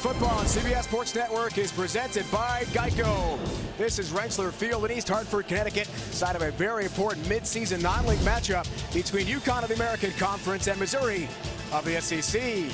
football on CBS Sports Network is presented by Geico. This is Rensselaer Field in East Hartford, Connecticut, side of a very important midseason non-league matchup between UConn of the American Conference and Missouri of the SEC.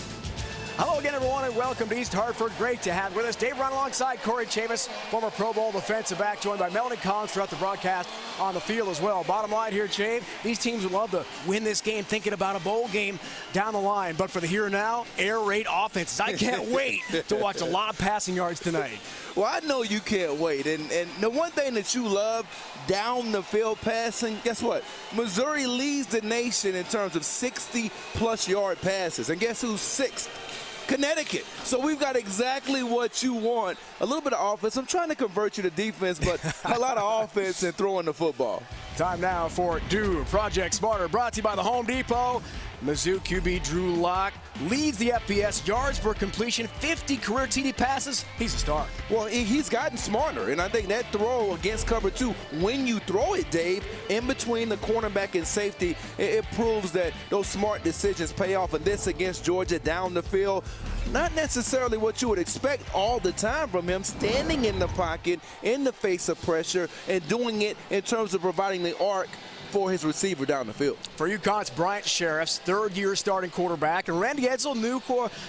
Hello again, everyone, and welcome to East Hartford. Great to have with us Dave Run alongside Corey Chavis, former Pro Bowl defensive back, joined by Melanie Collins throughout the broadcast on the field as well. Bottom line here, Chave, these teams would love to win this game, thinking about a bowl game down the line. But for the here and now, air raid offenses. I can't wait to watch a lot of passing yards tonight. Well, I know you can't wait. And the one thing that you love, down the field passing, guess what? Missouri leads the nation in terms of 60-plus yard passes. And guess who's sixth? Connecticut. So we've got exactly what you want. A little bit of offense. I'm trying to convert you to defense, but a lot of offense and throwing the football. Time now for Do Project Smarter, brought to you by the Home Depot. Mizzou QB Drew Lock leads the FBS yards per completion, 50 career TD passes. He's a star. Well, he's gotten smarter, and I think that throw against cover two, when you throw it, Dave, in between the cornerback and safety, it proves that those smart decisions pay off. And this against Georgia down the field, not necessarily what you would expect all the time from him, standing in the pocket in the face of pressure and doing it in terms of providing the arc for his receiver down the field. For UConn's Bryant Sheriff's third-year starting quarterback, and Randy Edsall, new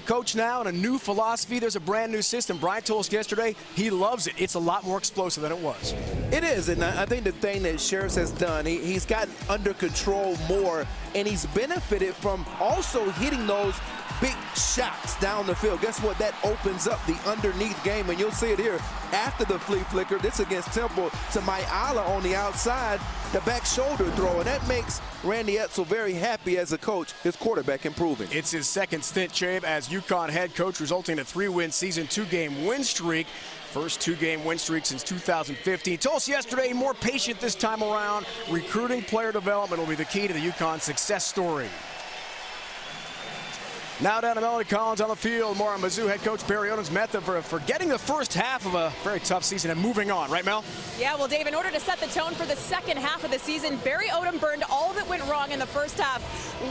coach now, and a new philosophy. There's a brand new system. Bryant told us yesterday he loves it. It's a lot more explosive than it was. It is, and I think the thing that Sheriff's has done, he's gotten under control more, and he's benefited from also hitting those big shots down the field. Guess what? That opens up the underneath game, and you'll see it here after the flea flicker. This against Temple to Mayala on the outside, the back shoulder throw, and that makes Randy Edsall very happy as a coach, his quarterback improving. It's his second stint, Chave, as UConn head coach, resulting in a 3-win season, 2-game win streak. First 2-game win streak since 2015. Told us yesterday, more patient this time around. Recruiting, player development will be the key to the UConn success story. Now down to Melanie Collins on the field. More on Mizzou head coach Barry Odom's method for getting the first half of a very tough season and moving on. Right, Mel? Yeah, well, Dave, in order to set the tone for the second half of the season, Barry Odom burned all that went wrong in the first half,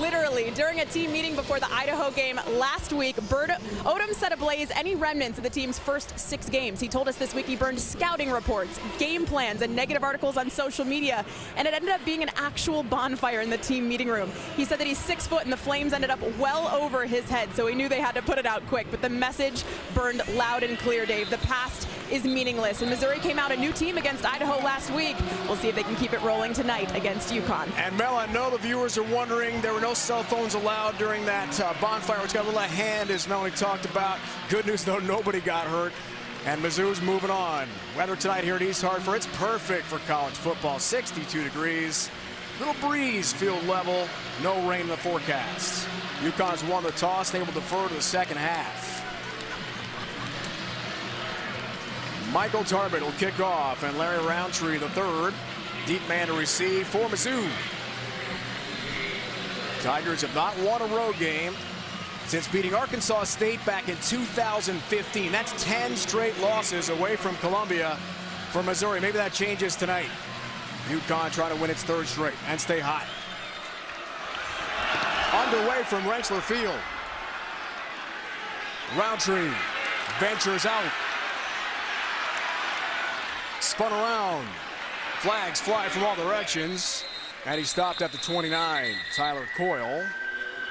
literally. During a team meeting before the Idaho game last week, Odom set ablaze any remnants of the team's first 6 games. He told us this week he burned scouting reports, game plans, and negative articles on social media, and it ended up being an actual bonfire in the team meeting room. He said that he's 6 foot and the flames ended up well over his head, so he knew they had to put it out quick. But the message burned loud and clear, Dave. The past is meaningless. And Missouri came out a new team against Idaho last week. We'll see if they can keep it rolling tonight against UConn. And Mel, I know the viewers are wondering, there were no cell phones allowed during that bonfire, which got a little out of hand, as Melanie talked about. Good news, though, nobody got hurt. And Mizzou's moving on. Weather tonight here at East Hartford, it's perfect for college football. 62 degrees. Little breeze, field level, no rain in the forecast. UConn's won the toss, they will defer to the second half. Michael Tarbett will kick off, and Larry Roundtree the third. Deep man to receive for Mizzou. Tigers have not won a road game since beating Arkansas State back in 2015. That's 10 straight losses away from Columbia for Missouri. Maybe that changes tonight. UConn trying to win its third straight and stay hot. Underway from Rensselaer Field. Roundtree ventures out. Spun around. Flags fly from all directions. And he stopped at the 29. Tyler Coyle,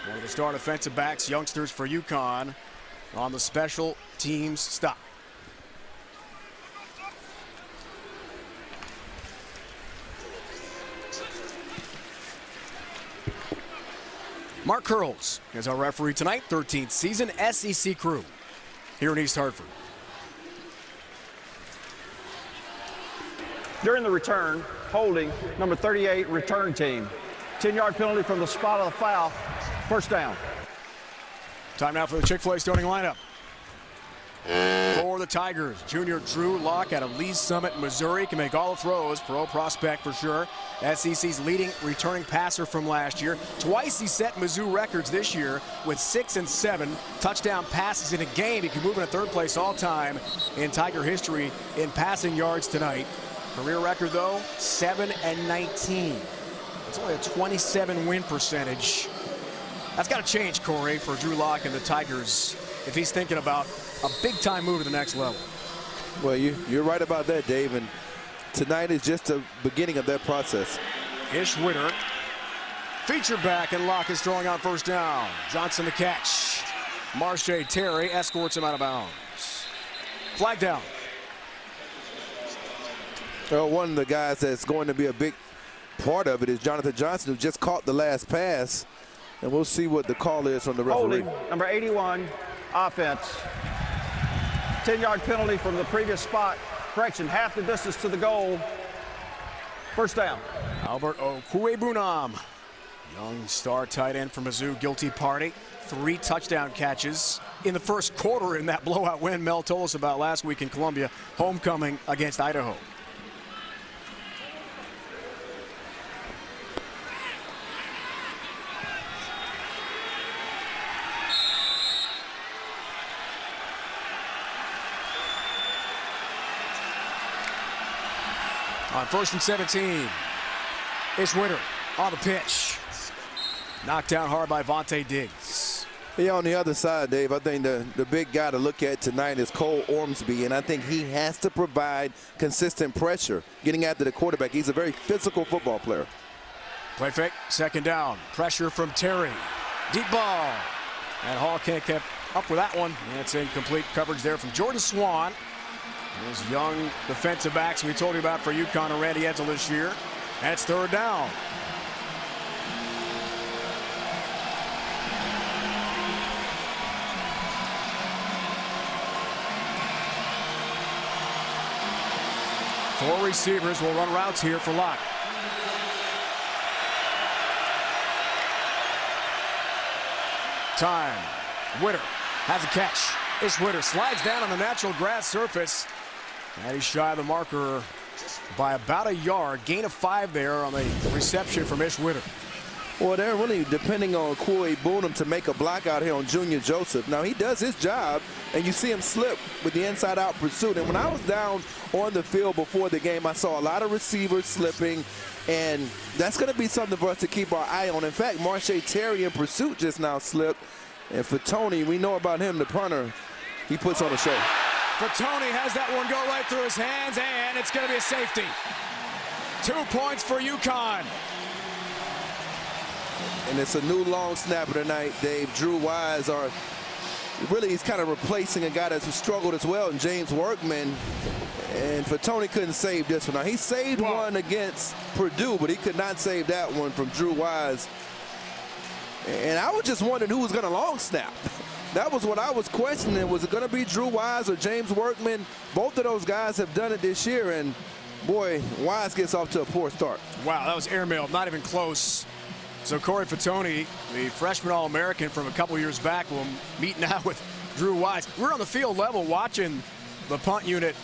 one of the star defensive backs, youngsters for UConn, on the special teams stop. Mark Curls is our referee tonight, 13th season SEC crew here in East Hartford. During the return, holding number 38 return team. 10-yard penalty from the spot of the foul. First down. Time now for the Chick-fil-A starting lineup. For the Tigers, junior Drew Lock out of Lee's Summit, Missouri, can make all the throws. Pro prospect for sure. SEC's leading returning passer from last year. Twice he set Mizzou records this year with 6 and 7 touchdown passes in a game. He can move into third place all time in Tiger history in passing yards tonight. Career record though, 7 and 19. It's only a 27 win percentage. That's got to change, Corey, for Drew Lock and the Tigers if he's thinking about a big-time move to the next level. Well, you're right about that, Dave. And tonight is just the beginning of that process. Ish Witter. Feature back, and Locke is throwing out first down. Johnson the catch. Marche Terry escorts him out of bounds. Flag down. Well, one of the guys that's going to be a big part of it is Jonathan Johnson, who just caught the last pass. And we'll see what the call is from the referee. Holding, number 81, offense. 10-yard penalty from the previous spot. Correction, half the distance to the goal. First down. Albert Okwuegbunam, young star tight end from Mizzou, guilty party. 3 touchdown catches in the first quarter in that blowout win Mel told us about last week in Columbia, homecoming against Idaho. On 1st and 17, it's Witter on the pitch. Knocked down hard by Vontae Diggs. Yeah, on the other side, Dave, I think the big guy to look at tonight is Cole Ormsby, and I think he has to provide consistent pressure getting after the quarterback. He's a very physical football player. Play fake, second down. Pressure from Terry. Deep ball. And Hall can't keep up with that one. That's incomplete coverage there from Jordan Swan. Those young defensive backs we told you about for UConn and Randy Edsall this year. And it's third down. Four receivers will run routes here for Locke. Time. Witter has a catch. Ish Witter slides down on the natural grass surface. And he's shy of the marker by about a yard. Gain of 5 there on the reception from Ish Witter. Well, they're really depending on Okwuegbunam to make a block out here on Junior Joseph. Now, he does his job, and you see him slip with the inside-out pursuit. And when I was down on the field before the game, I saw a lot of receivers slipping, and that's going to be something for us to keep our eye on. In fact, Marche Terry in pursuit just now slipped. And for Tony, we know about him, the punter, he puts on a show. For Tony, has that one go right through his hands, and it's going to be a safety. 2 points for UConn. And it's a new long snapper tonight, Dave. Drew Wise, he's kind of replacing a guy that's struggled as well, and James Workman. And for Tony, couldn't save this one. Now, he saved one against Purdue, but he could not save that one from Drew Wise. And I was just wondering who was going to long snap. That was what I was questioning. Was it going to be Drew Wise or James Workman? Both of those guys have done it this year, and boy, Wise gets off to a poor start. Wow, that was airmailed, not even close. So Corey Fatoni, the freshman All-American from a couple years back, will meet now with Drew Wise. We're on the field level watching the punt unit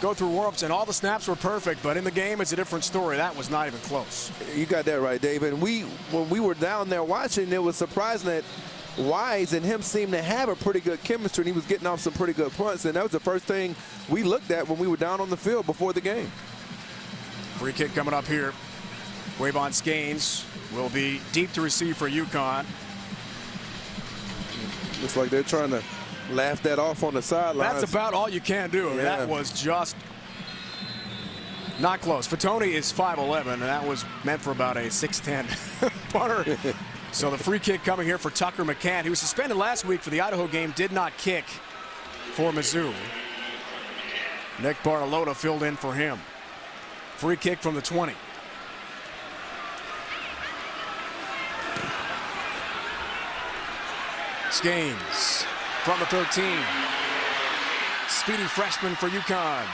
go through warm-ups, and all the snaps were perfect, but in the game, it's a different story. That was not even close. You got that right, Dave. And when we were down there watching, it was surprising that Wise and him seemed to have a pretty good chemistry, and he was getting off some pretty good punts, and that was the first thing we looked at when we were down on the field before the game. Free kick coming up here. Wavon Skanes will be deep to receive for UConn. Looks like they're trying to laugh that off on the sidelines. That's about all you can do. I mean, that was just not close. Fatoni is 5'11", and that was meant for about a 6'10" punter. So the free kick coming here for Tucker McCann, who was suspended last week for the Idaho game, did not kick for Mizzou. Nick Bartolotta filled in for him. Free kick from the 20. Skanes from the 13. Speedy freshman for UConn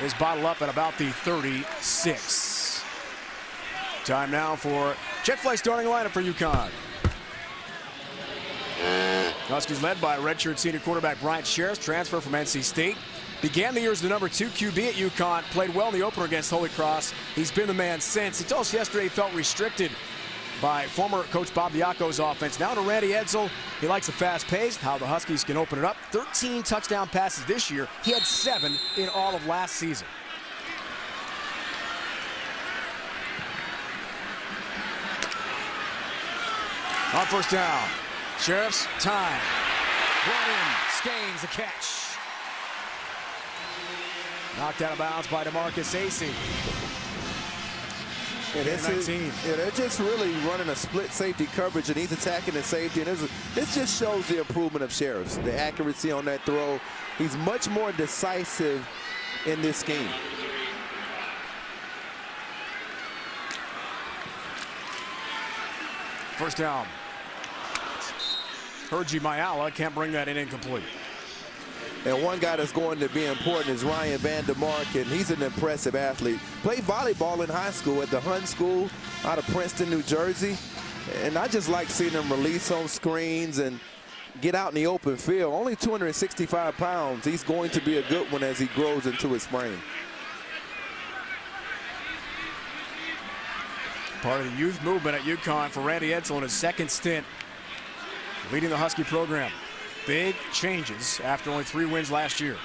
is bottled up at about the 36. Time now for Jet Fly starting lineup for UConn. Huskies led by redshirt senior quarterback Bryant Sheriff, transfer from NC State. Began the year as the number 2 QB at UConn, played well in the opener against Holy Cross. He's been the man since. He told us yesterday he felt restricted by former coach Bob Diaco's offense. Now to Randy Edsall. He likes the fast pace, how the Huskies can open it up. 13 touchdown passes this year. He had 7 in all of last season. On first down, Sheriff's time. Run in. Skanes the catch. Knocked out of bounds by DeMarcus Acey. They're just really running a split safety coverage, and he's attacking the safety. And this just shows the improvement of Sheriff's, the accuracy on that throw. He's much more decisive in this game. First down. Hergy Mayala can't bring that in incomplete. And one guy that's going to be important is Ryan Vandermark, and he's an impressive athlete. Played volleyball in high school at the Hun School out of Princeton, New Jersey. And I just like seeing him release on screens and get out in the open field. Only 265 pounds. He's going to be a good one as he grows into his frame. Part of the youth movement at UConn for Randy Edsall in his second stint leading the Husky program. Big changes after only 3 wins last year.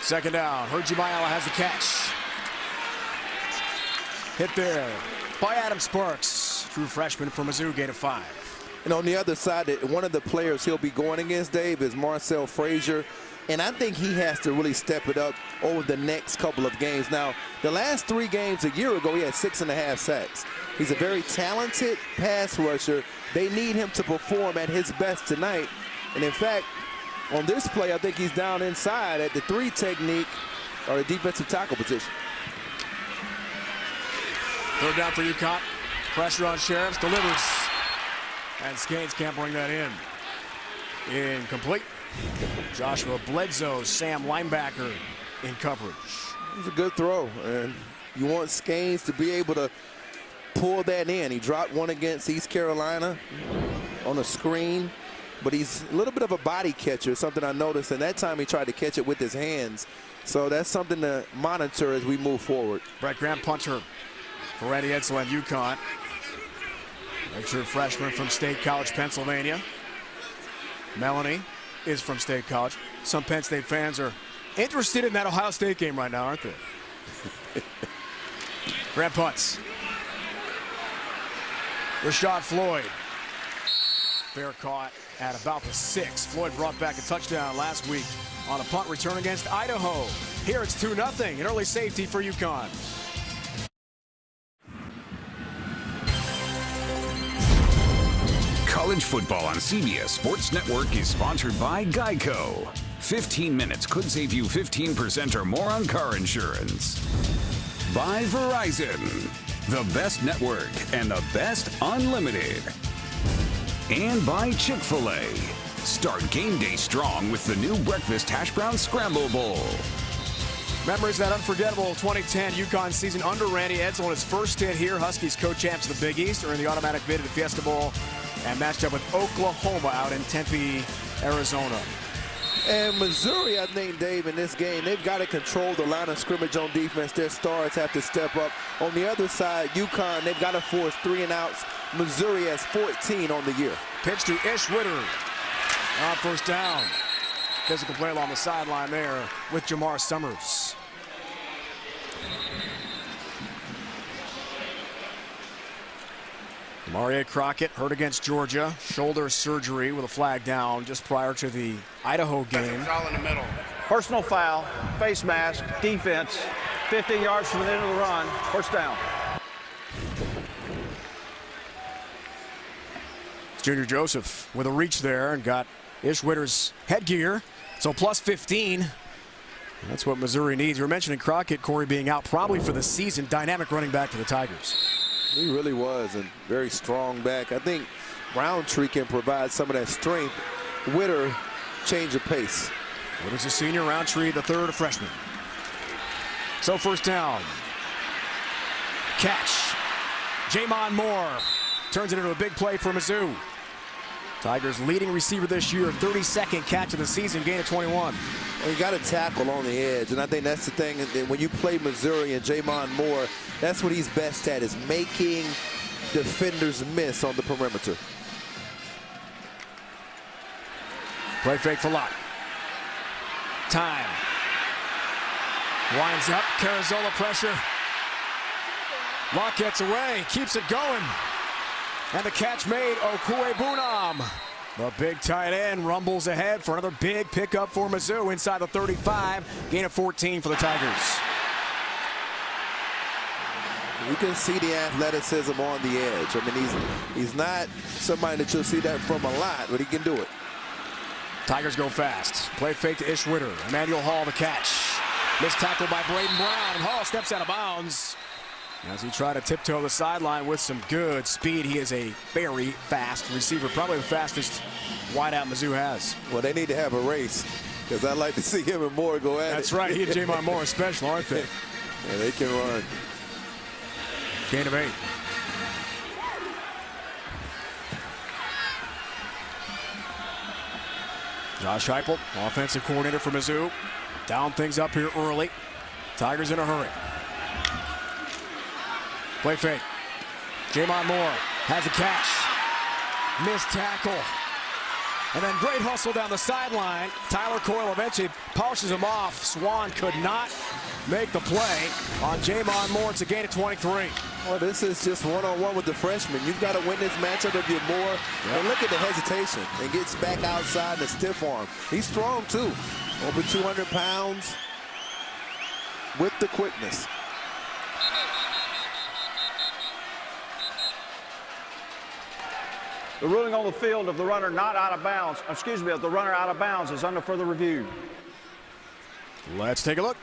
Second down. Hergy Mayala has the catch. Hit there by Adam Sparks. True freshman from Mizzou, gain of 5. And on the other side, one of the players he'll be going against, Dave, is Marcel Frazier. And I think he has to really step it up over the next couple of games. Now, the last 3 games a year ago, he had 6.5 sacks. He's a very talented pass rusher. They need him to perform at his best tonight. And in fact, on this play, I think he's down inside at the 3 technique or the defensive tackle position. Third down for UConn. Pressure on Sheriffs. Delivers. And Skanes can't bring that in. Incomplete. Joshua Bledsoe, Sam linebacker, in coverage. It was a good throw. And you want Skanes to be able to pull that in. He dropped one against East Carolina on a screen, but he's a little bit of a body catcher, something I noticed. And that time he tried to catch it with his hands. So that's something to monitor as we move forward. Brett Graham, punter for Randy Edsall and UConn. Redshirt freshman from State College, Pennsylvania. Melanie is from State College. Some Penn State fans are interested in that Ohio State game right now, aren't they? Graham punts. Rashad Floyd. Fair caught at about the 6. Floyd brought back a touchdown last week on a punt return against Idaho. Here it's 2-0, an early safety for UConn. College football on CBS Sports Network is sponsored by Geico. 15 minutes could save you 15% or more on car insurance. By Verizon, the best network and the best unlimited. And by Chick-fil-A. Start game day strong with the new breakfast hash brown scramble bowl. Remembers that unforgettable 2010 UConn season under Randy Edsall in his first stint here. Huskies co-champs of the Big East are in the automatic bid at the Fiesta Bowl and matched up with Oklahoma out in Tempe, Arizona. And Missouri, I think, Dave, in this game, they've got to control the line of scrimmage on defense. Their stars have to step up. On the other side, UConn, they've got to force 3 and outs. Missouri has 14 on the year. Pitch to Ish Witter on first down. Physical play along the sideline there with Jamar Summers. Maria Crockett hurt against Georgia. Shoulder surgery with a flag down just prior to the Idaho game. All in the middle. Personal foul, face mask, defense. 15 yards from the end of the run. First down. It's Junior Joseph with a reach there and got Ish Witter's headgear. So plus 15. That's what Missouri needs. We were mentioning Crockett, Corey, being out probably for the season. Dynamic running back for the Tigers. He really was, and very strong back. I think Roundtree can provide some of that strength. Witter, change of pace. Witter's a senior, Roundtree the third, a freshman. So first down. Catch. Jamon Moore turns it into a big play for Mizzou. Tigers' leading receiver this year, 32nd catch of the season, gain of 21. And you got to tackle on the edge, and I think that's the thing. When you play Missouri and Jamon Moore, that's what he's best at, is making defenders miss on the perimeter. Play fake for Locke. Time. Winds up, Carazola pressure. Locke gets away, keeps it going. And the catch made, Okue Bunam. The big tight end rumbles ahead for another big pickup for Mizzou inside the 35. Gain of 14 for the Tigers. You can see the athleticism on the edge. I mean, he's not somebody that you'll see that from a lot, but he can do it. Tigers go fast. Play fake to Ish Witter. Emmanuel Hall the catch. Missed tackle by Braden Brown, and Hall steps out of bounds as he tried to tiptoe the sideline with some good speed. He is a very fast receiver, probably the fastest wideout Mizzou has. Well, they need to have a race, because I'd like to see him and Moore go at it. That's right. He and Jamon Moore are special, aren't they? Yeah, they can run. Gain of 8. Josh Heupel, offensive coordinator for Mizzou. Down things up here early. Tigers in a hurry. Play fake. Jamon Moore has a catch. Missed tackle. And then great hustle down the sideline. Tyler Coyle eventually polishes him off. Swan could not make the play on Jamon Moore. It's a gain of 23. Well, this is just one-on-one with the freshman. You've got to win this matchup if you're Moore. Yep. And look at the hesitation and gets back outside the stiff arm. He's strong, too. Over 200 pounds with the quickness. The ruling on the field of the runner not out of bounds, excuse me, of the runner out of bounds is under further review. Let's take a look.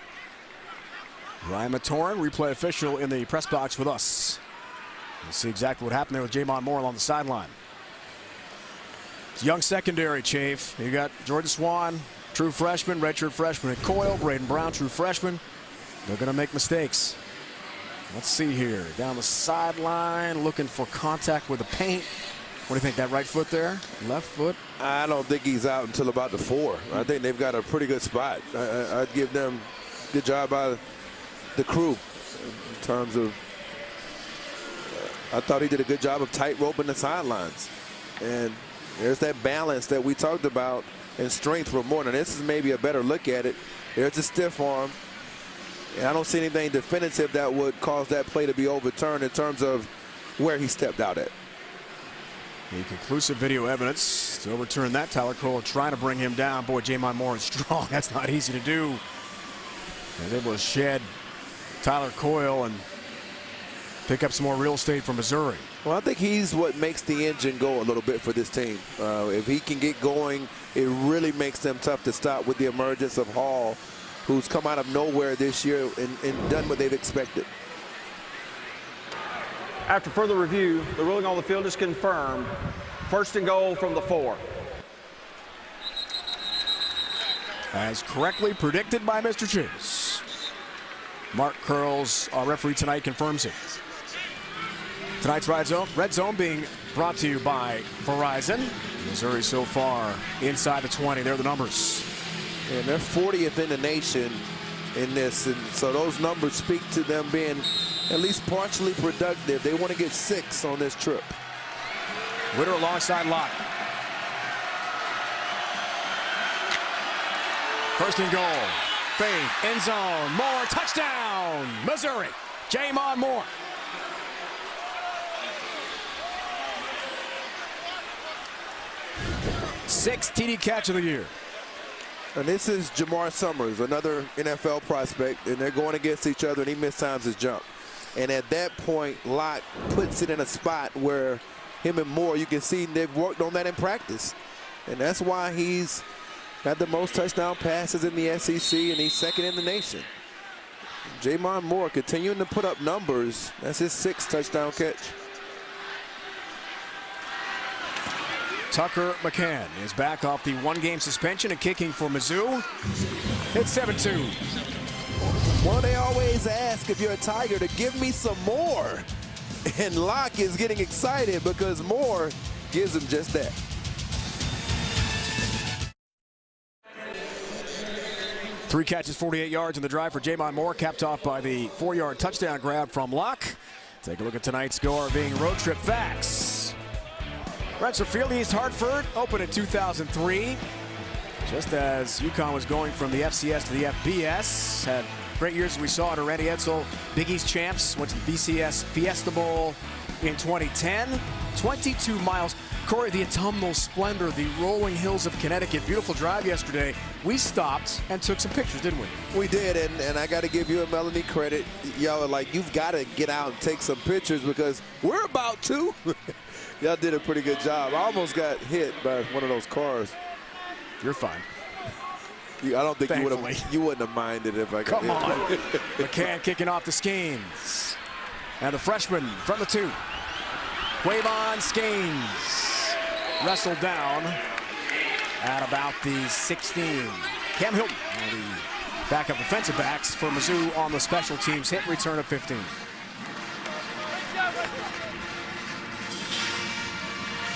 Ryan Matoran, replay official in the press box with us. We'll see exactly what happened there with Jamon Moore along the sideline. It's young secondary, Chafe. You got Jordan Swan, true freshman, redshirt freshman at Coyle, Braden Brown, true freshman. They're going to make mistakes. Let's see here. Down the sideline, looking for contact with the paint. What do you think, that right foot there? Left foot? I don't think he's out until about the 4. I think they've got a pretty good spot. I'd give them a good job by the crew in terms of I thought he did a good job of tight roping the sidelines. And there's that balance that we talked about and strength for Moore. Now, this is maybe a better look at it. There's a stiff arm. And I don't see anything definitive that would cause that play to be overturned in terms of where he stepped out at. The conclusive video evidence to overturn that. Tyler Cole trying to bring him down. Boy, Jamon Moore is strong. That's not easy to do. He's able to shed Tyler Coyle and pick up some more real estate for Missouri. Well, I think he's what makes the engine go a little bit for this team. If he can get going, it really makes them tough to stop with the emergence of Hall, who's come out of nowhere this year and done what they've expected. After further review, the ruling on the field is confirmed. First and goal from the 4. As correctly predicted by Mr. Chase. Mark Curls, our referee tonight, confirms it. Tonight's Red Zone being brought to you by Verizon. Missouri so far inside the 20. They're the numbers. And they're 40th in the nation in this. And so those numbers speak to them being at least partially productive. They want to get 6 on this trip. Witter alongside Locke. First and goal. Fade. End zone. Moore. Touchdown. Missouri. Jamon Moore. Sixth TD catch of the year. And this is Jamar Summers, another NFL prospect, and they're going against each other, and he mistimes his jump. And at that point, Locke puts it in a spot where him and Moore, you can see they've worked on that in practice. And that's why he's got the most touchdown passes in the SEC, and he's second in the nation. Jamon Moore continuing to put up numbers. That's his 6th touchdown catch. Tucker McCann is back off the 1-game suspension and kicking for Mizzou. It's 7-2. Well, they always ask if you're a Tiger to give me some more. And Locke is getting excited because Moore gives him just that. Three catches, 48 yards in the drive for Jamon Moore, capped off by the 4-yard touchdown grab from Locke. Take a look at tonight's score being Road Trip Facts. Rensselaer Field, East Hartford, opened in 2003. Just as UConn was going from the FCS to the FBS. Had great years as we saw under Randy Edsall. Big East champs, went to the BCS Fiesta Bowl in 2010. 22 miles. Corey, the autumnal splendor, the rolling hills of Connecticut. Beautiful drive yesterday. We stopped and took some pictures, didn't we? We did, and I got to give you and Melanie credit. Y'all are like, you've got to get out and take some pictures because we're about to. Y'all did a pretty good job. I almost got hit by one of those cars. You're fine. I don't think Thankfully. you wouldn't have minded if I got Come on. McCann kicking off the Skeens. And the freshman from the 2. Quavon Skeens wrestled down at about the 16. Cam Hilton, one of the backup defensive backs for Mizzou on the special teams hit return of 15.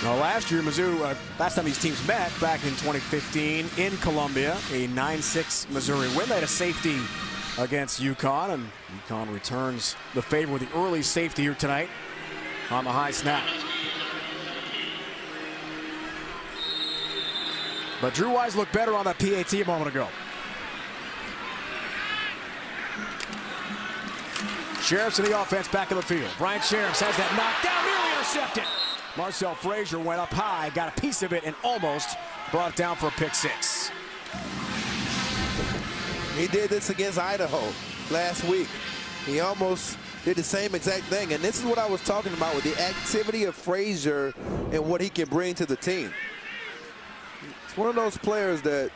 Now, last year, Mizzou, last time these teams met back in 2015 in Columbia, a 9-6 Missouri win. They had a safety against UConn, and UConn returns the favor with the early safety here tonight on the high snap. But Drew Wise looked better on that PAT a moment ago. Sheriff's in the offense back in the field. Brian Sheriffs has that knocked down, nearly intercepted. Marcel Frazier went up high, got a piece of it, and almost brought it down for a pick 6. He did this against Idaho last week. He almost did the same exact thing, and this is what I was talking about with the activity of Frazier and what he can bring to the team. It's one of those players that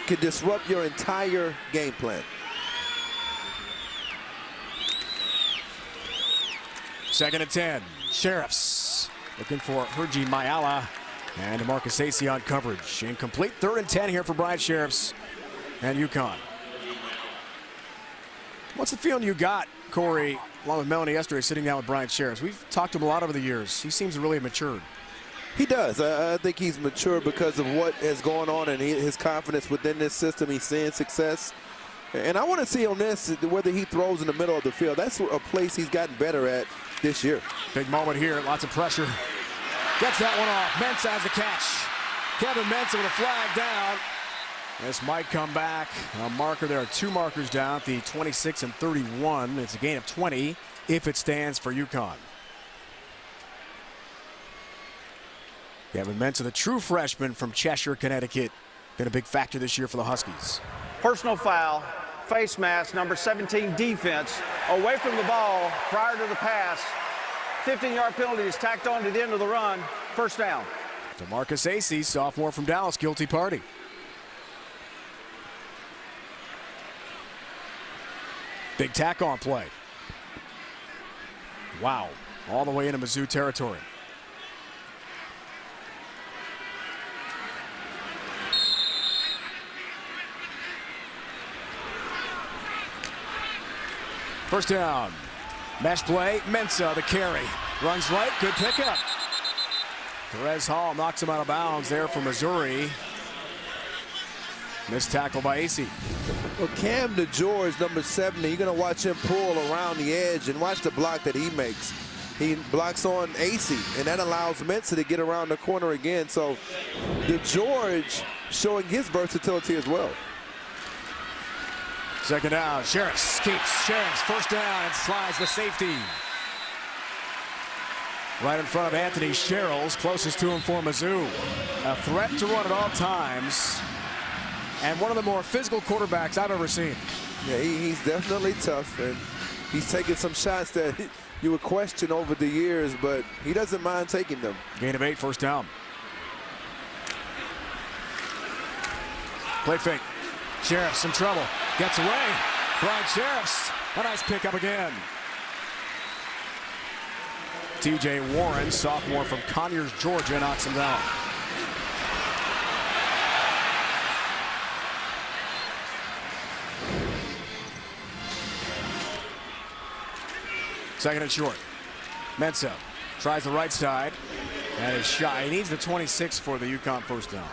can disrupt your entire game plan. Second and 10. Sheriffs looking for Herji Mayala and Marcus Acey on coverage. Incomplete. 3rd and 10 here for Brian Sheriffs and UConn. What's the feeling you got, Corey, along with Melanie yesterday, sitting down with Brian Sheriffs? We've talked to him a lot over the years. He seems really matured. He does. I think he's mature because of what is going on and his confidence within this system. He's seeing success. And I want to see on this whether he throws in the middle of the field. That's a place he's gotten better at this year. Big moment here. Lots of pressure. Gets that one off. Mensah has the catch. Kevin Mensah with a flag down. This might come back. A marker. There are 2 markers down at the 26 and 31. It's a gain of 20 if it stands for UConn. Kevin Mensah, the true freshman from Cheshire, Connecticut. Been a big factor this year for the Huskies. Personal foul, face mask, number 17 defense, away from the ball prior to the pass. 15-yard penalty is tacked on to the end of the run. First down. DeMarcus Acey, sophomore from Dallas, guilty party. Big tack-on play. Wow, all the way into Mizzou territory. First down. Mesh play. Mensah, the carry. Runs right. Good pickup. Perez Hall knocks him out of bounds there for Missouri. Missed tackle by Acey. Well, Cam DeGeorge, number 70, you're going to watch him pull around the edge and watch the block that he makes. He blocks on Acey, and that allows Mensah to get around the corner again. So DeGeorge showing his versatility as well. Second down. Sheriffs keeps. Sheriffs first down and slides the safety. Right in front of Anthony Sherrills, closest to him for Mizzou. A threat to run at all times. And one of the more physical quarterbacks I've ever seen. Yeah, he's definitely tough, and he's taking some shots that you would question over the years, but he doesn't mind taking them. Gain of 8, first down. Play fake. Sheriffs in trouble. Gets away. Brian Sheriffs. A nice pickup again. TJ Warren, sophomore from Conyers, Georgia, knocks him down. Second and short. Mensah tries the right side and is shy. He needs the 26 for the UConn first down.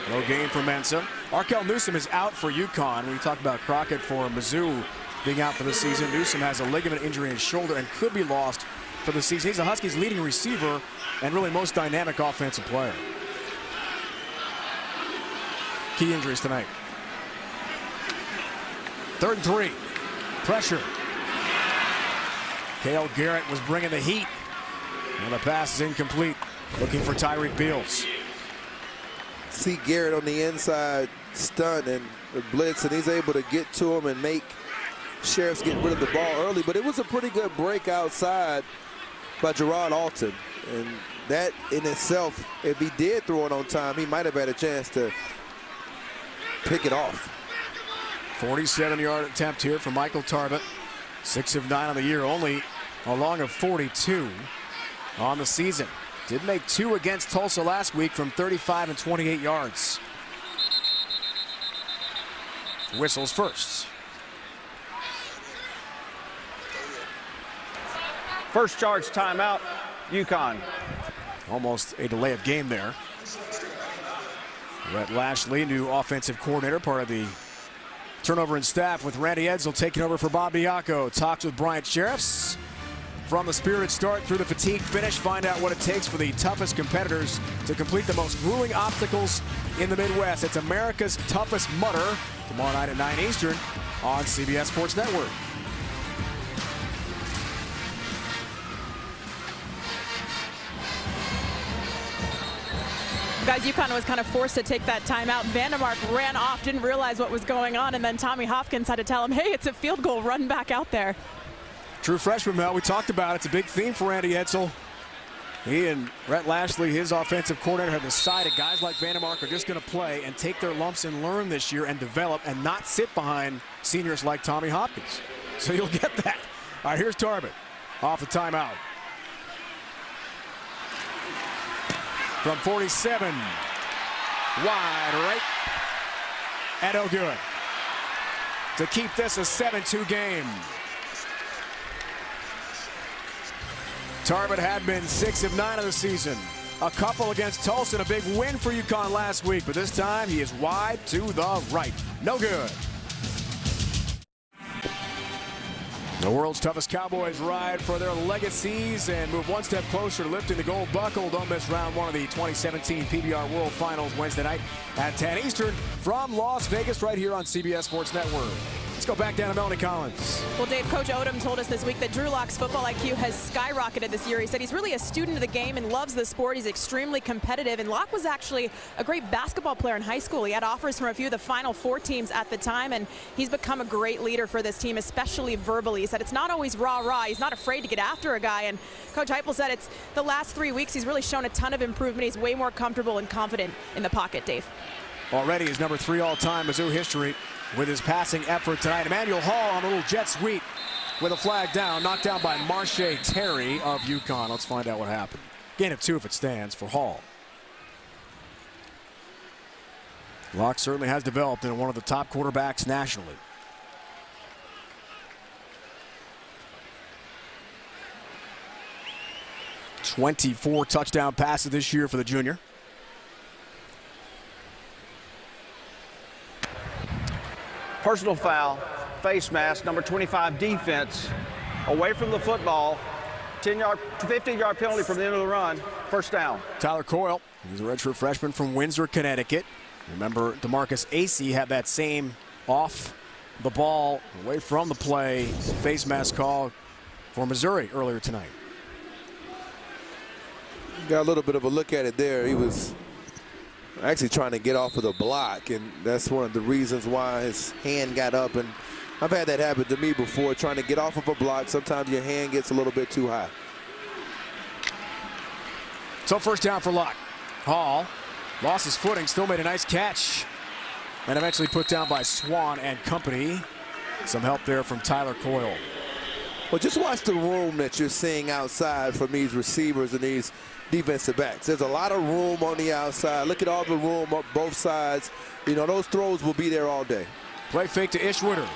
No gain for Mensah. Arkel Newsom is out for UConn. We talked about Crockett for Mizzou being out for the season. Newsom has a ligament injury in his shoulder and could be lost for the season. He's the Huskies' leading receiver and really most dynamic offensive player. Key injuries tonight. 3rd and 3. Pressure. Cale Garrett was bringing the heat. And the pass is incomplete. Looking for Tyreek Beals. See Garrett on the inside stunt and the blitz, and he's able to get to him and make Sheriffs get rid of the ball early. But it was a pretty good break outside by Gerard Alton. And that in itself, if he did throw it on time, he might have had a chance to pick it off. 47-yard attempt here from Michael Tarbett. 6 of 9 on the year, only a long of 42 on the season. Did make 2 against Tulsa last week from 35 and 28 yards. Whistles first. First charge timeout, UConn. Almost a delay of game there. Rhett Lashley, new offensive coordinator, part of the turnover in staff with Randy Edsall taking over for Bob Diaco. Talks with Bryant Sheriffs. From the spirited start through the fatigue finish, find out what it takes for the toughest competitors to complete the most grueling obstacles in the Midwest. It's America's Toughest Mudder, tomorrow night at 9 Eastern on CBS Sports Network. Guys, UConn was kind of forced to take that timeout. Vandermark ran off, didn't realize what was going on, and then Tommy Hopkins had to tell him, hey, it's a field goal, run back out there. True freshman, Mel, we talked about it. It's a big theme for Randy Edsall. He and Rhett Lashley, his offensive coordinator, have decided guys like Vandermark are just going to play and take their lumps and learn this year and develop and not sit behind seniors like Tommy Hopkins. So you'll get that. All right, here's Tarbett off the timeout. From 47, wide right, and no good. To keep this a 7-2 game. Tarbett had been 6 of 9 of the season. A couple against Tulsa and a big win for UConn last week, but this time he is wide to the right. No good. The world's toughest Cowboys ride for their legacies and move one step closer to lifting the gold buckle. Don't miss round 1 of the 2017 PBR World Finals Wednesday night at 10 Eastern from Las Vegas right here on CBS Sports Network. Let's go back down to Melanie Collins. Well, Dave, Coach Odom told us this week that Drew Lock's football IQ has skyrocketed this year. He said he's really a student of the game and loves the sport. He's extremely competitive, and Lock was actually a great basketball player in high school. He had offers from a few of the Final Four teams at the time, and he's become a great leader for this team, especially verbally. He said it's not always rah-rah. He's not afraid to get after a guy, and Coach Heupel said it's the last 3 weeks he's really shown a ton of improvement. He's way more comfortable and confident in the pocket, Dave. Already is number 3 all-time Mizzou history with his passing effort tonight. Emmanuel Hall on a little jet sweep with a flag down, knocked down by Marche Terry of UConn. Let's find out what happened. Gain of 2 if it stands for Hall. Locke certainly has developed into one of the top quarterbacks nationally. .24 touchdown passes this year for the junior. Personal foul, face mask, number 25 defense, away from the football, 15-yard penalty from the end of the run, first down. Tyler Coyle, he's a redshirt freshman from Windsor, Connecticut. Remember, DeMarcus Acey had that same off the ball, away from the play, face mask call for Missouri earlier tonight. Got a little bit of a look at it there. He was actually trying to get off of the block, and that's one of the reasons why his hand got up. And I've had that happen to me before, trying to get off of a block. Sometimes your hand gets a little bit too high. So first down for Locke. Hall lost his footing, still made a nice catch, and eventually put down by Swan and company. Some help there from Tyler Coyle. Well, just watch the room that you're seeing outside from these receivers and these defensive backs. There's a lot of room on the outside. Look at all the room up both sides. You know, those throws will be there all day. Play fake to Ishwitter.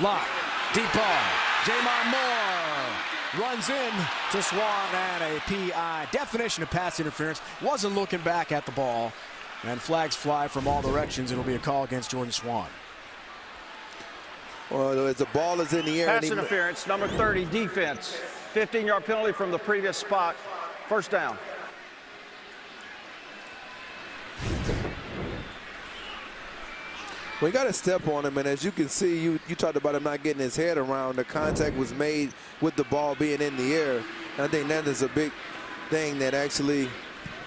Locke, deep ball. Jamon Moore runs in to Swan and a PI. Definition of pass interference. Wasn't looking back at the ball. And flags fly from all directions. It'll be a call against Jordan Swan. Well, as the ball is in the air. Pass interference, number 30 defense. 15-yard penalty from the previous spot. First down. We got to step on him, and as you can see, you talked about him not getting his head around. The contact was made with the ball being in the air. And I think that is a big thing that actually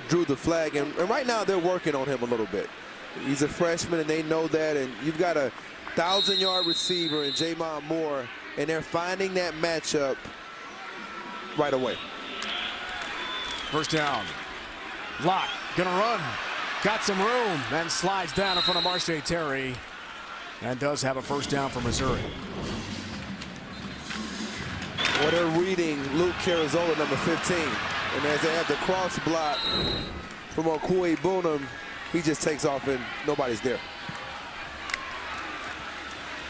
drew the flag. And right now they're working on him a little bit. He's a freshman, and they know that. And you've got a 1,000-yard receiver in Jamon Moore, and they're finding that matchup right away. First down. Locke gonna run. Got some room and slides down in front of Marche Terry and does have a first down for Missouri. Well, they're reading Luke Carrizzola, number 15. And as they have the cross block from Okwuegbunam, he just takes off and nobody's there.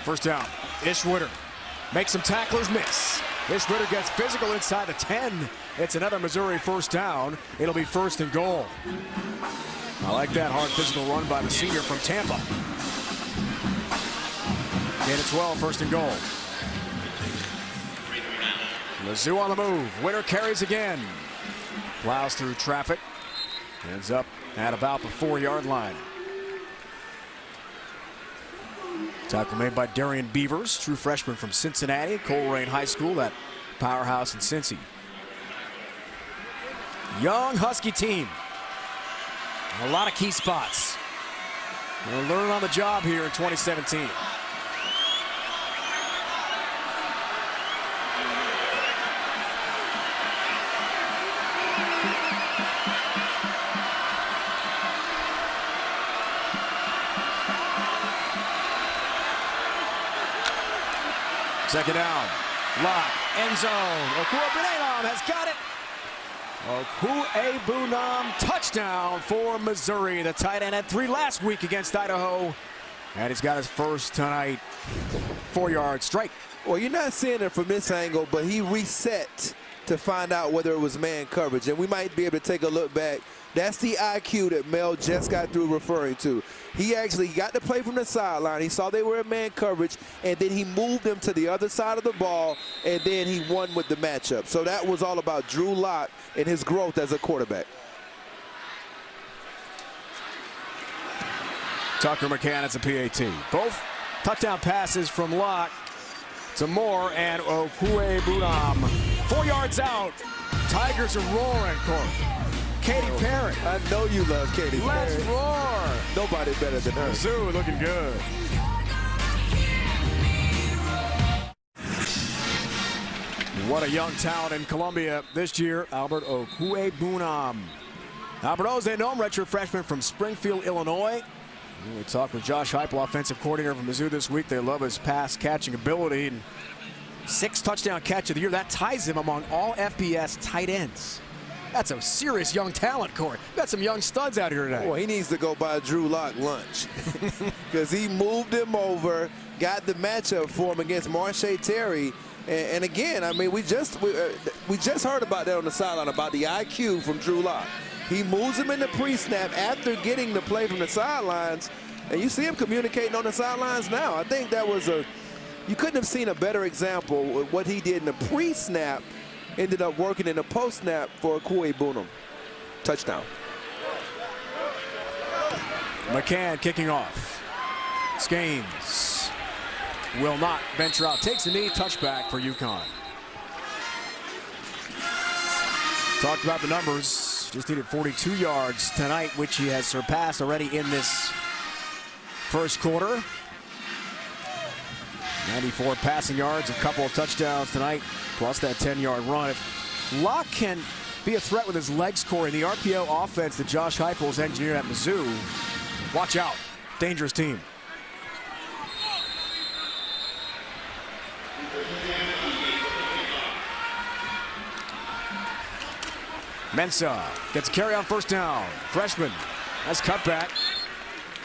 First down. Ishwitter makes some tacklers miss. Ishwitter gets physical inside the 10. It's another Missouri first down. It'll be first and goal. I like that hard physical run by the senior from Tampa. Gain of 12, first and goal. Mizzou on the move. Winter carries again. Plows through traffic. Ends up at about the 4-yard line. Tackle made by Darian Beavers, true freshman from Cincinnati, Coleraine High School, that powerhouse in Cincy. Young Husky team. A lot of key spots. They're learning on the job here in 2017. Second down. Locke, end zone. Okwuegbunam has got it. Okwuegbunam, touchdown for Missouri. The tight end had 3 last week against Idaho. And he's got his first tonight. 4-yard strike. Well, you're not seeing it from this angle, but he reset to find out whether it was man coverage. And we might be able to take a look back. That's the IQ that Mel just got through referring to. He actually got the play from the sideline. He saw they were in man coverage, and then he moved them to the other side of the ball, and then he won with the matchup. So that was all about Drew Lock and his growth as a quarterback. Tucker McCann at the PAT. Both touchdown passes from Locke to Moore and Okwuegbunam. 4 yards out. Tigers are roaring, Corey. Katy Perry. I know you love Katy Perry. Let's roar. Nobody better than her. Mizzou looking good. What a young talent in Columbia this year, Albert Okwuegbunam. Albert O's, they know him, redshirt freshman from Springfield, Illinois. We talked with Josh Heupel, offensive coordinator from Mizzou this week. They love his pass catching ability. And 6th touchdown catch of the year. That ties him among all FBS tight ends. That's a serious young talent, Corey. Got some young studs out here today. Well, he needs to go buy Drew Lock lunch because he moved him over, got the matchup for him against Marche Terry. And again, I mean, we just heard about that on the sideline, about the IQ from Drew Lock. He moves him in the pre-snap after getting the play from the sidelines, and you see him communicating on the sidelines now. I think that was you couldn't have seen a better example of what he did in the pre-snap. Ended up working in the post-snap for Okwuegbunam. Touchdown. McCann kicking off. Skanes will not venture out. Takes a knee, touchback for UConn. Talked about the numbers. Just needed 42 yards tonight, which he has surpassed already in this first quarter. 94 passing yards, a couple of touchdowns tonight, plus that 10-yard run. If Locke can be a threat with his legs, Corey, the RPO offense that Josh Heupel has engineered at Mizzou, watch out. Dangerous team. Mensah gets a carry on first down. Freshman has cut back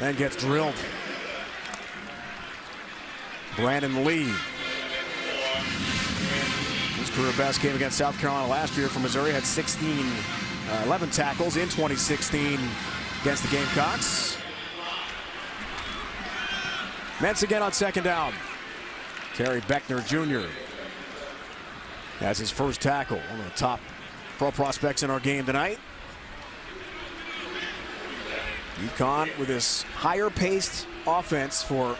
and gets drilled. Brandon Lee. His career best game against South Carolina last year for Missouri. Had 11 tackles in 2016 against the Gamecocks. Mensah again on second down. Terry Beckner Jr. has his first tackle. One of the top pro prospects in our game tonight. UConn with this higher paced offense for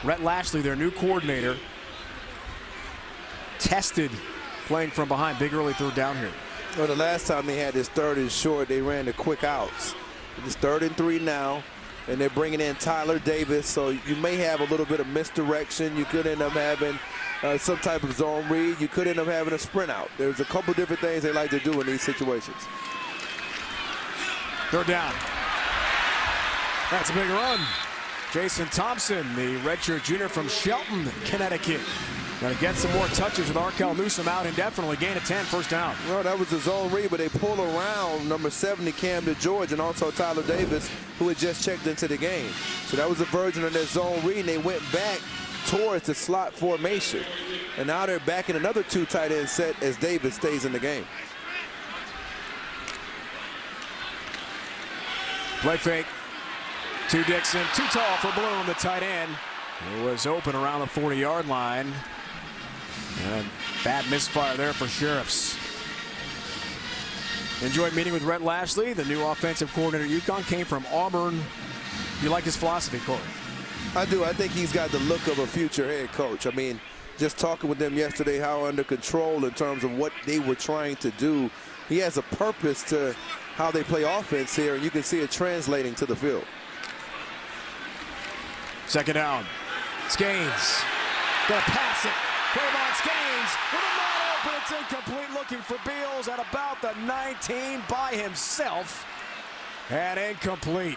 Rhett Lashley, their new coordinator. Tested playing from behind. Big early third down here. Well, the last time they had this 3rd and short, they ran the quick outs. It's 3rd and 3 now, and they're bringing in Tyler Davis, so you may have a little bit of misdirection. You could end up having some type of zone read. You could end up having a sprint out. There's a couple different things they like to do in these situations. 3rd down. That's a big run. Jason Thompson, the redshirt junior from Shelton, Connecticut. Going to get some more touches with Arkell Newsome out indefinitely. Gain of 10, 1st down. Well, that was the zone read, but they pull around number 70, Cam DeGeorge, and also Tyler Davis, who had just checked into the game. So that was a version of their zone read, and they went back towards the slot formation. And now they're back in another 2 tight end set as Davis stays in the game. Play fake to Dixon. Too tall for Bloom, the tight end. It was open around the 40-yard line. And a bad misfire there for Sheriffs. Enjoyed meeting with Rhett Lashley, the new offensive coordinator at UConn. Came from Auburn. You like his philosophy, Corey? I do. I think he's got the look of a future head coach. I mean, just talking with them yesterday, how under control in terms of what they were trying to do. He has a purpose to how they play offense here, and you can see it translating to the field. 2nd down. Skanes gonna pass it. Quavon Skanes with a man open. It's incomplete. Looking for Beals at about the 19 by himself. And incomplete.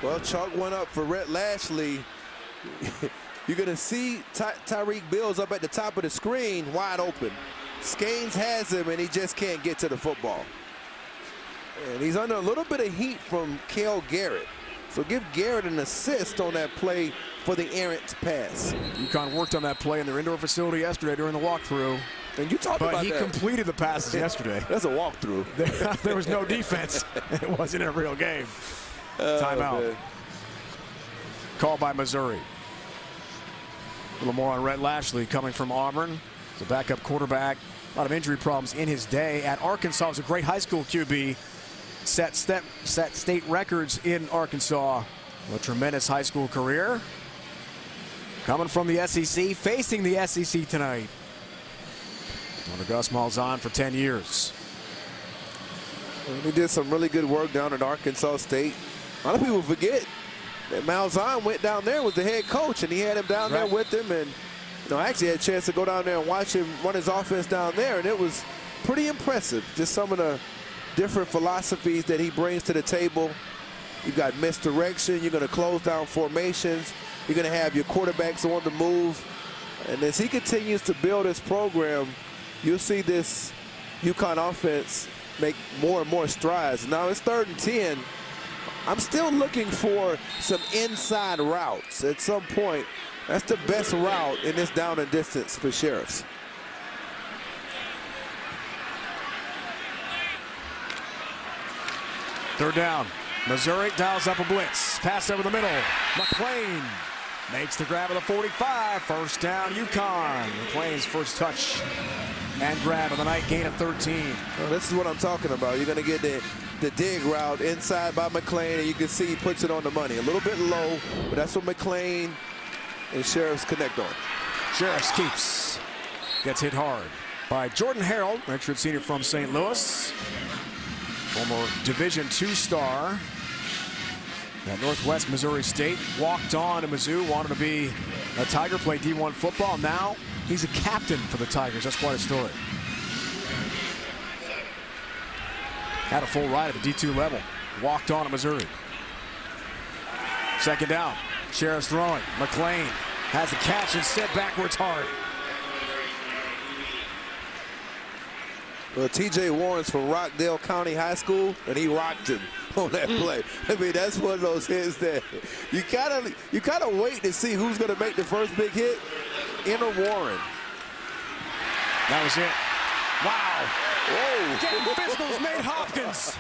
Well, chalk one up for Rhett Lashley. You're going to see Tyreek Beals up at the top of the screen, wide open. Skanes has him, and he just can't get to the football. And he's under a little bit of heat from Cale Garrett. So give Garrett an assist on that play for the errant pass. UConn worked on that play in their indoor facility yesterday during the walkthrough. And you talked about that. But he completed the passes yesterday. That's a walkthrough. There was no defense. It wasn't a real game. Timeout. Man. Called by Missouri. A little more on Rhett Lashley coming from Auburn. He's a backup quarterback. A lot of injury problems in his day. At Arkansas, was a great high school QB. Set state records in Arkansas. A tremendous high school career. Coming from the SEC, facing the SEC tonight. Under Gus Malzahn for 10 years. He did some really good work down at Arkansas State. A lot of people forget that Malzahn went down there, was the head coach, and he had him down there with him. And I actually had a chance to go down there and watch him run his offense down there, and it was pretty impressive. Just some of the different philosophies that he brings to the table. You've got misdirection. You're going to close down formations. You're going to have your quarterbacks on the move. And as he continues to build his program, you'll see this UConn offense make more and more strides. Now it's 3rd and 10. I'm still looking for some inside routes at some point. That's the best route in this down and distance for Sheriffs. Third down. Missouri dials up a blitz. Pass over the middle. McClain makes the grab of the 45. 1st down, UConn. McClain's first touch and grab of the night, gain of 13. Well, this is what I'm talking about. You're going to get the dig route inside by McClain, and you can see he puts it on the money. A little bit low, but that's what McClain and Sheriffs connect on. Sheriffs keeps. Gets hit hard by Jordan Harrell, redshirt senior from St. Louis. Former Division II star at Northwest Missouri State. Walked on to Mizzou, wanted to be a Tiger, played D1 football. Now he's a captain for the Tigers. That's quite a story. Had a full ride at the D2 level. Walked on to Missouri. 2nd down. Sheriff's throwing. McClain has a catch and set backwards hard. Well, T.J. Warren's from Rockdale County High School, and he rocked him on that play. I mean, that's one of those hits that you gotta wait to see who's going to make the first big hit. Inner Warren. That was it. Wow. Whoa. Getting physicals, Nate Hopkins.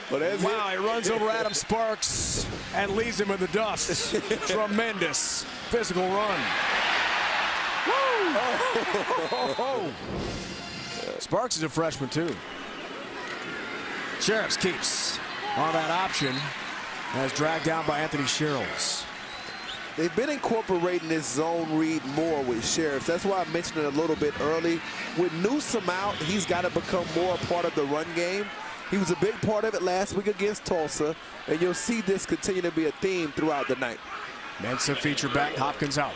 Well, that's wow, he runs over Adam Sparks and leaves him in the dust. Tremendous physical run. Woo! Oh. Sparks is a freshman, too. Sheriffs keeps on that option. As dragged down by Anthony Sherrills. They've been incorporating this zone read more with Sheriffs. That's why I mentioned it a little bit early. With Newsome out, he's got to become more a part of the run game. He was a big part of it last week against Tulsa, and you'll see this continue to be a theme throughout the night. Mensa feature back, Hopkins out.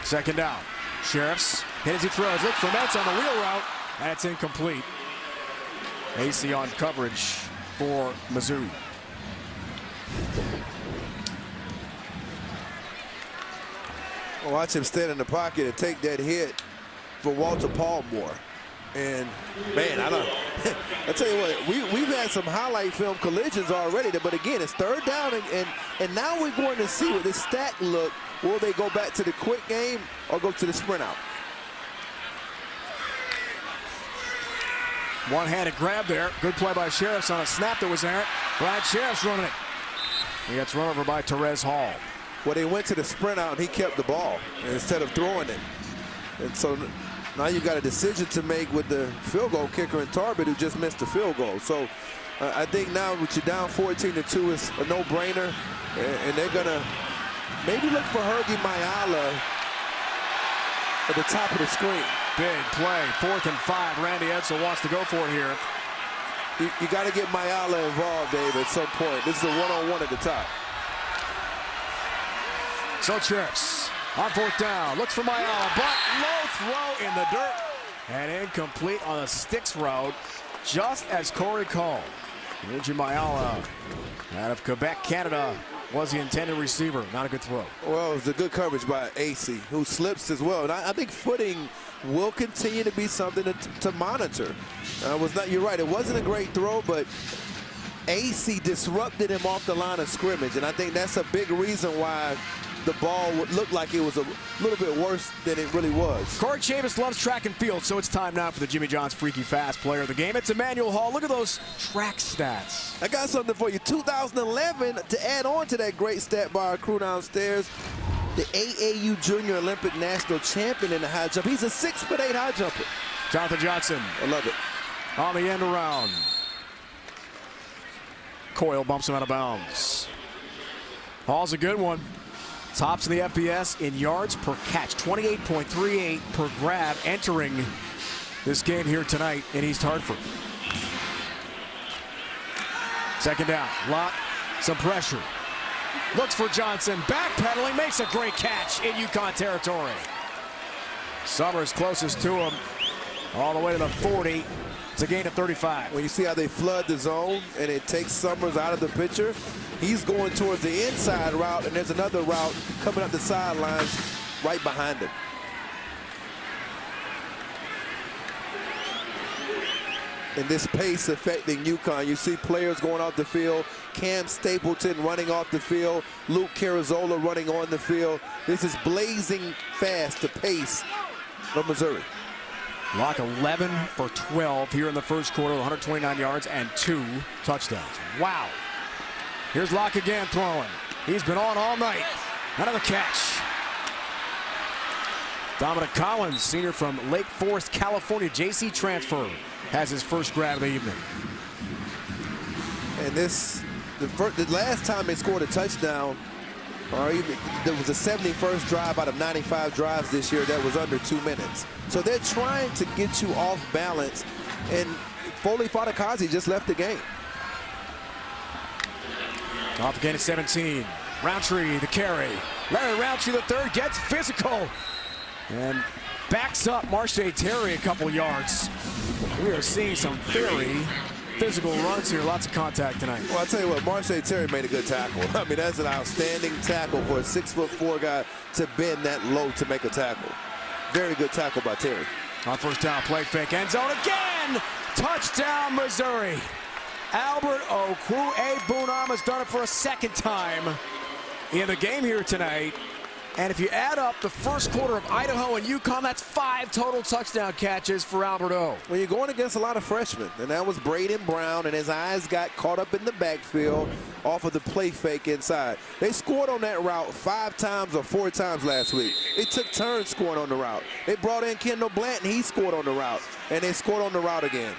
Second down. Sheriffs hit as he throws. Look for Mensa on the wheel route, and it's incomplete. AC on coverage for Missouri. Watch him stand in the pocket and take that hit for Walter Palmore. And man, I tell you what, we've had some highlight film collisions already, but again, it's third down, and now we're going to see with this stack look, will they go back to the quick game or go to the sprint out? One-handed grab there. Good play by Sheriffs on a snap that was errant. Brian Sheriffs running it. He gets run over by Terez Hall. Well, they went to the sprint out and he kept the ball instead of throwing it. And so now you've got a decision to make with the field goal kicker and Tarbert, who just missed the field goal. So I think now with you down 14-2, it's a no-brainer. And they're going to maybe look for Hergy Mayala at the top of the screen. Big play, 4th and 5. Randy Edsall wants to go for it here. You got to get Mayala involved, Dave, at some point. This is a one-on-one at the top. So Sheriffs on 4th down, looks for Mayala, but low throw in the dirt and incomplete on a sticks route, just as Corey called. Reggie Mayala out of Quebec, Canada, was the intended receiver. Not a good throw. Well, it was a good coverage by AC, who slips as well. And I think footing will continue to be something to monitor. You're right, it wasn't a great throw, but AC disrupted him off the line of scrimmage, and I think that's a big reason why the ball would look like it was a little bit worse than it really was. Corey Chavis loves track and field, so it's time now for the Jimmy John's Freaky Fast player of the game. It's Emmanuel Hall. Look at those track stats. I got something for you. 2011, to add on to that great stat by our crew downstairs, the AAU Junior Olympic National Champion in the high jump. He's a 6'8" high jumper. Jonathan Johnson. I love it. On the end around. Coyle bumps him out of bounds. Hall's a good one. Tops in the FBS in yards per catch, 28.38 per grab, entering this game here tonight in East Hartford. Second down, Lott, some pressure. Looks for Johnson, backpedaling, makes a great catch in UConn territory. Summers closest to him, all the way to the 40. It's a gain of 35. When you see how they flood the zone and it takes Summers out of the picture, he's going towards the inside route, and there's another route coming up the sidelines right behind him. And this pace affecting UConn. You see players going off the field, Cam Stapleton running off the field, Luke Carazola running on the field. This is blazing fast, the pace of Missouri. Locke 11 for 12 here in the first quarter, 129 yards and 2 touchdowns. Wow. Here's Locke again throwing. He's been on all night. Another catch. Dominic Collins, senior from Lake Forest, California, JC transfer, has his first grab of the evening. And the last time they scored a touchdown, or even there was a 71st drive out of 95 drives this year that was under 2 minutes. So they're trying to get you off balance, and Foley Fadakazi just left the game. Off again at 17. Roundtree, the carry. Larry Roundtree, the third, gets physical and backs up Marche Terry a couple yards. We are seeing some very physical runs here. Lots of contact tonight. Well, I'll tell you what, Marche Terry made a good tackle. I mean, that's an outstanding tackle for a 6'4" guy to bend that low to make a tackle. Very good tackle by Terry. On first down, play fake, end zone again. Touchdown, Missouri. Albert Okwuegbunam has done it for a second time in the game here tonight. And if you add up the first quarter of Idaho and UConn, that's 5 total touchdown catches for Albert O. Well, you're going against a lot of freshmen, and that was Braden Brown, and his eyes got caught up in the backfield off of the play fake inside. They scored on that route 5 times or 4 times last week. They took turns scoring on the route. They brought in Kendall Blanton, he scored on the route, and they scored on the route again.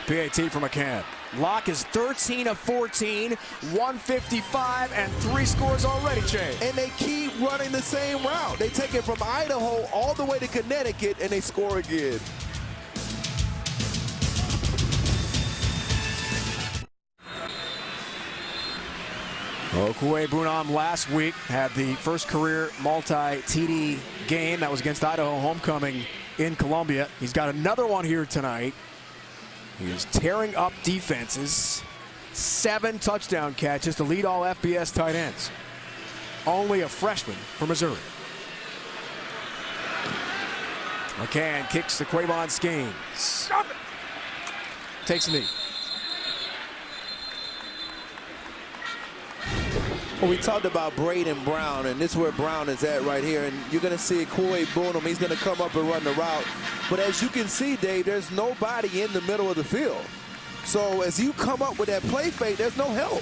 PAT for McCann. Locke is 13 of 14, 155, and 3 scores already, Chase. And they keep running the same route. They take it from Idaho all the way to Connecticut, and they score again. Okwuegbunam last week had the first career multi-TD game. That was against Idaho homecoming in Columbia. He's got another one here tonight. He is tearing up defenses. 7 touchdown catches to lead all FBS tight ends. Only a freshman for Missouri. McCann kicks to Quavon Skeens. Takes a knee. Well, we talked about Braden Brown, and this is where Brown is at right here. And you're going to see Okwuegbunam. He's going to come up and run the route. But as you can see, Dave, there's nobody in the middle of the field. So as you come up with that play fake, there's no help.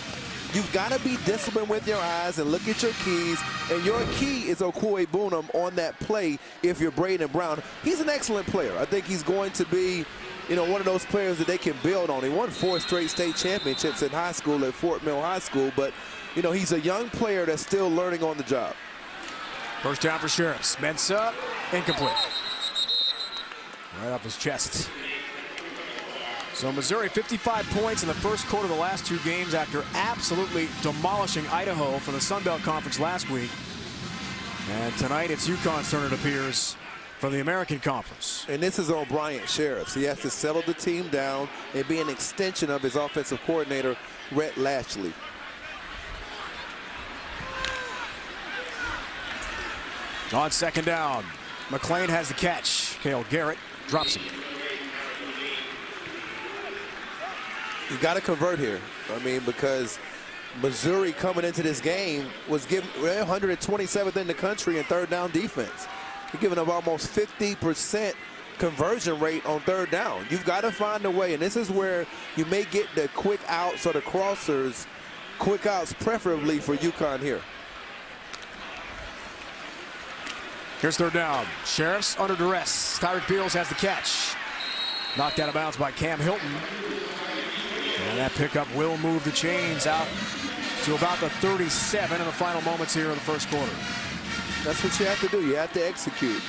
You've got to be disciplined with your eyes and look at your keys. And your key is Okwuegbunam on that play if you're Braden Brown. He's an excellent player. I think he's going to be, you know, one of those players that they can build on. He won 4 straight state championships in high school at Fort Mill High School. But you know, he's a young player that's still learning on the job. First down for Sheriffs. Mensah, incomplete. Right off his chest. So Missouri 55 points in the first quarter of the last 2 games after absolutely demolishing Idaho for the Sun Belt Conference last week. And tonight it's UConn's turn, it appears, for the American Conference. And this is on Bryant Sheriffs. He has to settle the team down and be an extension of his offensive coordinator, Rhett Lashley. On second down, McLean has the catch. Cale Garrett drops him. You got to convert here. I mean, because Missouri coming into this game was given 127th in the country in third down defense. You're giving up almost 50% conversion rate on third down. You've got to find a way, and this is where you may get the quick outs or the crossers, quick outs preferably for UConn here. Here's third down. Sheriffs under duress. Tyreek Beals has the catch. Knocked out of bounds by Cam Hilton. And that pickup will move the chains out to about the 37 in the final moments here in the first quarter. That's what you have to do. You have to execute.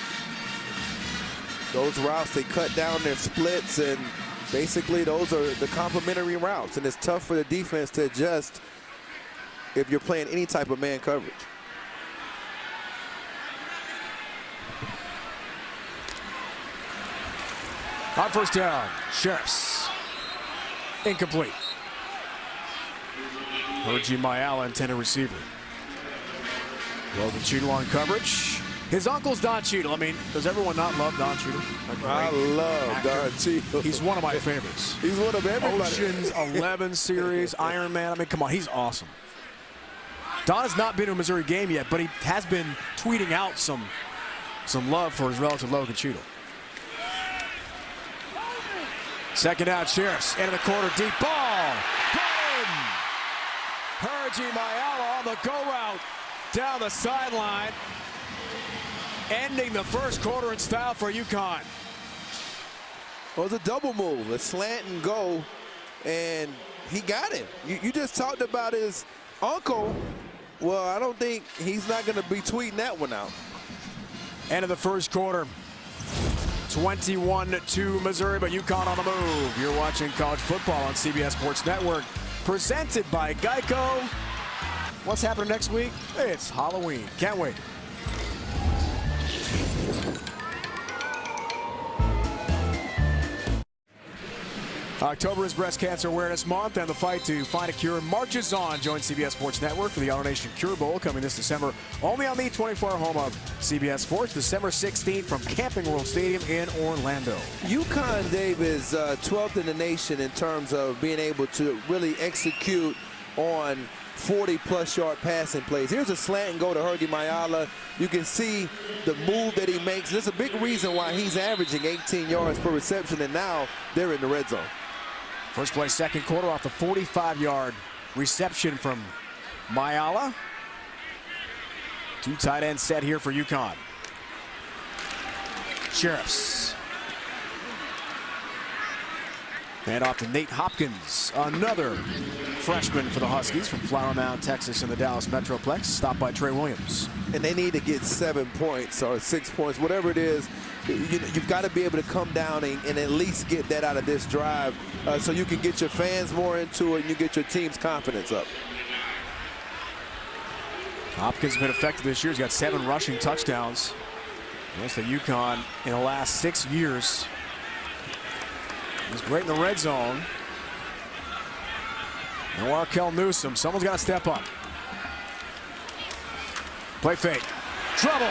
Those routes, they cut down their splits, and basically those are the complementary routes. And it's tough for the defense to adjust if you're playing any type of man coverage. On first down, Sheriffs. Incomplete. Hergy Mayala, intended receiver. Logan Cheadle on coverage. His uncle's Don Cheadle. I mean, does everyone not love Don Cheadle? I love actor. Don Cheadle. He's one of my favorites. He's one of everybody. Ocean's 11 series, Iron Man. I mean, come on, he's awesome. Don has not been to a Missouri game yet, but he has been tweeting out some love for his relative Logan Cheadle. Second down, Sheriffs. Into the corner, deep ball. Boom! Hergy Mayala on the go route down the sideline. Ending the first quarter in style for UConn. Well, it was a double move, a slant and go, and he got him. You just talked about his uncle. Well, I don't think he's not going to be tweeting that one out. End of the first quarter. 21-2 Missouri, but UConn on the move. You're watching college football on CBS Sports Network, presented by Geico. What's happening next week? It's Halloween. Can't wait. October is Breast Cancer Awareness Month, and the fight to find a cure marches on. Join CBS Sports Network for the AutoNation Cure Bowl coming this December, only on the 24-hour home of CBS Sports, December 16th from Camping World Stadium in Orlando. UConn, Dave, is 12th in the nation in terms of being able to really execute on 40-plus yard passing plays. Here's a slant and go to Hergy Mayala. You can see the move that he makes. There's a big reason why he's averaging 18 yards per reception, and now they're in the red zone. First play, second quarter, off the 45-yard reception from Mayala. 2 tight ends set here for UConn. Sheriffs. And off to Nate Hopkins, another freshman for the Huskies from Flower Mound, Texas in the Dallas Metroplex, stopped by Trey Williams. And they need to get 7 points or 6 points, whatever it is. You've got to be able to come down and at least get that out of this drive so you can get your fans more into it and you get your team's confidence up. Hopkins has been effective this year. He's got 7 rushing touchdowns against the UConn in the last 6 years. He's great in the red zone. No Arkel Newsome. Someone's got to step up. Play fake. Trouble.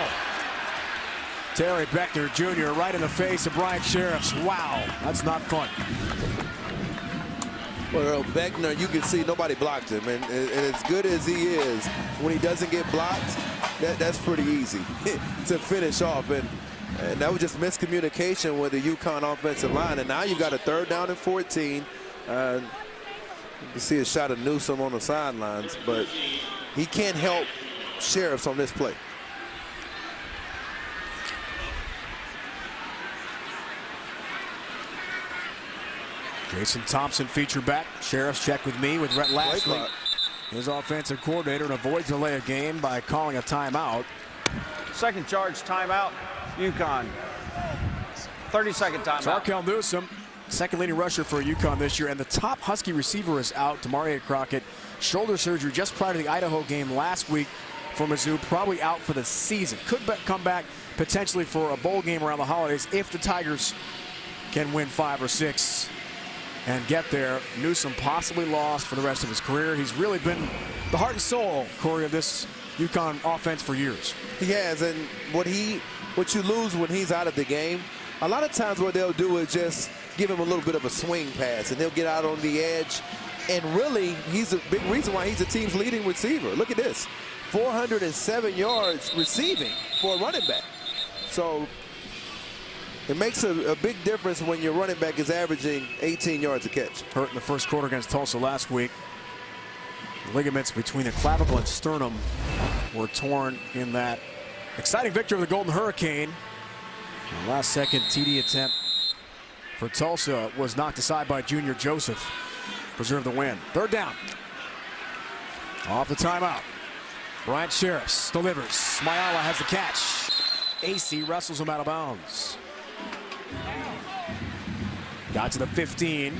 Terry Beckner Jr. right in the face of Bryant Sheriffs. Wow, that's not fun. Well, Beckner, you can see nobody blocked him. And as good as he is, when he doesn't get blocked, that's pretty easy to finish off. And that was just miscommunication with the UConn offensive line. And now you got a 3rd down and 14. You can see a shot of Newsome on the sidelines, but he can't help Sheriffs on this play. Jason Thompson feature back. Sheriffs check with me with Rhett Lashley, his offensive coordinator, and avoids delay of game by calling a timeout. Second charge timeout, UConn. 30-second timeout. Arkel Newsome, second leading rusher for UConn this year, and the top Husky receiver is out. Demaria Crockett, shoulder surgery just prior to the Idaho game last week for Mizzou, probably out for the season. Could come back potentially for a bowl game around the holidays if the Tigers can win 5 or 6 and get there. Newsome possibly lost for the rest of his career. He's really been the heart and soul, Corey, of this UConn offense for years. He has, and what you lose when he's out of the game, a lot of times what they'll do is just give him a little bit of a swing pass, and he'll get out on the edge. And really, he's a big reason why he's the team's leading receiver. Look at this, 407 yards receiving for a running back. So it makes a big difference when your running back is averaging 18 yards a catch. Hurt in the first quarter against Tulsa last week. Ligaments between the clavicle and sternum were torn in that exciting victory over the Golden Hurricane. The last second TD attempt for Tulsa was knocked aside by Junior Joseph. Preserve the win. 3rd down. Off the timeout. Bryant Sheriffs delivers. Smayala has the catch. AC wrestles him out of bounds. Got to the 15.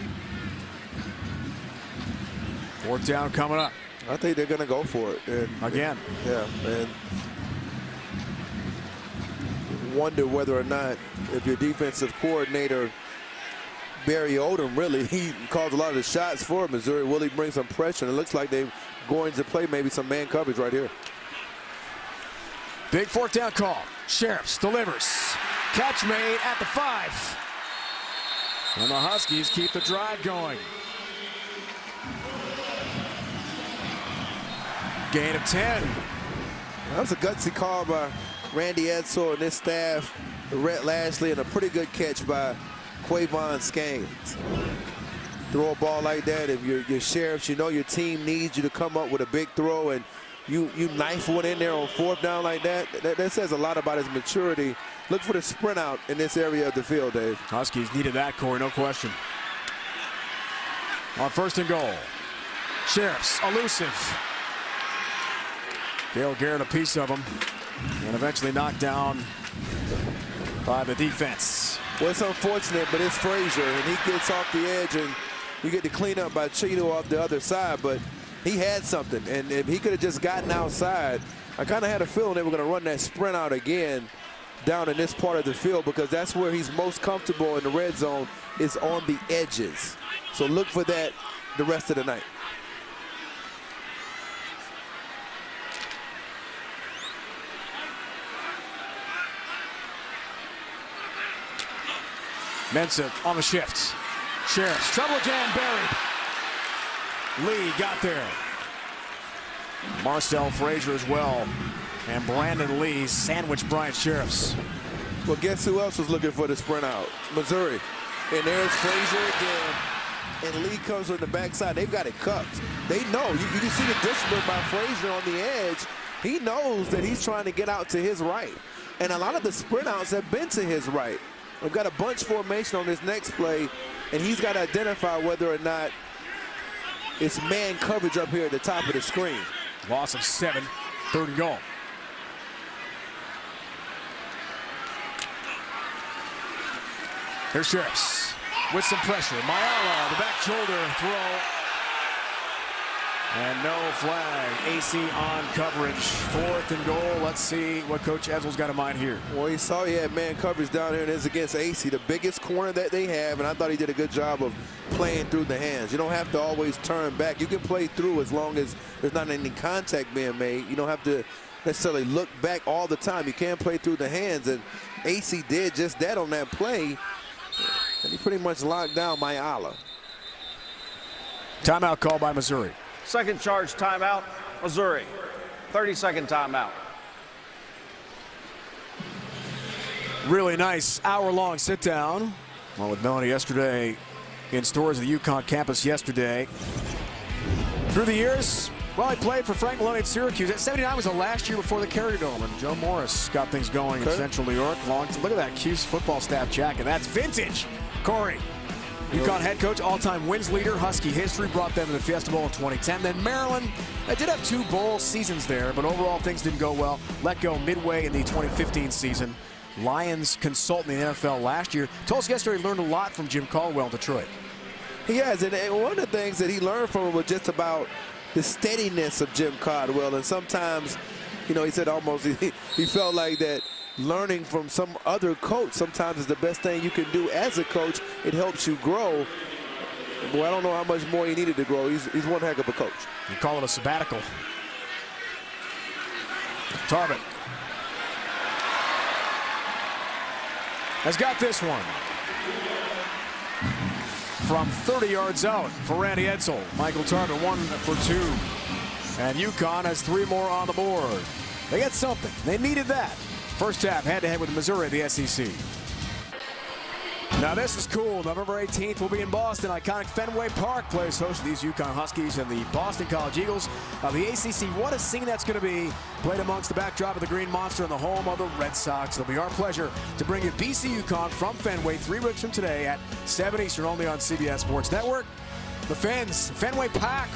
4th down coming up. I think they're going to go for it. Again. Yeah, and wonder whether or not if your defensive coordinator, Barry Odom, really, he calls a lot of the shots for Missouri. Will he bring some pressure? And it looks like they're going to play maybe some man coverage right here. Big 4th down call. Sheriffs delivers. Catch made at the 5. And the Huskies keep the drive going. Gain of 10. That was a gutsy call by Randy Edsall and his staff, Rhett Lashley, and a pretty good catch by Quavon Skanes. Throw a ball like that, if you're Sheriffs, you know your team needs you to come up with a big throw, and you knife one in there on 4th down like that. That says a lot about his maturity. Look for the sprint out in this area of the field, Dave. Huskies needed that, Corey, no question. On 1st and goal. Sheriffs elusive. Dale Garrett a piece of him, and eventually knocked down by the defense. Well, it's unfortunate, but it's Frazier, and he gets off the edge, and you get the cleanup by Cheeto off the other side, but he had something, and if he could have just gotten outside, I kind of had a feeling they were going to run that sprint out again down in this part of the field, because that's where he's most comfortable in the red zone, is on the edges. So look for that the rest of the night. Mensah on the shift. Sheriffs, trouble again, buried. Lee got there. Marcel Frazier as well. And Brandon Lee sandwiched Bryant Sheriffs. Well, guess who else was looking for the sprint out? Missouri. And there's Frazier again. And Lee comes on the backside. They've got it cupped. They know. You can see the discipline by Frazier on the edge. He knows that he's trying to get out to his right. And a lot of the sprint outs have been to his right. We've got a bunch formation on this next play. and he's got to identify whether or not it's man coverage up here at the top of the screen. Loss of 7, 3rd and goal. Here's Sheriffs with some pressure. Mayala, the back shoulder throw. And no flag. AC on coverage. 4th and goal. Let's see what Coach Edsall's got in mind here. Well, he saw he had man coverage down here, and it's against AC, the biggest corner that they have, and I thought he did a good job of playing through the hands. You don't have to always turn back. You can play through as long as there's not any contact being made. You don't have to necessarily look back all the time. You can play through the hands, and AC did just that on that play, and he pretty much locked down Mayala. Timeout called by Missouri. Second charge timeout, Missouri. 30-second timeout. Really nice hour-long sit-down. Well, with Melanie yesterday in stores at the UConn campus yesterday. Through the years, well, he played for Frank Maloney at Syracuse. At 79 was the last year before the Carrier Dome, and Joe Morris got things going in Central New York. Look at that Cuse football staff jacket. That's vintage. Corey, UConn head coach, all-time wins leader, Husky history, brought them to the Fiesta Bowl in 2010. Then Maryland, they did have 2 bowl seasons there, but overall things didn't go well. Let go midway in the 2015 season. Lions consultant in the NFL last year. Told us yesterday he learned a lot from Jim Caldwell in Detroit. He has, and one of the things that he learned from him was just about the steadiness of Jim Caldwell. And sometimes, you know, he said almost he felt like that learning from some other coach sometimes is the best thing you can do as a coach. It helps you grow. Boy, I don't know how much more he needed to grow. He's one heck of a coach. You call it a sabbatical. Tarbett has got this one. From 30 yards out for Randy Edsall. Michael Tarbett 1 for 2. And UConn has 3 more on the board. They got something. They needed that. First half, head-to-head with Missouri at the SEC. Now this is cool. November 18th, we'll be in Boston. Iconic Fenway Park plays host to these UConn Huskies and the Boston College Eagles. The ACC, what a scene that's going to be. Played amongst the backdrop of the Green Monster and the home of the Red Sox. It'll be our pleasure to bring you BC UConn from Fenway 3 weeks from today at 7 Eastern, only on CBS Sports Network. The Fins, Fenway Park,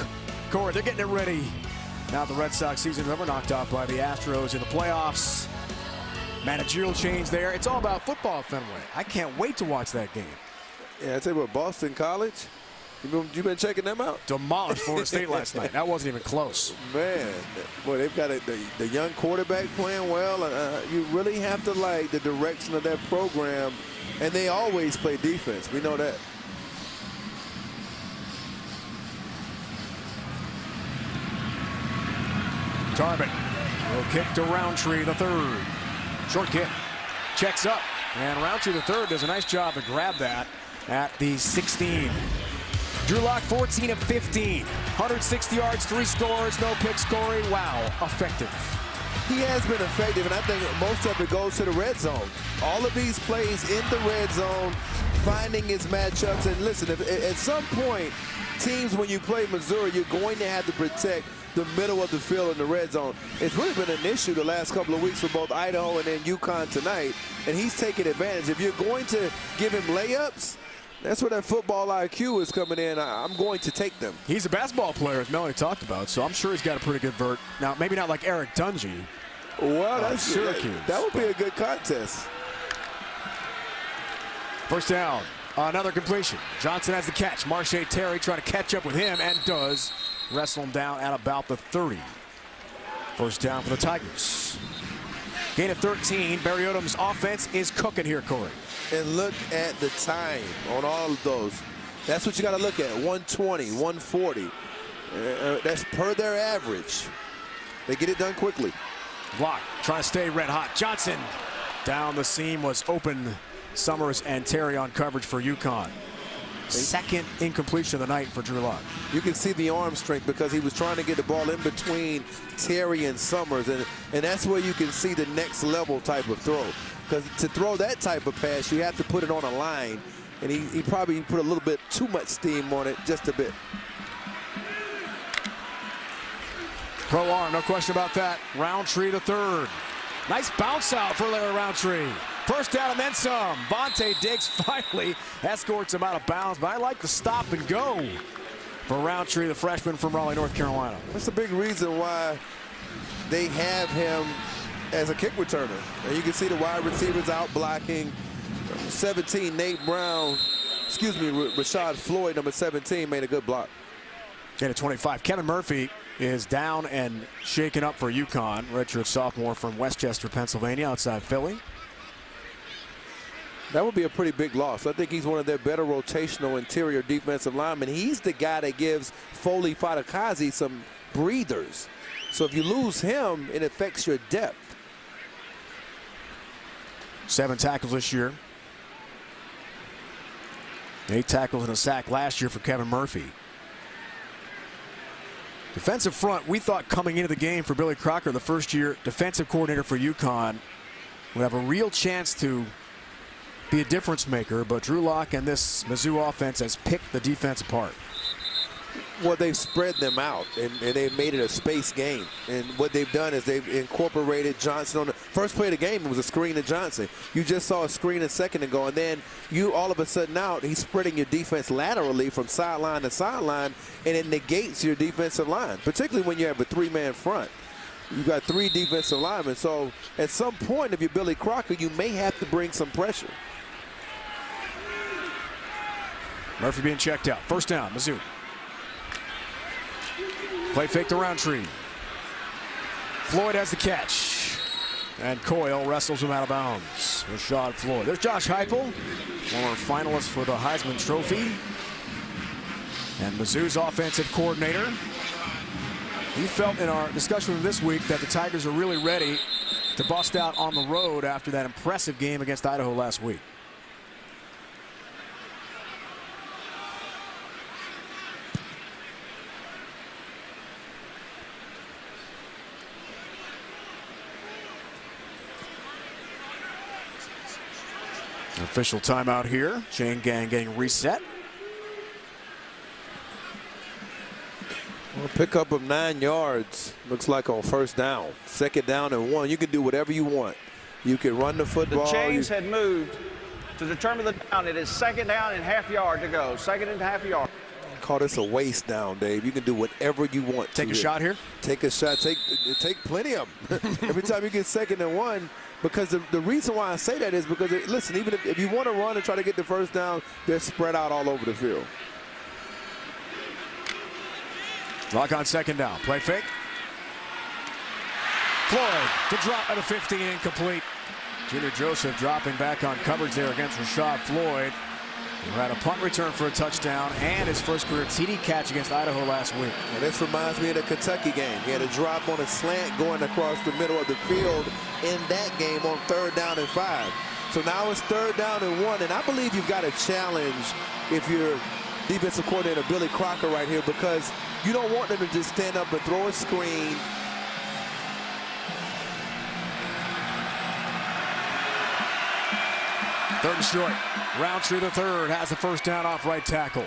Corey, they're getting it ready. Now the Red Sox season is over, knocked off by the Astros in the playoffs. Managerial change there. It's all about football at Fenway. I can't wait to watch that game. Yeah, I tell you what, Boston College, you been checking them out? Demolished Florida State last night. That wasn't even close. Man, boy, they've got the young quarterback playing well. You really have to like the direction of that program, and they always play defense. We know that. Tarbett will kick to Roundtree, the 3rd. Short kick, checks up, and Roundtree the 3rd does a nice job to grab that at the 16. Drew Lock 14 of 15, 160 yards, 3 scores, no picks. Corey, wow, effective. He has been effective, and I think most of it goes to the red zone. All of these plays in the red zone, finding his matchups. And listen, at some point, teams, when you play Missouri, you're going to have to protect the middle of the field in the red zone. It's really been an issue the last couple of weeks for both Idaho and then UConn tonight, and he's taking advantage. If you're going to give him layups, that's where that football IQ is coming in. I'm going to take them. He's a basketball player, as Melanie talked about, so I'm sure he's got a pretty good vert. Now, maybe not like Eric Dungy. Well, that's Syracuse. That would be a good contest. First down, another completion. Johnson has the catch. Marche Terry trying to catch up with him, and does. Wrestle him down at about the 30. First down for the Tigers. Gain of 13. Barry Odom's offense is cooking here, Corey. And look at the time on all of those. That's what you got to look at. 120, 140. That's per their average. They get it done quickly. Block, trying to stay red hot. Johnson down the seam, was open. Summers and Terry on coverage for UConn. Second incompletion of the night for Drew Lock. You can see the arm strength because he was trying to get the ball in between Terry and Summers, and that's where you can see the next level type of throw. Because to throw that type of pass, you have to put it on a line, and he probably put a little bit too much steam on it, just a bit. Pro arm, no question about that. Roundtree the 3rd. Nice bounce out for Larry Roundtree. First down and then some. Vontae Diggs finally escorts him out of bounds, but I like the stop and go for Roundtree, the freshman from Raleigh, North Carolina. That's a big reason why they have him as a kick returner. And you can see the wide receivers out blocking. 17, Nate Brown, Rashad Floyd, number 17, made a good block. Gain of 25. Kevin Murphy is down and shaken up for UConn. Redshirt sophomore from Westchester, Pennsylvania, outside Philly. That would be a pretty big loss. I think he's one of their better rotational interior defensive linemen. He's the guy that gives Foley Fadakazi some breathers. So if you lose him, it affects your depth. 7 tackles this year. 8 tackles and a sack last year for Kevin Murphy. Defensive front, we thought coming into the game for Billy Crocker, the first-year defensive coordinator for UConn, would have a real chance to be a difference maker, but Drew Lock and this Mizzou offense has picked the defense apart. Well, they've spread them out, and they've made it a space game. And what they've done is they've incorporated Johnson on the first play of the game. It was a screen to Johnson. You just saw a screen a second ago, and then you all of a sudden out, he's spreading your defense laterally from sideline to sideline, and it negates your defensive line, particularly when you have a 3-man front. You got 3 defensive linemen. So at some point, if you're Billy Crocker, you may have to bring some pressure. Murphy being checked out. First down, Mizzou. Play fake to Roundtree. Floyd has the catch. And Coyle wrestles him out of bounds. Rashad Floyd. There's Josh Heupel, former finalist for the Heisman Trophy. And Mizzou's offensive coordinator. He felt in our discussion with him this week that the Tigers are really ready to bust out on the road after that impressive game against Idaho last week. Official timeout here. Chain gang getting reset. Well, pickup of 9 yards looks like on first down. Second down and 1. You can do whatever you want. You can run the football. The chains had moved to determine the down. It is second down and half yard to go. Second and half yard. Call this a waste down, Dave. You can do whatever you want. Take a shot here? Take a shot. Take plenty of them. Every time you get second and 1. Because the reason why I say that is because, listen, even if you want to run and try to get the first down, they're spread out all over the field. Lock on second down. Play fake. Floyd to drop at the 15, incomplete. Junior Joseph dropping back on coverage there against Rashad Floyd, who had a punt return for a touchdown and his first career TD catch against Idaho last week. And this reminds me of the Kentucky game. He had a drop on a slant going across the middle of the field in that game on 3rd down and 5. So now it's 3rd down and 1, and I believe you've got a challenge if you're defensive coordinator Billy Crocker right here, because you don't want them to just stand up and throw a screen. Third and short. Roundtree the third has the first down off right tackle.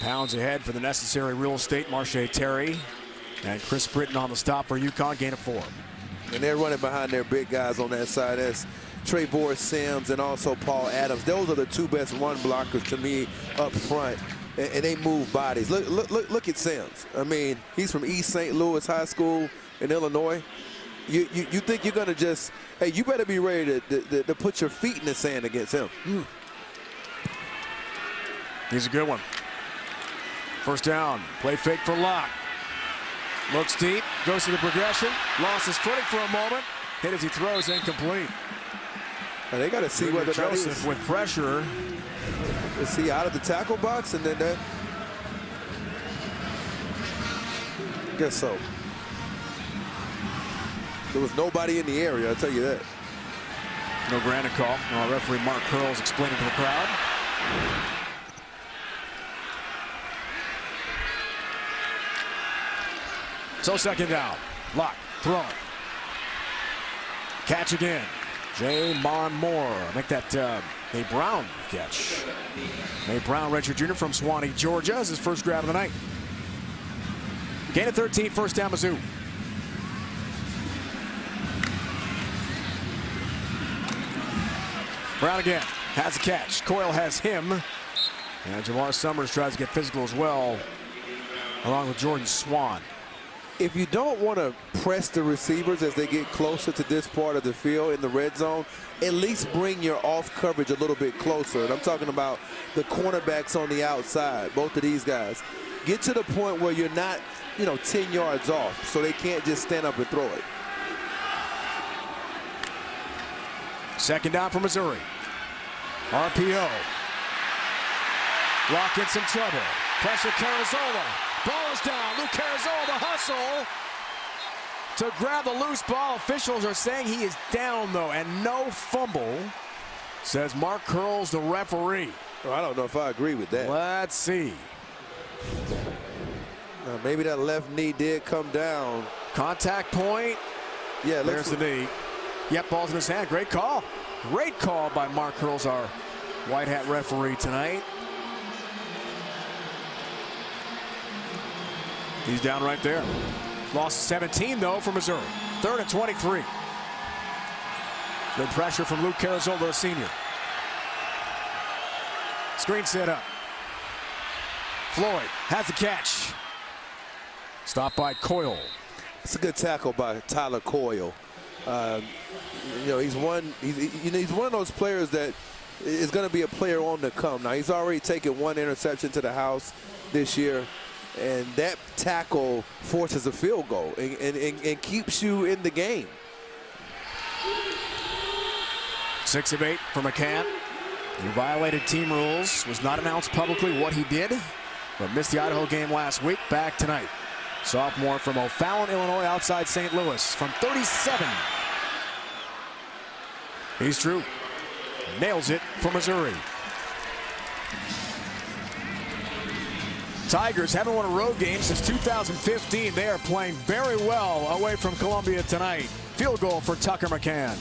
Pounds ahead for the necessary real estate. Marche Terry and Chris Britton on the stop for UConn. Gain of 4. And they're running behind their big guys on that side. That's Trevor Sims and also Paul Adams. Those are the 2 best run blockers to me up front. And they move bodies. Look at Sims. I mean, he's from East St. Louis High School in Illinois. You think you're going to just, hey, you better be ready to put your feet in the sand against him. He's a good one. First down. Play fake for Locke. Looks deep. Goes to the progression. Lost his footing for a moment. Hit as he throws, incomplete. And they got to see whether Joseph with pressure. Is he out of the tackle box? And then that. Guess so. There was nobody in the area, I'll tell you that. No granted call. Referee Mark Curls explaining to the crowd. So second down. Lock. Throwing. Catch again. Jamon Moore. Make that a Brown catch. A Brown, redshirt junior from Suwanee, Georgia, is his first grab of the night. Gain of 13, first down Brown again. Has a catch. Coyle has him. And Jamar Summers tries to get physical as well, along with Jordan Swan. If you don't want to press the receivers as they get closer to this part of the field in the red zone, at least bring your off coverage a little bit closer. And I'm talking about the cornerbacks on the outside, both of these guys. Get to the point where you're not, 10 yards off, so they can't just stand up and throw it. Second down for Missouri. RPO. Lock in some trouble. Pressure Carazola. Ball is down. Luke Carazola, the hustle to grab the loose ball. Officials are saying he is down, though, and no fumble, says Mark Curls, the referee. Well, I don't know if I agree with that. Let's see. Maybe that left knee did come down. Contact point. Yeah, there's the knee. Yep, ball's in his hand. Great call. Great call by Mark Curls, our white hat referee tonight. He's down right there. Lost 17, though, for Missouri. 3rd and 23. Good pressure from Luke Carazola, the senior. Screen set up. Floyd has the catch. Stopped by Coyle. It's a good tackle by Tyler Coyle. He's one of those players that is going to be a player on the come. Now, he's already taken one interception to the house this year. And that tackle forces a field goal and keeps you in the game. 6 of 8 for McCann. He violated team rules. Was not announced publicly what he did, but missed the Idaho game last week. Back tonight. Sophomore from O'Fallon, Illinois, outside St. Louis, from 37. He's true. Nails it for Missouri. Tigers haven't won a road game since 2015. They are playing very well away from Columbia tonight. Field goal for Tucker McCann.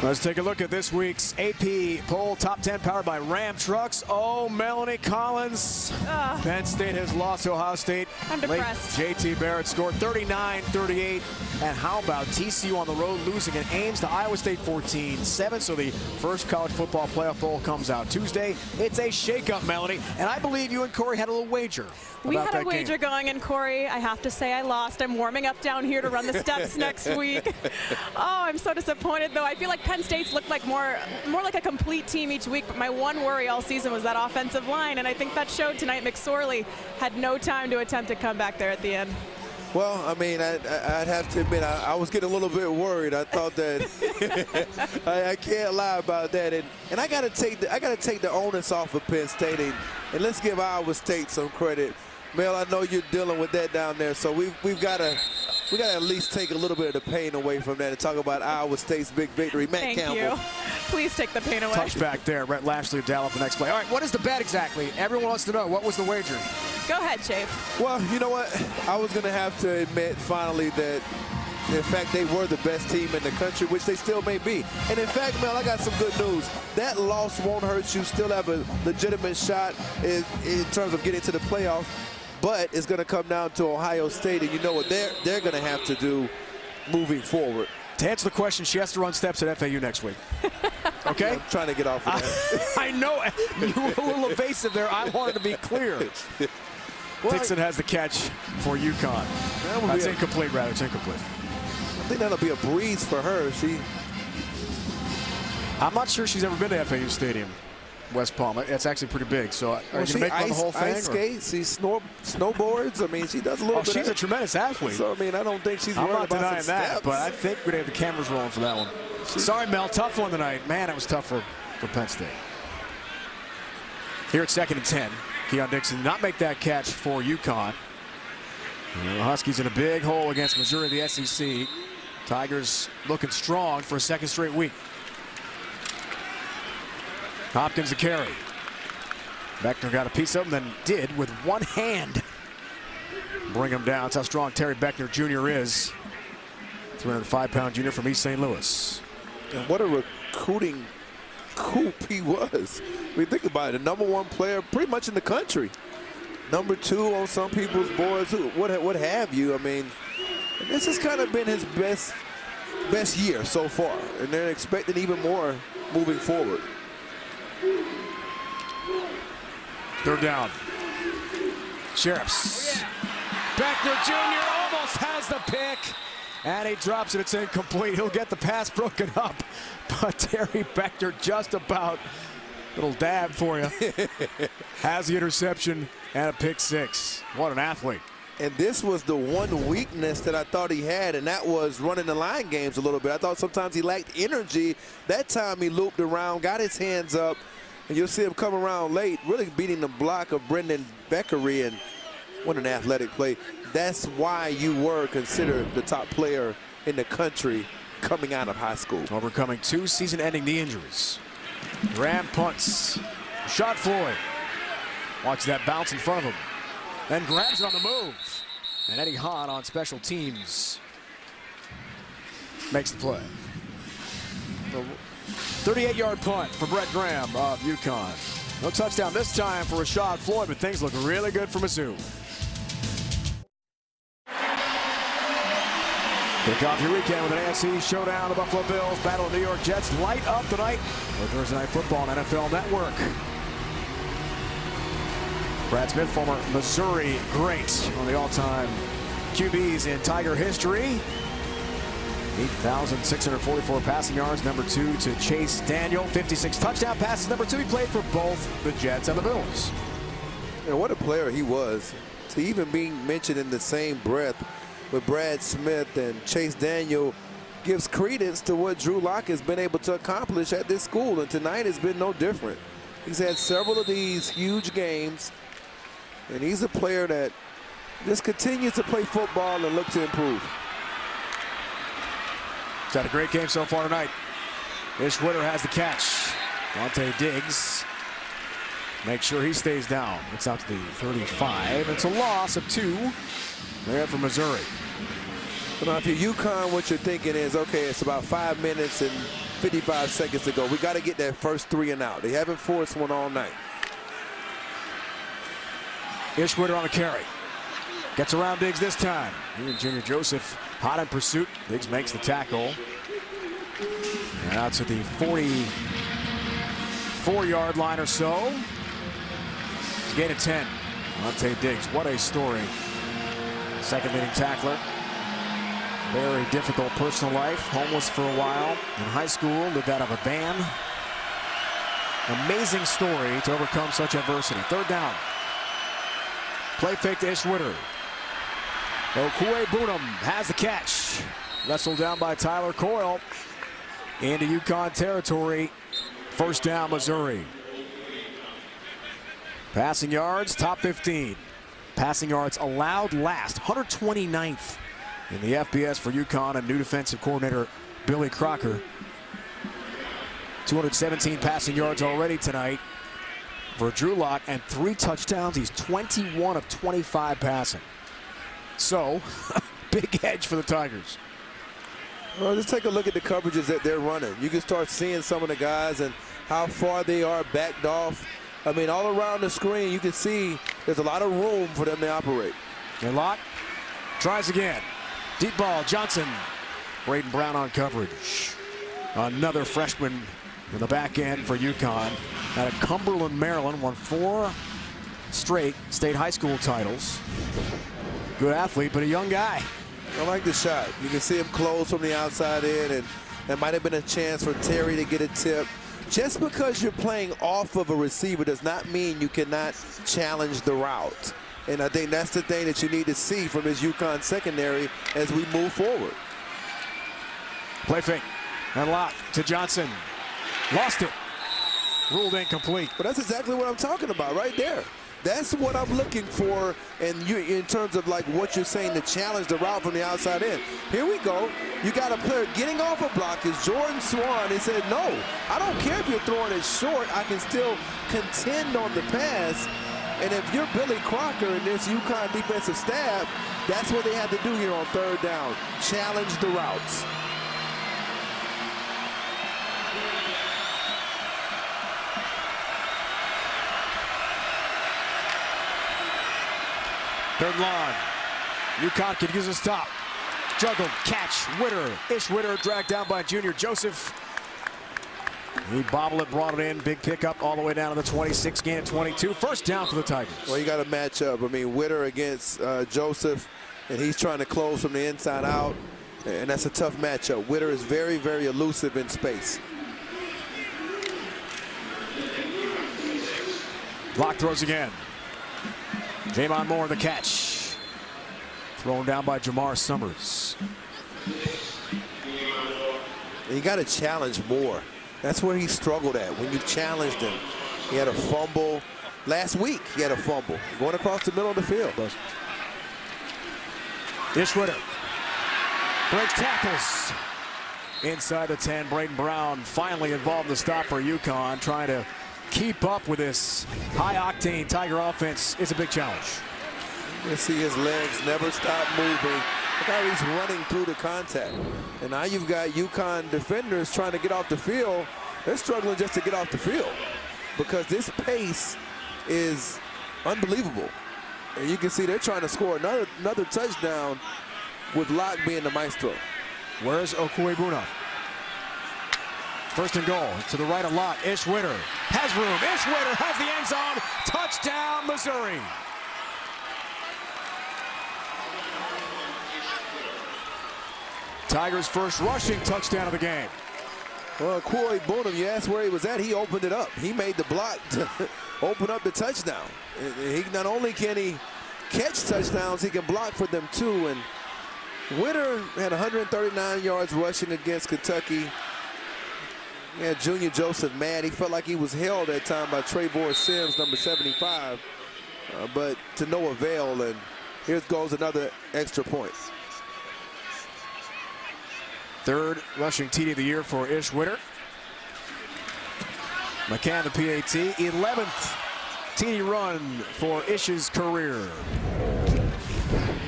Let's take a look at this week's AP poll top 10 powered by Ram Trucks. Oh, Melanie Collins. Penn State has lost to Ohio State. I'm depressed. JT Barrett scored 39-38. And how about TCU on the road losing at Ames to Iowa State 14-7. So the first college football playoff poll comes out Tuesday. It's a shakeup, Melanie. And I believe you and Corey had a little wager. We had a wager going, and Corey, I have to say I lost. I'm warming up down here to run the steps next week. Oh, I'm so disappointed, though. I feel like Penn State's looked like more like a complete team each week, but my one worry all season was that offensive line, and I think that showed tonight. McSorley had no time to attempt to come back there at the end. Well, I mean, I'd have to admit, I was getting a little bit worried. I thought that I can't lie about that, and I got to take the onus off of Penn State, and let's give Iowa State some credit. Mel, I know you're dealing with that down there, so we've got to at least take a little bit of the pain away from that and talk about Iowa State's big victory. Matt Thank Campbell. you. Please take the pain away. Touchback there. Rhett Lashley of Dallas the next play. All right, what is the bet exactly? Everyone wants to know. What was the wager? Go ahead, Chafe. Well, you know what? I was going to have to admit finally that, in fact, they were the best team in the country, which they still may be. And in fact, Mel, I got some good news. That loss won't hurt you. Still have a legitimate shot in terms of getting to the playoff. But it's going to come down to Ohio State, and you know what they're going to have to do moving forward. To answer the question, she has to run steps at FAU next week. Okay? I'm trying to get off of that. I know. You were a little evasive there. I wanted to be clear. Dixon has the catch for UConn. That's incomplete, rather. It's incomplete. I think that'll be a breeze for her. I'm not sure she's ever been to FAU Stadium. West Palm. It's actually pretty big. So are you going to make her the whole thing? Ice skates, she snowboards. I mean, she does a little bit. She's a tremendous athlete. So, I mean, I don't think she's worried about some denying that, steps. but I think we're going to have the cameras rolling for that one. Sorry, Mel. Tough one tonight. Man, it was tough for Penn State. Here at 2nd and 10. Keon Dixon did not make that catch for UConn. The Huskies in a big hole against Missouri, the SEC. Tigers looking strong for a second straight week. Hopkins the carry. Beckner got a piece of him, then did with one hand bring him down. That's how strong Terry Beckner Jr. is. 305-pound junior from East St. Louis. And what a recruiting coup he was. I mean, think about it. The #1 player pretty much in the country. number 2 on some people's boards, what have you. I mean, this has kind of been his best year so far, and they're expecting even more moving forward. Third down. Sheriffs. Beckner Jr. almost has the pick, and he drops it. It's incomplete. He'll get the pass broken up, but Terry Beckner just about, little dab for you, has the interception and a pick 6. What an athlete. And this was the one weakness that I thought he had, and that was running the line games a little bit. I thought sometimes he lacked energy. That time he looped around, got his hands up, and you'll see him come around late, really beating the block of Brendan Beckery, and what an athletic play. That's why you were considered the top player in the country coming out of high school. Overcoming 2 season-ending knee injuries. Graham punts. Shot Floyd. Watch that bounce in front of him. Then grabs it on the move. And Eddie Hahn on special teams makes the play. 38-yard punt for Brett Graham of UConn. No touchdown this time for Rashad Floyd, but things look really good for Mizzou. Kick off your weekend with an AFC showdown. The Buffalo Bills battle the New York Jets. Light up tonight with Thursday Night Football on NFL Network. Brad Smith, former Missouri great, on the all-time QBs in Tiger history. 8,644 passing yards, number 2 to Chase Daniel. 56 touchdown passes, number 2. He played for both the Jets and the Bills. And what a player he was. To even being mentioned in the same breath with Brad Smith and Chase Daniel gives credence to what Drew Lock has been able to accomplish at this school, and tonight has been no different. He's had several of these huge games, and he's a player that just continues to play football and look to improve. He's had a great game so far tonight. Ishwitter has the catch. Dante Diggs makes sure he stays down. It's out to the 35. It's a loss of 2 there for Missouri. Well, now if you're UConn, what you're thinking is, okay, it's about 5 minutes and 55 seconds to go. We got to get that first 3 and out. They haven't forced one all night. Ishwitter on the carry. Gets around Diggs this time. He and Junior Joseph hot in pursuit. Diggs makes the tackle. And out to the 44-yard line or so. It's a gain of 10. Dante Diggs, what a story. Second leading tackler. Very difficult personal life. Homeless for a while. In high school, lived out of a van. Amazing story to overcome such adversity. Third down. Play fake to Ishwitter. Okwe Boonham has the catch. Wrestled down by Tyler Coyle into UConn territory. First down, Missouri. Passing yards, top 15. Passing yards allowed last, 129th in the FBS for UConn and new defensive coordinator Billy Crocker. 217 passing yards already tonight for Drew Lock, and 3 touchdowns. He's 21 of 25 passing. So, big edge for the Tigers. Well, just take a look at the coverages that they're running. You can start seeing some of the guys and how far they are backed off. I mean, all around the screen, you can see there's a lot of room for them to operate. And Lock tries again. Deep ball, Johnson. Braden Brown on coverage. Another freshman in the back end for UConn. Out of Cumberland, Maryland, won 4 straight state high school titles. Good athlete, but a young guy. I like the shot. You can see him close from the outside in, and there might have been a chance for Terry to get a tip. Just because you're playing off of a receiver does not mean you cannot challenge the route. And I think that's the thing that you need to see from his UConn secondary as we move forward. Play fake. And Lock to Johnson. Lost it. Ruled incomplete. But that's exactly what I'm talking about right there. That's what I'm looking for in terms of like what you're saying to challenge the route from the outside in. Here we go. You got a player getting off a block. Is Jordan Swan. He said, no, I don't care if you're throwing it short. I can still contend on the pass. And if you're Billy Crocker and this UConn defensive staff, that's what they had to do here on third down. Challenge the routes. Third line. UConn could use a stop. Juggled, catch, Witter. Ish Witter dragged down by Junior Joseph. He bobbled it, brought it in. Big pickup all the way down to the 26, gain of 22. First down for the Tigers. Well, you got to match up. I mean, Witter against Joseph, and he's trying to close from the inside out, and that's a tough matchup. Witter is very, very elusive in space. Block throws again. Jamon Moore the catch. Thrown down by Jamar Summers. You got to challenge Moore. That's where he struggled at, when you challenged him. He had a fumble. Last week, he had a fumble. Going across the middle of the field. Ish Witter breaks tackles. Inside the 10, Braden Brown finally involved in the stop for UConn, trying to keep up with this high-octane Tiger offense. Is a big challenge. You see his legs never stop moving. Look how he's running through the contact. And now you've got UConn defenders trying to get off the field. They're struggling just to get off the field because this pace is unbelievable. And you can see they're trying to score another touchdown with Locke being the maestro. Where's Okuebuna? First and goal to the right of Locke. Ish Witter has room. Ish Witter has the end zone. Touchdown, Missouri. Tigers' first rushing touchdown of the game. Well, Okuebuna, you asked where he was at, he opened it up. He made the block to open up the touchdown. He not only can he catch touchdowns, he can block for them too. And Witter had 139 yards rushing against Kentucky. He had Junior Joseph mad. He felt like he was held that time by Trevor Sims, number 75, but to no avail. And here goes another extra point. Third rushing TD of the year for Ish Witter. McCann the PAT. 11th TD run for Ish's career.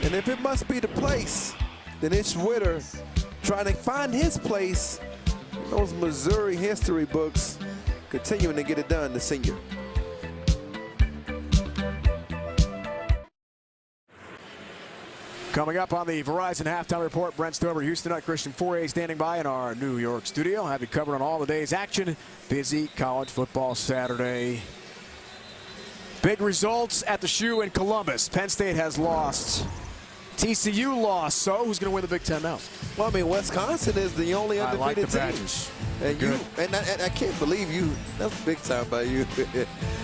And if it must be the place, then Ish Witter trying to find his place in those Missouri history books, continuing to get it done, the senior. Coming up on the Verizon Halftime Report, Brent Stover, Houston Nut, Christian Fourier standing by in our New York studio. Have you covered on all the day's action. Busy college football Saturday. Big results at the Shoe in Columbus. Penn State has lost. TCU lost. So who's going to win the Big Ten now? Well, I mean, Wisconsin is the only undefeated team. And I can't believe you. That's big time by you.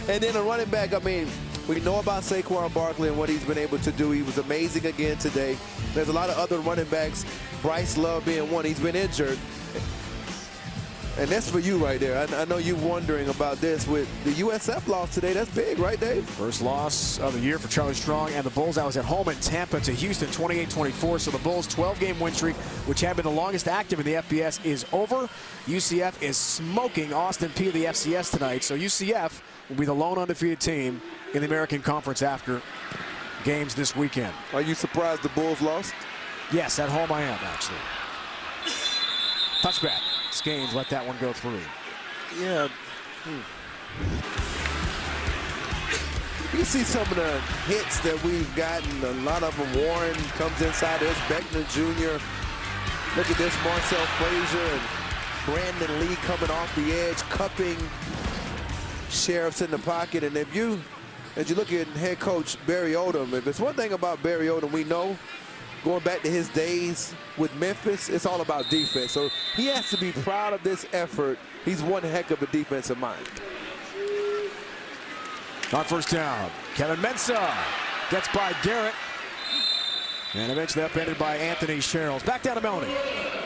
And then a running back, I mean, we know about Saquon Barkley and what he's been able to do. He was amazing again today. There's a lot of other running backs. Bryce Love being one. He's been injured. And that's for you right there. I know you're wondering about this with the USF loss today. That's big, right, Dave? First loss of the year for Charlie Strong and the Bulls. That was at home in Tampa to Houston, 28-24. So the Bulls' 12-game win streak, which had been the longest active in the FBS, is over. UCF is smoking Austin Peay of the FCS tonight. So UCF will be the lone undefeated team in the American Conference after games this weekend. Are you surprised the Bulls lost? Yes, at home I am, actually. Touchback. Gaines let that one go through. Yeah. You see some of the hits that we've gotten. A lot of them. Warren comes inside. There's Beckner Jr. Look at this. Marcel Frazier and Brandon Lee coming off the edge, cupping Sheriffs in the pocket. And as you look at head coach Barry Odom, if it's one thing about Barry Odom we know, going back to his days with Memphis, it's all about defense. So he has to be proud of this effort. He's one heck of a defensive mind. On first down, Kevin Mensah gets by Garrett. And eventually upended by Anthony Sherrills. Back down to Melanie.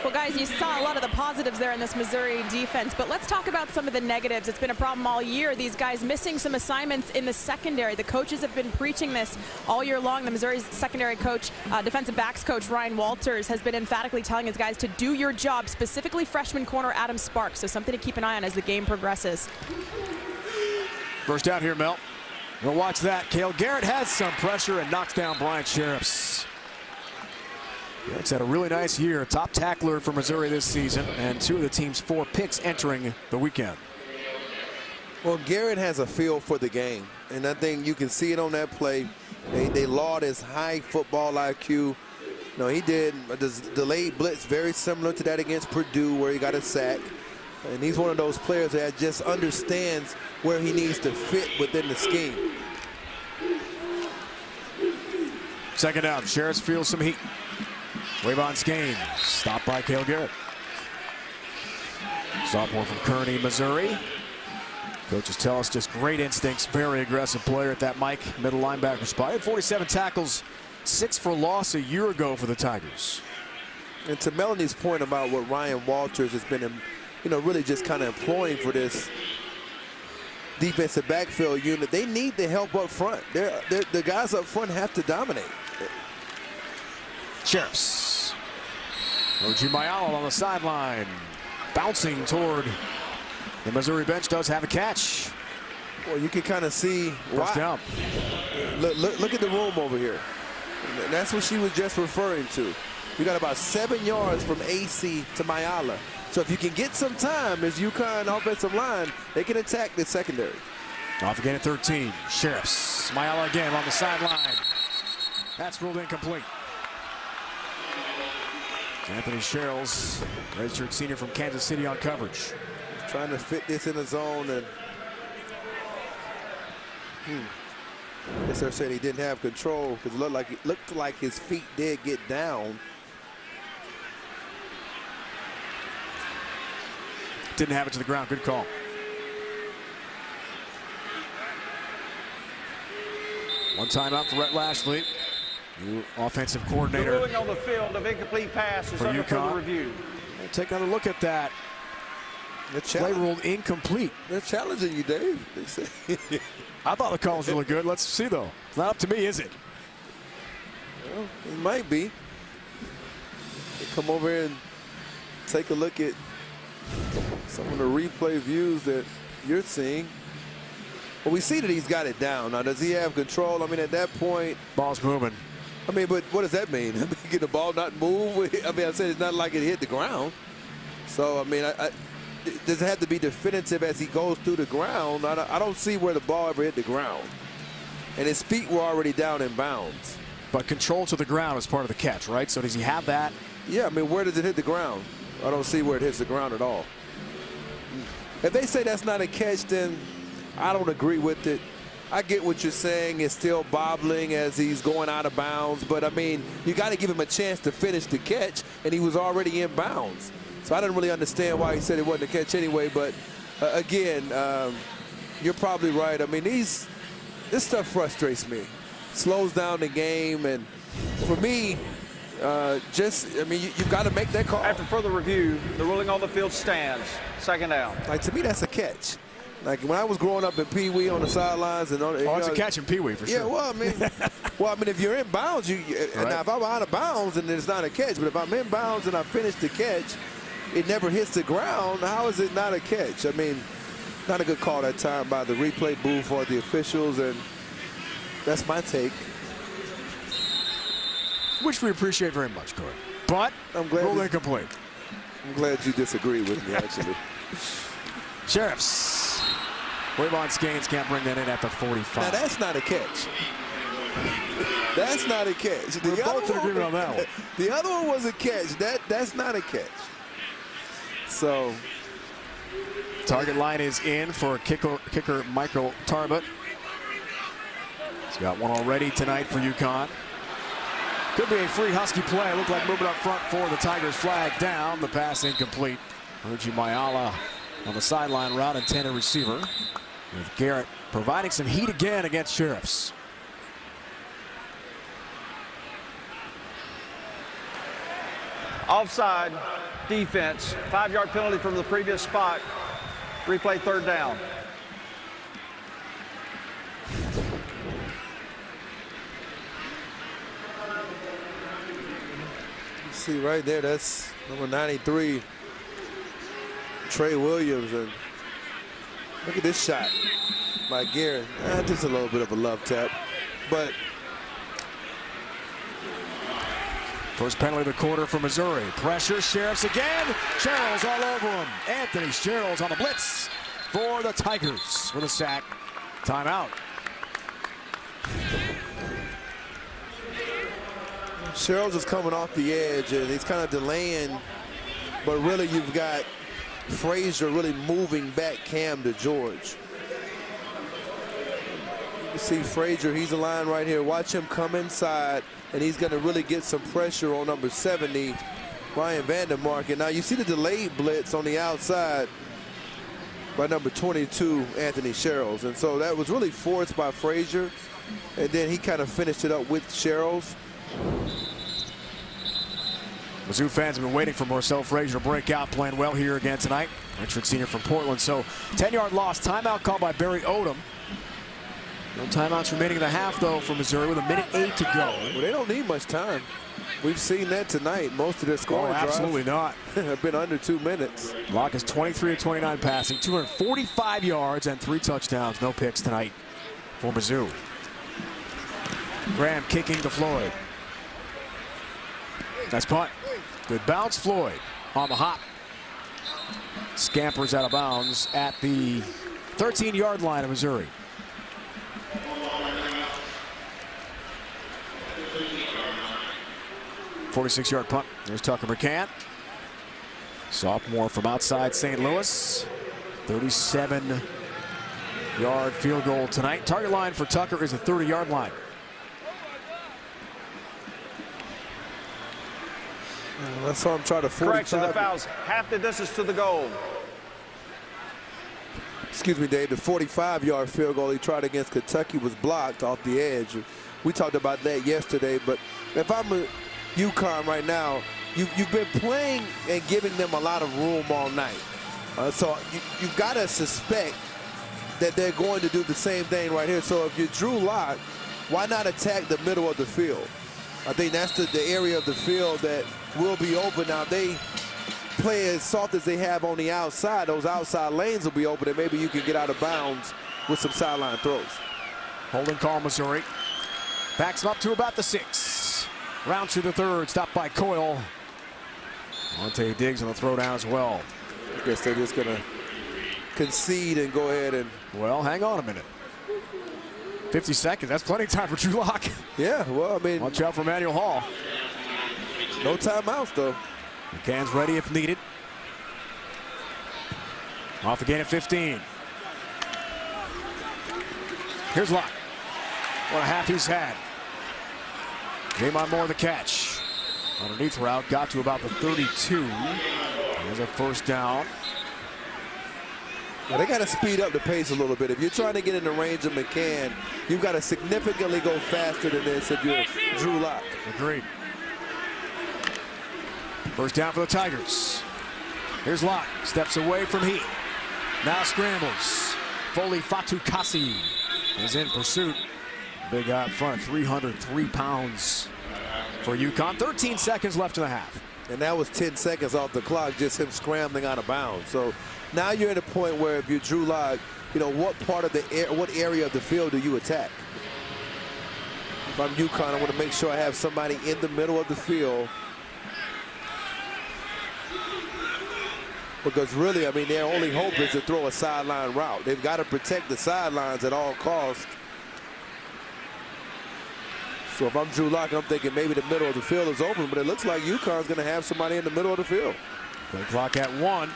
Well, guys, you saw a lot of the positives there in this Missouri defense, but let's talk about some of the negatives. It's been a problem all year. These guys missing some assignments in the secondary. The coaches have been preaching this all year long. The Missouri secondary coach, defensive backs coach Ryan Walters, has been emphatically telling his guys to do your job, specifically freshman corner Adam Sparks. So something to keep an eye on as the game progresses. First down here, Mel. We'll watch that. Cale Garrett has some pressure and knocks down Bryant Sheriffs. Garrett's had a really nice year. Top tackler for Missouri this season, and 2 of the team's 4 picks entering the weekend. Well, Garrett has a feel for the game, and I think you can see it on that play. They laud his high football IQ. No, he did a delayed blitz very similar to that against Purdue where he got a sack. And he's one of those players that just understands where he needs to fit within the scheme. Second down, Sheriffs feel some heat. Wavon Skane, stopped by Cale Garrett. Sophomore from Kearney, Missouri. Coaches tell us just great instincts, very aggressive player at that Mike middle linebacker spot. He had 47 tackles, 6 for loss a year ago for the Tigers. And to Melanie's point about what Ryan Walters has been, really just kind of employing for this defensive backfield unit, they need the help up front. The guys up front have to dominate. Sheriffs. O.G. Mayala on the sideline, bouncing toward the Missouri bench, does have a catch. Well, you can kind of see First down. Look at the room over here. And that's what she was just referring to. You got about 7 yards from AC to Mayala. So if you can get some time as UConn offensive line, they can attack the secondary. Off again at 13. Sheriffs. Mayala again on the sideline. That's ruled incomplete. Anthony Sherrills, redshirt senior from Kansas City, on coverage. Trying to fit this in the zone, and I guess they're saying he didn't have control because it looked like his feet did get down. Didn't have it to the ground. Good call. One timeout for Rhett Lashley, new offensive coordinator. The ruling on the field of incomplete pass is under further review. We'll take another look at that. Play ruled incomplete. They're challenging you, Dave. I thought the call was really good. Let's see, though. It's not up to me, is it? Well, it might be. They come over here and take a look at some of the replay views that you're seeing. Well, we see that he's got it down. Now, does he have control? I mean, at that point, ball's moving. I mean, but what does that mean? I mean, can the ball not move? I mean, I said it's not like it hit the ground. So, I mean, does it have to be definitive as he goes through the ground? I don't see where the ball ever hit the ground. And his feet were already down in bounds. But control to the ground is part of the catch, right? So does he have that? Yeah, I mean, where does it hit the ground? I don't see where it hits the ground at all. If they say that's not a catch, then I don't agree with it. I get what you're saying. It's still bobbling as he's going out of bounds. But, I mean, you got to give him a chance to finish the catch, and he was already in bounds. So I didn't really understand why he said it wasn't a catch anyway. But, again, you're probably right. I mean, this stuff frustrates me. Slows down the game. And for me, you've got to make that call. After further review, the ruling on the field stands. Second down. Like, to me, that's a catch. Like, when I was growing up in Pee Wee on the sidelines. And it's a catch in Pee Wee for sure. Yeah, well, I mean, if you're in bounds, right. Now, if I'm out of bounds, then it's not a catch. But if I'm in bounds and I finish the catch, it never hits the ground. How is it not a catch? I mean, not a good call that time by the replay booth or the officials, and that's my take. Which we appreciate very much, Corey. But I'm glad ruled incomplete. I'm glad you disagree with me, actually. Sheriffs. Wavon Skanes can't bring that in at the 45. Now, that's not a catch. That's not a catch. We're both in agreement on that one. The other one was a catch. That's not a catch. So, target line is in for kicker Michael Tarbut. He's got one already tonight for UConn. Could be a free Husky play. Looked like moving up front for the Tigers. Flag down. The pass incomplete. O.G. Mayala on the sideline route, intended receiver. With Garrett providing some heat again against Sheriffs. Offside defense. 5-yard penalty from the previous spot. Replay third down. See right there, that's number 93, Trey Williams. And look at this shot by Garrett. Just a little bit of a love tap, but first penalty of the quarter for Missouri. Pressure, Sheriffs again. Sherrills all over him. Anthony Sherrills on the blitz for the Tigers with a sack. Timeout. Sherrills is coming off the edge, and he's kind of delaying, but really you've got Frazier really moving back Cam to George. You see Frazier, he's aligned right here. Watch him come inside, and he's going to really get some pressure on number 70, Ryan Vandermark. And now you see the delayed blitz on the outside by number 22, Anthony Sherrills. And so that was really forced by Frazier, and then he kind of finished it up with Sherrills. Mizzou fans have been waiting for Marcel Frazier to break out, playing well here again tonight. Redshirt senior from Portland. So 10-yard loss, timeout called by Barry Odom. No timeouts remaining in the half, though, for Missouri with 1:08 to go. Well, they don't need much time. We've seen that tonight. Most of their scoring drives absolutely not. have been under 2 minutes. Locke is 23 of 29 passing, 245 yards and 3 touchdowns. No picks tonight for Mizzou. Graham kicking to Floyd. Nice punt. Good bounce. Floyd on the hop. Scampers out of bounds at the 13-yard line of Missouri. .46-yard punt. There's Tucker McCann. Sophomore from outside St. Louis. 37-yard field goal tonight. Target line for Tucker is the 30-yard line. I saw him try to 45. Correction, the foul's half the distance to the goal. Excuse me, Dave. The 45-yard field goal he tried against Kentucky was blocked off the edge. We talked about that yesterday, but if I'm a UConn right now, you've been playing and giving them a lot of room all night. So you've got to suspect that they're going to do the same thing right here. So if you're Drew Lock, why not attack the middle of the field? I think that's the area of the field that will be open. Now, they play as soft as they have on the outside. Those outside lanes will be open, and maybe you can get out of bounds with some sideline throws. Holding call, Missouri. Backs him up to about the 6. Round to the 3rd, stopped by Coyle. Monte Diggs on the throw down as well. I guess they're just going to concede and go ahead and... Well, hang on a minute. 50 seconds, that's plenty of time for Drew Lock. Yeah, well, I mean... Watch out for Manuel Hall. No timeouts, though. McCann's ready if needed. Off the gain at 15. Here's Lock. What a half he's had. Jamon Moore the catch. Underneath route, got to about the 32. There's a first down. Well, they got to speed up the pace a little bit. If you're trying to get in the range of McCann, you've got to significantly go faster than this if you're Drew Lock. Agreed. First down for the Tigers. Here's Lock. Steps away from Heat. Now scrambles. Foley Fatukasi is in pursuit. Big guy up front, 303 pounds for UConn. 13 seconds left in the half. And that was 10 seconds off the clock, just him scrambling out of bounds. So now you're at a point where if you're Drew Lock, you know, what area of the field do you attack? If I'm UConn, I want to make sure I have somebody in the middle of the field. Because really, I mean, their only hope is to throw a sideline route. They've got to protect the sidelines at all costs. So if I'm Drew Lock, I'm thinking maybe the middle of the field is open, but it looks like UConn's going to have somebody in the middle of the field. Play clock at 1.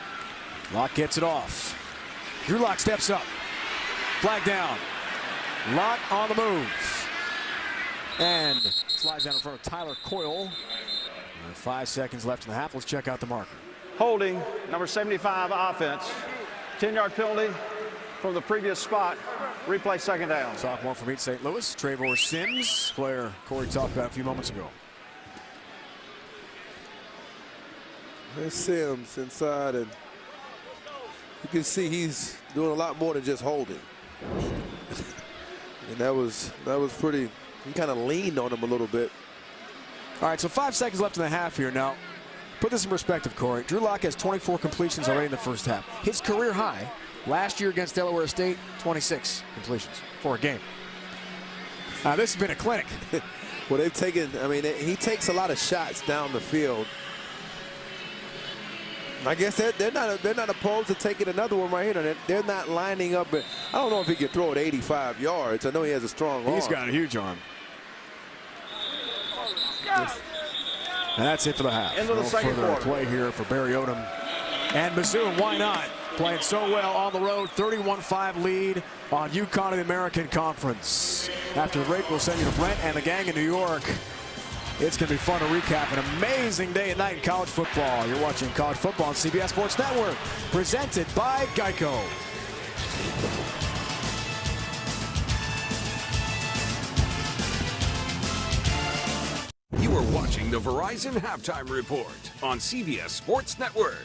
Lock gets it off. Drew Lock steps up. Flag down. Lock on the move. And slides down in front of Tyler Coyle. 5 seconds left in the half. Let's check out the marker. Holding, number 75 offense. 10-yard penalty from the previous spot. Replay second down. Sophomore from East St. Louis, Trevor Sims, player Corey talked about a few moments ago. There's Sims inside, and you can see he's doing a lot more than just holding. And that was pretty, he kind of leaned on him a little bit. All right, so 5 seconds left in the half here. Now, put this in perspective, Corey. Drew Lock has 24 completions already in the first half. His career high last year against Delaware State, 26 completions for a game. This has been a clinic. Well, they've taken, I mean, he takes a lot of shots down the field. I guess they're not opposed to taking another one right here. They're not lining up. I don't know if he can throw it 85 yards. I know he has a strong arm. He's got a huge arm. And that's it for the half. Into the second further quarter. play here for Barry Odom and Mizzou. Why not? Playing so well on the road. 31-5 lead on UConn in the American Conference. After the break, we'll send you to Brent and the gang in New York. It's going to be fun to recap an amazing day and night in college football. You're watching college football on CBS Sports Network, presented by Geico. You are watching the Verizon Halftime Report on CBS Sports Network.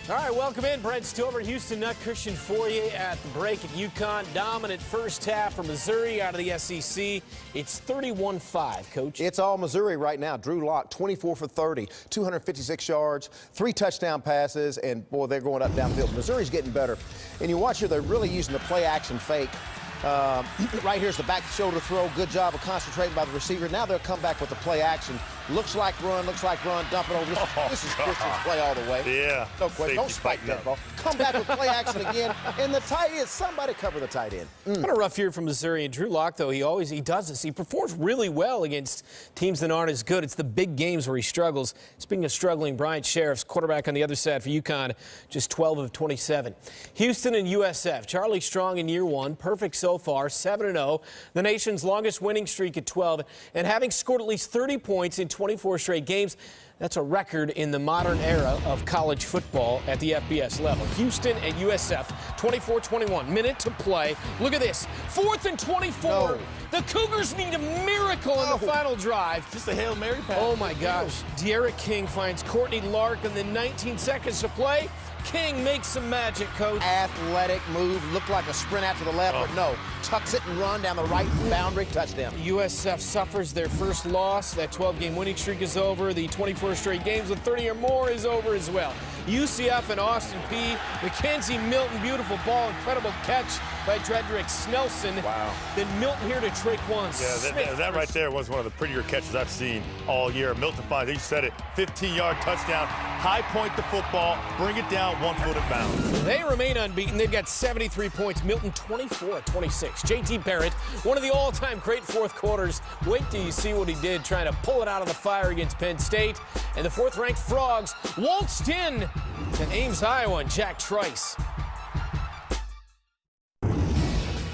All right, welcome in. Brent Stover, Houston Nutt, Christian Fourier at the break at UConn. Dominant first half for Missouri out of the SEC. It's 31-5, Coach. It's all Missouri right now. Drew Lock, 24 for 30, 256 yards, 3 touchdown passes, and, boy, they're going up downfield. Missouri's getting better. And you watch here, they're really using the play-action fake. Right here's the back shoulder throw. Good job of concentrating by the receiver. Now they'll come back with the play action. Looks like run, dump it over. This is Christian's play all the way. Yeah. No question. Don't spike that ball. Come back with play action again. And the tight end, somebody cover the tight end. What a rough year for Missouri. And Drew Lock, though, he does this. He performs really well against teams that aren't as good. It's the big games where he struggles. Speaking of struggling, Bryant Sheriff's quarterback on the other side for UConn, just 12 of 27. Houston and USF. Charlie Strong in year one. Perfect so far, 7-0. The nation's longest winning streak at 12. And having scored at least 30 points in 24 straight games. That's a record in the modern era of college football at the FBS level. Houston and USF, 24-21, minute to play. Look at this, 4th and 24. No. The Cougars need a miracle in the final drive. Just a Hail Mary pass. Oh my gosh. De'Ara King finds Courtney Lark and then 19 seconds to play. King makes some magic, Coach. Athletic move. Looked like a sprint out to the left, but no. Tucks it and run down the right boundary. Touchdown. USF suffers their first loss. That 12-game winning streak is over. The 24 straight games with 30 or more is over as well. UCF and Austin P. Mackenzie Milton, beautiful ball, incredible catch by Dredrick Snelson. Wow. Then Milton here to Traquan Smith. That right there was one of the prettier catches I've seen all year. Milton finds, he said it, 15-yard touchdown, high point the football, bring it down 1 foot in bounds. They remain unbeaten. They've got 73 points. Milton 24 at 26. J.T. Barrett, one of the all-time great fourth quarters. Wait till you see what he did trying to pull it out of the fire against Penn State. And the fourth-ranked Frogs waltzed in to Ames, Iowa, and Jack Trice.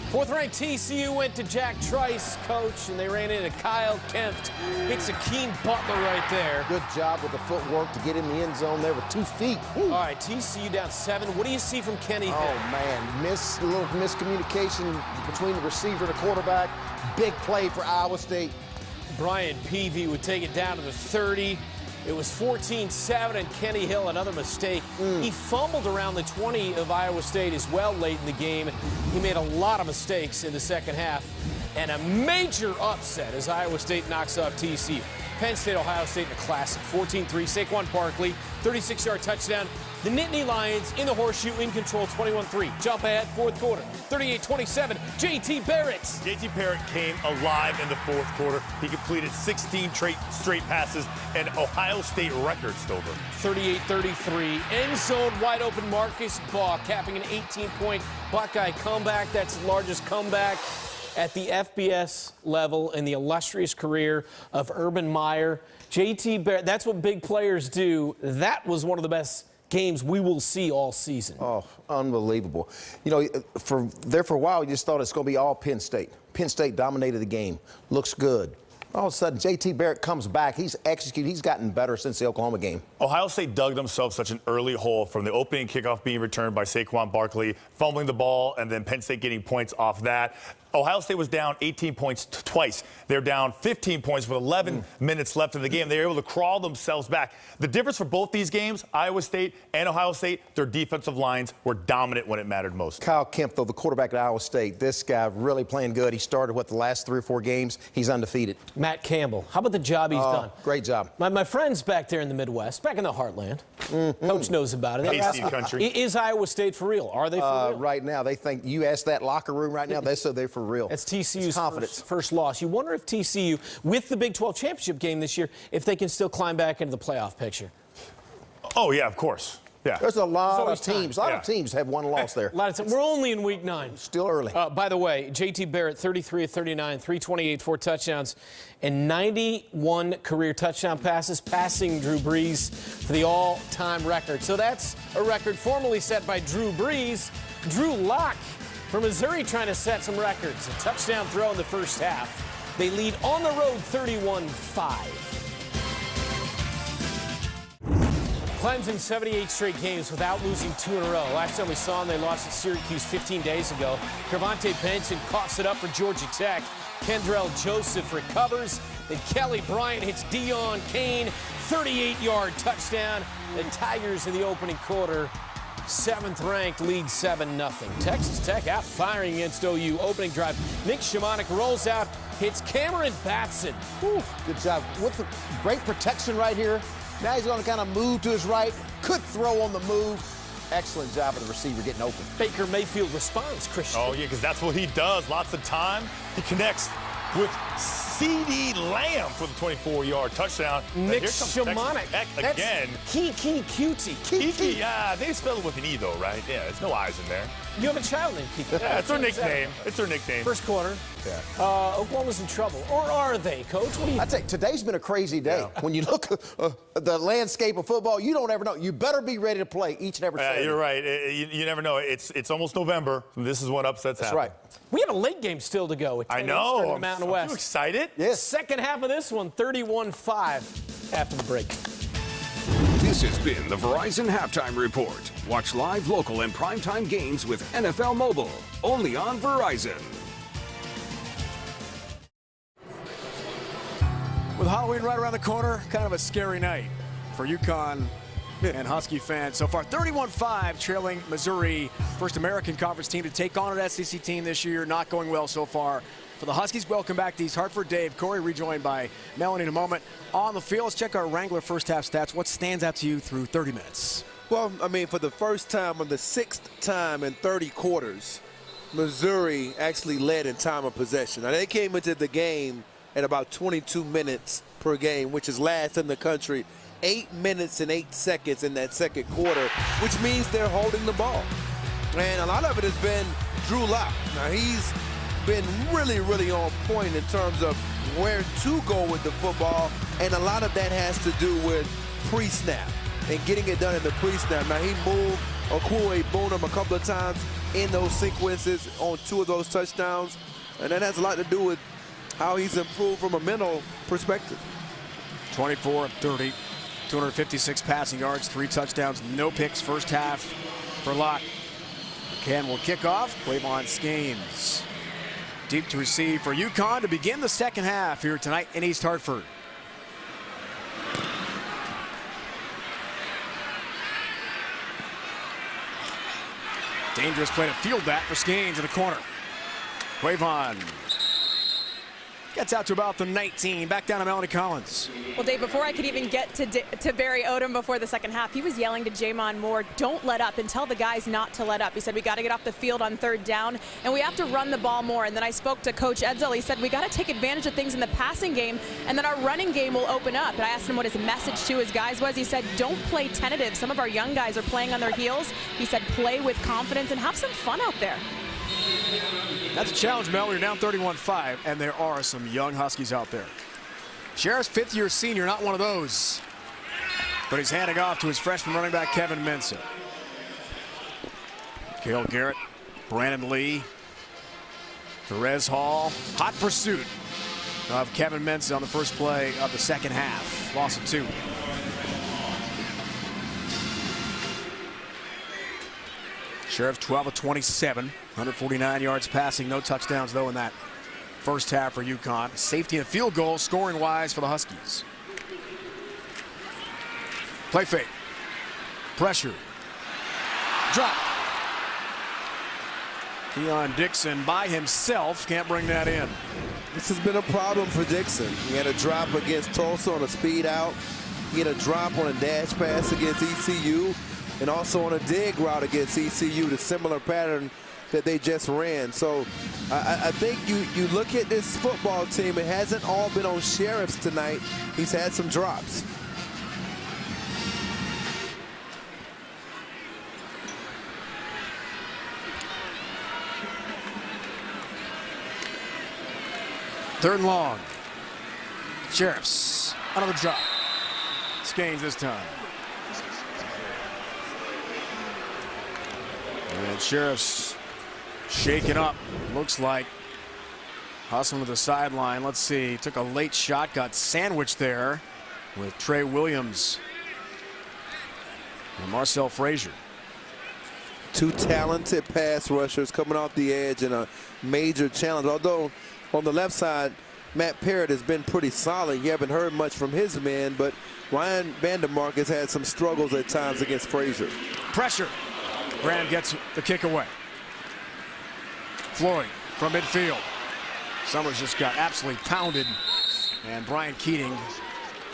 Fourth-ranked TCU went to Jack Trice, Coach, and they ran into Kyle Kempt. Hits Akeem Butler right there. Good job with the footwork to get in the end zone there with 2 feet. Woo. All right, TCU down 7. What do you see from Kenny Hill? Oh, man. A little miscommunication between the receiver and the quarterback. Big play for Iowa State. Brian Peavy would take it down to the 30. It was 14-7, and Kenny Hill, another mistake. He fumbled around the 20 of Iowa State as well late in the game. He made a lot of mistakes in the second half. And a major upset as Iowa State knocks off TCU. Penn State, Ohio State in a classic. 14-3, Saquon Barkley, 36-yard touchdown. The Nittany Lions in the horseshoe, in control, 21-3. Jump ahead, fourth quarter, 38-27. J.T. Barrett. J.T. Barrett came alive in the fourth quarter. He completed 16 straight passes, and Ohio State record, Stover. 38-33. End zone wide open. Marcus Baugh capping an 18-point Buckeye comeback. That's the largest comeback at the FBS level in the illustrious career of Urban Meyer. J.T. Barrett, that's what big players do. That was one of the best games we will see all season. Oh, unbelievable. You know, for a while, you just thought it's going to be all Penn State. Penn State dominated the game. Looks good. All of a sudden, J.T. Barrett comes back. He's executed. He's gotten better since the Oklahoma game. Ohio State dug themselves such an early hole from the opening kickoff being returned by Saquon Barkley, fumbling the ball, and then Penn State getting points off that. Ohio State was down 18 points twice. They're down 15 points with 11 minutes left in the game. They were able to crawl themselves back. The difference for both these games, Iowa State and Ohio State, their defensive lines were dominant when it mattered most. Kyle Kempt, though, the quarterback at Iowa State, this guy really playing good. He started, the last 3 or 4 games? He's undefeated. Matt Campbell, how about the job he's done? Great job. My friends back there in the Midwest, back in the heartland, Coach knows about it. KC country. Is Iowa State for real? Are they for real? Right now, they think you ask that locker room right now, they said they're for real. That's TCU's confidence. First loss. You wonder if TCU, with the Big 12 championship game this year, if they can still climb back into the playoff picture. Oh, yeah, of course. Yeah. There's a lot always of teams. A lot of teams have one loss there. We're only in week 9. Still early. By the way, J.T. Barrett, 33 of 39, 328, 4 touchdowns, and 91 career touchdown passes, passing Drew Brees for the all-time record. So that's a record formerly set by Drew Brees. Drew Lock from Missouri trying to set some records. A touchdown throw in the first half. They lead on the road 31-5. Clemson 78 straight games without losing 2 in a row. Last time we saw them, they lost at Syracuse 15 days ago. Kervontae Benson coughs it up for Georgia Tech. Kendrell Joseph recovers. Then Kelly Bryant hits Deion Kane, 38-yard touchdown. The Tigers in the opening quarter, 7th ranked, lead 7-0. Texas Tech out firing against OU. Opening drive, Nick Shimonik rolls out, hits Cameron Batson. Whew, good job. With the great protection right here. Now he's going to kind of move to his right. Could throw on the move. Excellent job of the receiver getting open. Baker Mayfield responds, Christian. Oh, yeah, because that's what he does. Lots of time. He connects with C.D. Lamb for the 24-yard touchdown. Nick Shimonik. Again. Kiki Cutie. Kiki, yeah, they spell it with an E, though, right? Yeah, there's no I's in there. You have a child named Kiki. Yeah, it's their nickname. It's their nickname. First quarter. Yeah. Oklahoma's in trouble. Or are they, Coach? What do you I'd say today's been a crazy day. Yeah. When you look at the landscape of football, you don't ever know. You better be ready to play each and every Saturday. You're right. You never know. It's almost November. This is when upsets happen. That's right. We have a late game still to go. I know. I'm Mountain Are West. you excited? Yes. Second half of this one, 31-5 after the break. This has been the Verizon Halftime Report. Watch live, local, and primetime games with NFL Mobile, only on Verizon. With Halloween right around the corner, kind of a scary night for UConn and Husky fans. So far, 31-5, trailing Missouri. First American Conference team to take on an SEC team this year. Not going well so far for the Huskies. Welcome back to East Hartford. Dave, Corey, rejoined by Melanie in a moment. On the field, let's check our Wrangler first half stats. What stands out to you through 30 minutes? Well, I mean, for the first time, or the 6th time in 30 quarters, Missouri actually led in time of possession. Now, they came into the game at about 22 minutes per game, which is last in the country. 8 minutes and 8 seconds in that second quarter, which means they're holding the ball. And a lot of it has been Drew Lock. Now, he's been really, really on point in terms of where to go with the football, and a lot of that has to do with pre-snap and getting it done in the pre-snap. Now, he moved Okue Bonham a couple of times in those sequences on 2 of those touchdowns, and that has a lot to do with how he's improved from a mental perspective. 24 of 30, 256 passing yards, 3 touchdowns, no picks first half for Locke. Ken will kick off. Quavon Skanes deep to receive for UConn to begin the second half here tonight in East Hartford. Dangerous play to field that for Skanes in the corner. Quavon gets out to about the 19. Back down to Melanie Collins. Well, Dave, before I could even get to Barry Odom before the second half, he was yelling to Jamon Moore, don't let up, and tell the guys not to let up. He said, we got to get off the field on 3rd down, and we have to run the ball more. And then I spoke to Coach Edsel. He said, we got to take advantage of things in the passing game, and then our running game will open up. And I asked him what his message to his guys was. He said, don't play tentative. Some of our young guys are playing on their heels. He said, play with confidence and have some fun out there. That's a challenge, Mel. You're down 31-5, and there are some young Huskies out there. Sheriff's 5th-year senior, not one of those. But he's handing off to his freshman running back, Kevin Mensah. Cale Garrett, Brandon Lee, Perez Hall. Hot pursuit of Kevin Mensah on the first play of the second half. Loss of 2. Sheriff 12 of 27, 149 yards passing, no touchdowns though in that first half for UConn. Safety and field goal scoring wise for the Huskies. Play fake. Pressure. Drop. Keon Dixon by himself can't bring that in. This has been a problem for Dixon. He had a drop against Tulsa on a speed out. He had a drop on a dash pass against ECU. And also on a dig route against ECU, the similar pattern that they just ran. So I think you look at this football team, it hasn't all been on Sheriffs tonight. He's had some drops. 3rd and long. Sheriffs. Another drop. It's Gaines this time. And Sheriffs shaken up. Looks like hustling to the sideline. Let's see. Took a late shot. Got sandwiched there with Trey Williams and Marcel Frazier. Two talented pass rushers coming off the edge in a major challenge. Although on the left side, Matt Parrott has been pretty solid. You haven't heard much from his men, but Ryan Vandermark has had some struggles at times against Frazier. Pressure. Graham gets the kick away. Floyd from midfield. Summers just got absolutely pounded, and Brian Keating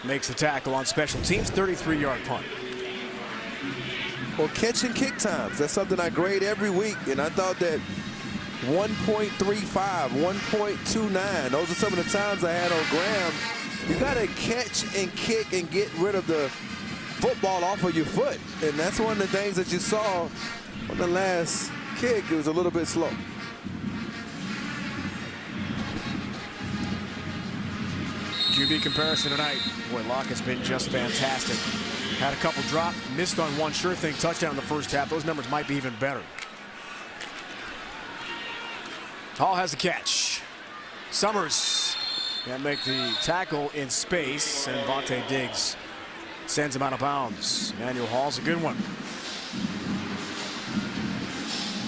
makes the tackle on special teams. 33-yard punt. Well, catch and kick times, that's something I grade every week, and I thought that 1.35, 1.29, those are some of the times I had on Graham. You got to catch and kick and get rid of the football off of your foot, and that's one of the things that you saw on the last kick. It was a little bit slow. QB comparison tonight. Boy, Locke has been just fantastic. Had a couple drop, missed on one sure thing touchdown in the first half. Those numbers might be even better. Hall has the catch. Summers can make the tackle in space, and Vontae Diggs sends him out of bounds. Emmanuel Hall's a good one.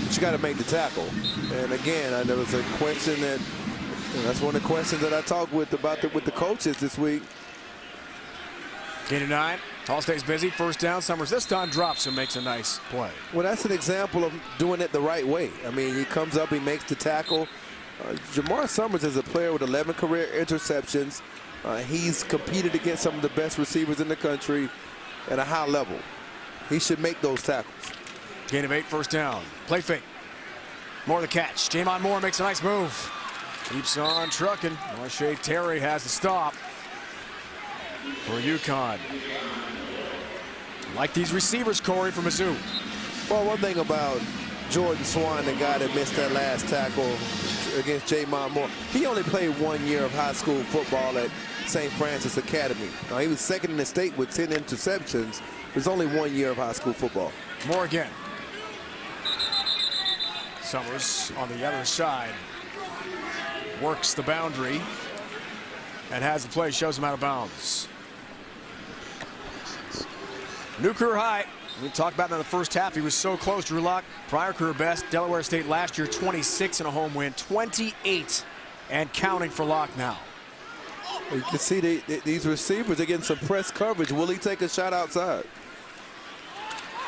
But you got to make the tackle. And again, there was a question that, that's one of the questions that I talked with the coaches this week. Gain of 9. Hall stays busy. 1st down. Summers this time drops and makes a nice play. Well, that's an example of doing it the right way. I mean, he comes up, he makes the tackle. Jamar Summers is a player with 11 career interceptions. He's competed against some of the best receivers in the country at a high level. He should make those tackles. Gain of 8. 1st down. Play fake. Moore the catch. Jamon Moore makes a nice move. Keeps on trucking. Marshae Terry has the stop for UConn. Like these receivers, Corey, from Mizzou. Well, one thing about Jordan Swan, the guy that missed that last tackle against Jamon Moore, he only played 1 year of high school football at St. Francis Academy. He was 2nd in the state with 10 interceptions. There's only 1 year of high school football. Moore again. Summers on the other side works the boundary and has the play, shows him out of bounds. New career high. We talked about that in the first half. He was so close. Drew Lock, prior career best. Delaware State last year, 26 in a home win. 28 and counting for Lock now. You can see these receivers are getting some press coverage. Will he take a shot outside?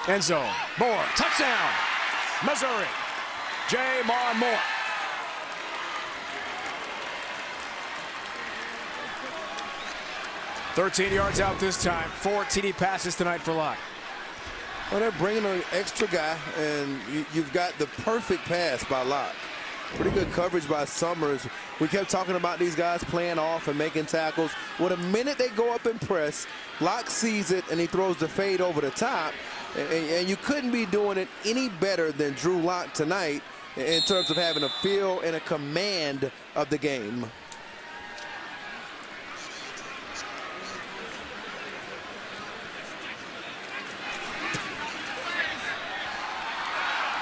End zone. Moore. Touchdown. Missouri. Jamon Moore. $13 yards out this time. 4 TD passes tonight for Locke. Well, they're bringing an extra guy, and you've got the perfect pass by Locke. Pretty good coverage by Summers. We kept talking about these guys playing off and making tackles. Well, the minute they go up and press, Locke sees it, and he throws the fade over the top. And you couldn't be doing it any better than Drew Lock tonight in terms of having a feel and a command of the game.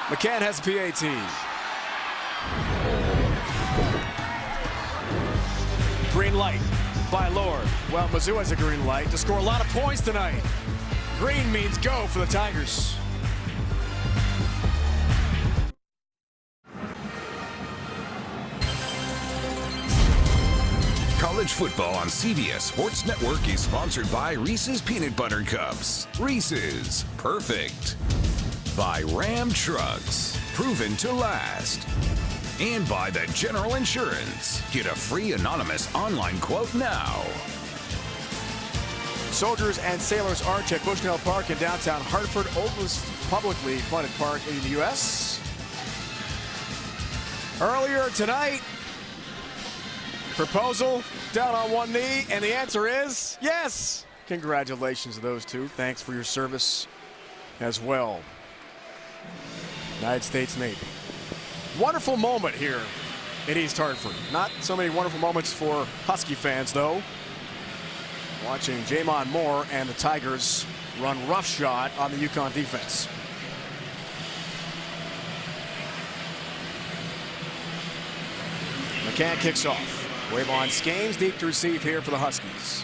McCann has the PAT. Green light by Lord. Well, Mizzou has a green light to score a lot of points tonight. Green means go for the Tigers. College football on CBS Sports Network is sponsored by Reese's Peanut Butter Cups. Reese's, perfect. By Ram Trucks, proven to last. And by the General Insurance. Get a free anonymous online quote now. Soldiers and Sailors Arch at Bushnell Park in downtown Hartford, oldest publicly funded park in the U.S. Earlier tonight, proposal down on one knee, and the answer is yes. Congratulations to those two. Thanks for your service as well. United States Navy. Wonderful moment here in East Hartford. Not so many wonderful moments for Husky fans, though. Watching Jamon Moore and the Tigers run roughshod on the UConn defense. McCann kicks off. Wavon Skanes deep to receive here for the Huskies.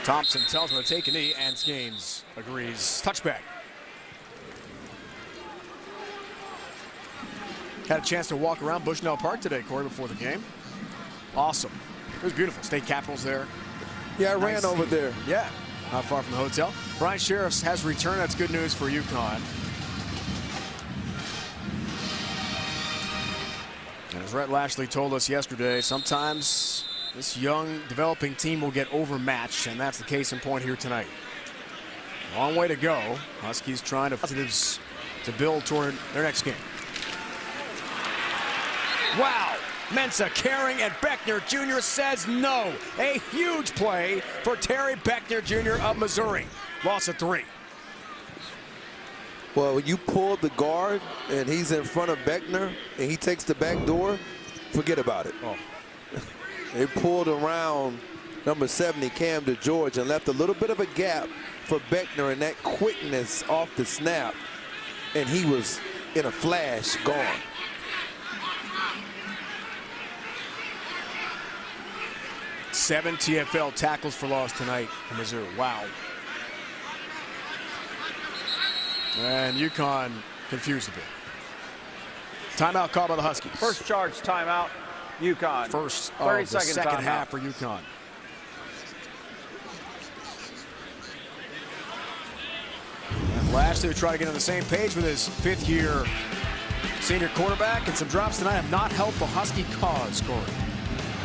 Thompson tells him to take a knee, and Skanes agrees. Touchback. Had a chance to walk around Bushnell Park today, Corey, before the game. Awesome. It was beautiful. State Capitol's there. Yeah, I Nice ran over there. Yeah, not far from the hotel. Brian Sheriffs has returned. That's good news for UConn. And as Rhett Lashley told us yesterday, sometimes this young, developing team will get overmatched, and that's the case in point here tonight. Long way to go. Huskies trying to positives to build toward their next game. Wow! Mensah carrying, and Beckner Jr. says no. A huge play for Terry Beckner Jr. of Missouri. Loss of 3. Well, when you pull the guard and he's in front of Beckner and he takes the back door, forget about it. Oh. They pulled around number 70, Cam DeGeorge, and left a little bit of a gap for Beckner and that quickness off the snap. And he was, in a flash, gone. Seven TFL tackles for loss tonight in Missouri. Wow. And UConn confused a bit. Timeout called by the Huskies. First charge timeout, UConn. First of the second timeout. half for UConn. And Lashley will try to get on the same page with his fifth-year senior quarterback, and some drops tonight have not helped the Husky cause, Corey.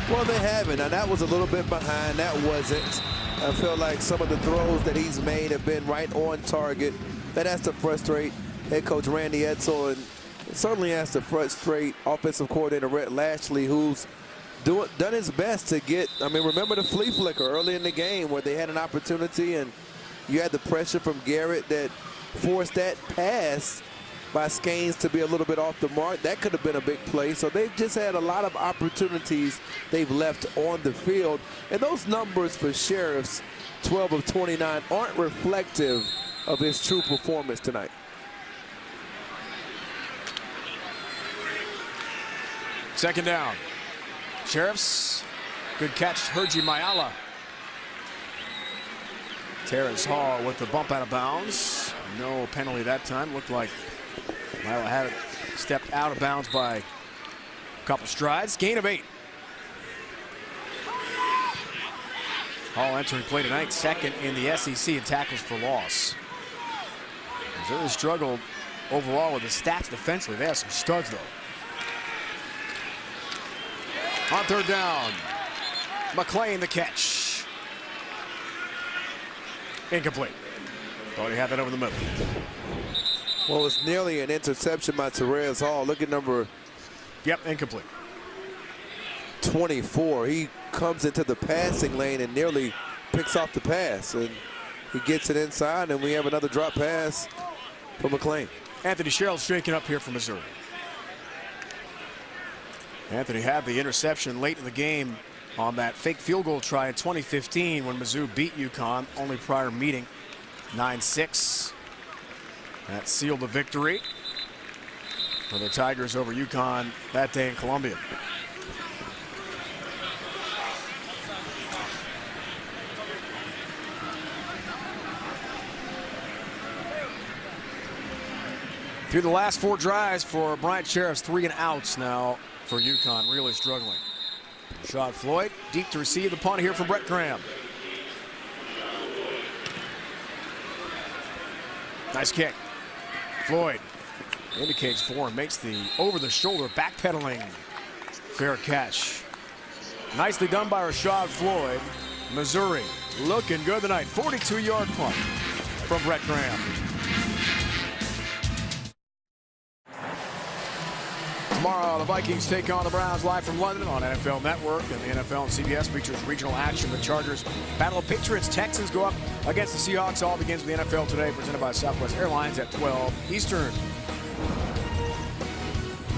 Well, they haven't, and that was a little bit behind. That wasn't. I feel like some of the throws that he's made have been right on target. That has to frustrate head coach Randy Edsall, and it certainly has to frustrate offensive coordinator Rhett Lashley, who's done his best to get, I mean, remember the flea flicker early in the game where they had an opportunity and you had the pressure from Garrett that forced that pass by Skanes to be a little bit off the mark. That could have been a big play. So they've just had a lot of opportunities they've left on the field. And those numbers for Sheriffs, 12 of 29, aren't reflective of his true performance tonight. Second down. Sheriffs, good catch, Herji Mayala. Terrence Hall with the bump out of bounds. No penalty that time. Looked like Mayala had it stepped out of bounds by a couple strides. Gain of 8. Hall entering play tonight, second in the SEC in tackles for loss. Missouri struggled overall with the stats defensively. They have some studs, though. On third down, McClain the catch. Incomplete. Thought he had that over the middle. Well, it's nearly an interception by Terrence Hall. Look at number incomplete. 24. He comes into the passing lane and nearly picks off the pass. And he gets it inside, and we have another drop pass for McClain. Anthony Sherrill shaking up here for Missouri. Anthony had the interception late in the game on that fake field goal try in 2015 when Mizzou beat UConn, only prior meeting, 9-6. That sealed the victory for the Tigers over UConn that day in Columbia. Through the last 4 drives for Bryant Sheriff's 3 and outs now for UConn, really struggling. Rashad Floyd deep to receive the punt here from Brett Graham. Nice kick. Floyd indicates for and makes the over-the-shoulder backpedaling fair catch. Nicely done by Rashad Floyd. Missouri looking good tonight. 42-yard punt from Brett Graham. Tomorrow, the Vikings take on the Browns live from London on NFL Network, and the NFL and CBS features regional action. The Chargers battle of Patriots. Texans go up against the Seahawks. All begins with the NFL Today, presented by Southwest Airlines at 12 Eastern.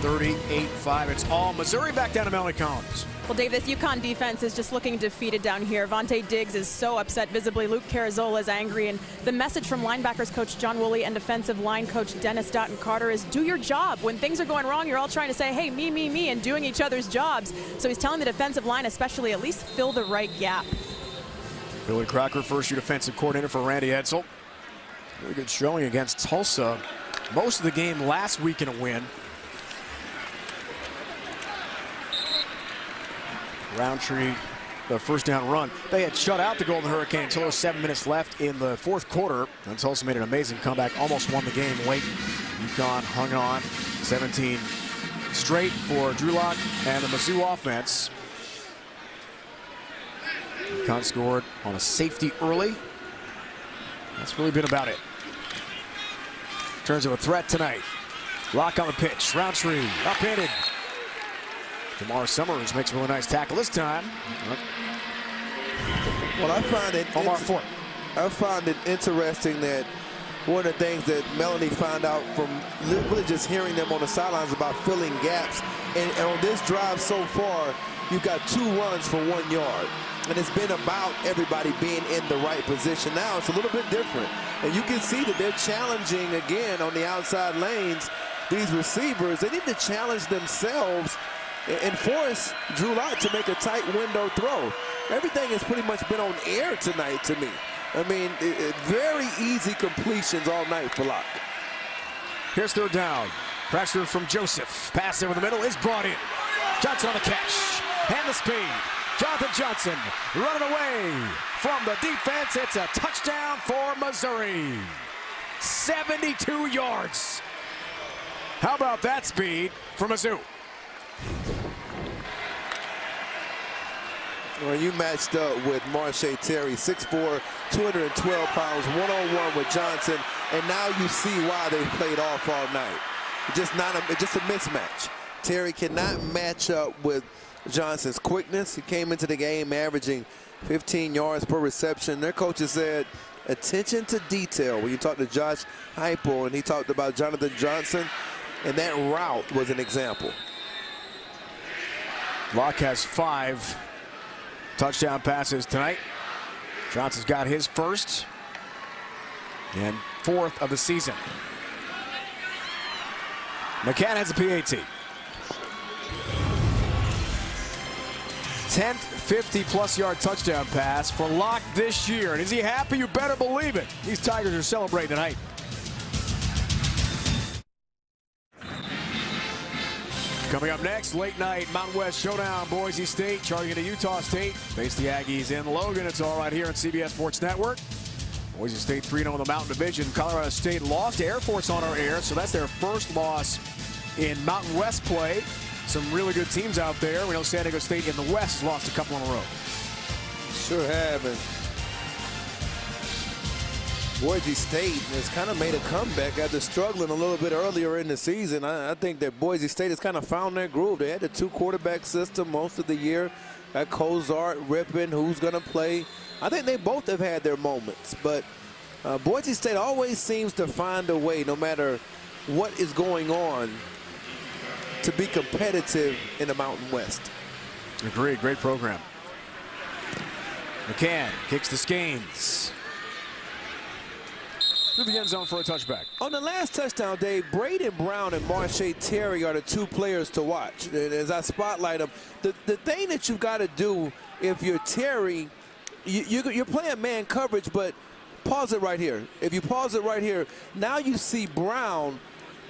38-5. It's all Missouri back down to Melanie Collins. Well, Dave, this UConn defense is just looking defeated down here. Vontae Diggs is so upset visibly. Luke Carrizzola is angry. And the message from linebackers coach John Woolley and defensive line coach Dennis Doughton-Carter is do your job. When things are going wrong, you're all trying to say, hey, me, me, me, and doing each other's jobs. So he's telling the defensive line especially at least fill the right gap. Billy Crocker, first-year defensive coordinator for Randy Edsall. Really good showing against Tulsa. Most of the game last week in a win. Roundtree, the first down run. They had shut out the Golden Hurricane until there was 7 minutes left in the fourth quarter. And Tulsa made an amazing comeback, almost won the game late. UConn hung on 17 straight for Drew Lock and the Mizzou offense. UConn scored on a safety early. That's really been about it. In terms of a threat tonight. Lock on the pitch. Roundtree upended. Jamar Summers makes a really nice tackle this time. Well, I find it interesting that one of the things that Melanie found out from really just hearing them on the sidelines about filling gaps. And on this drive so far, you've got 2 runs for 1 yard. And it's been about everybody being in the right position. Now it's a little bit different. And you can see that they're challenging again on the outside lanes. These receivers, they need to challenge themselves and force Drew Lock to make a tight window throw. Everything has pretty much been on air tonight to me. I mean, very easy completions all night for Lock. Here's third down. Pressure from Joseph. Pass over the middle is brought in. Johnson on the catch. And the speed. Jonathan Johnson running away from the defense. It's a touchdown for Missouri. 72 yards. How about that speed for Mizzou? Well, you matched up with Marshae Terry, 6'4", 212 pounds, one-on-one with Johnson, and now you see why they played off all night. Just a mismatch. Terry cannot match up with Johnson's quickness. He came into the game averaging 15 yards per reception. Their coaches said, attention to detail. When you talk to Josh Heupel and he talked about Jonathan Johnson, and that route was an example. Lock has 5 touchdown passes tonight. Johnson's got his first and 4th of the season. McCann has a PAT. 10th 50-plus yard touchdown pass for Lock this year. And is he happy? You better believe it. These Tigers are celebrating tonight. Coming up next, late night Mountain West Showdown. Boise State charging into Utah State. Face the Aggies in Logan. It's all right here on CBS Sports Network. Boise State 3-0 in the Mountain Division. Colorado State lost to Air Force on our air, so that's their first loss in Mountain West play. Some really good teams out there. We know San Diego State in the West has lost a couple in a row. Sure have. And Boise State has kind of made a comeback after struggling a little bit earlier in the season. I think that Boise State has kind of found their groove. They had the 2-quarterback system most of the year. Got Cozart, Rippin, who's going to play. I think they both have had their moments. But Boise State always seems to find a way, no matter what is going on, to be competitive in the Mountain West. Agreed. Great program. McCann kicks the Skeins through the end zone for a touchback. On the last touchdown, Dave, Braden Brown and Marshae Terry are the 2 players to watch. And as I spotlight them, the thing that you've got to do if you're Terry, you're playing man coverage, but pause it right here. If you pause it right here, now you see Brown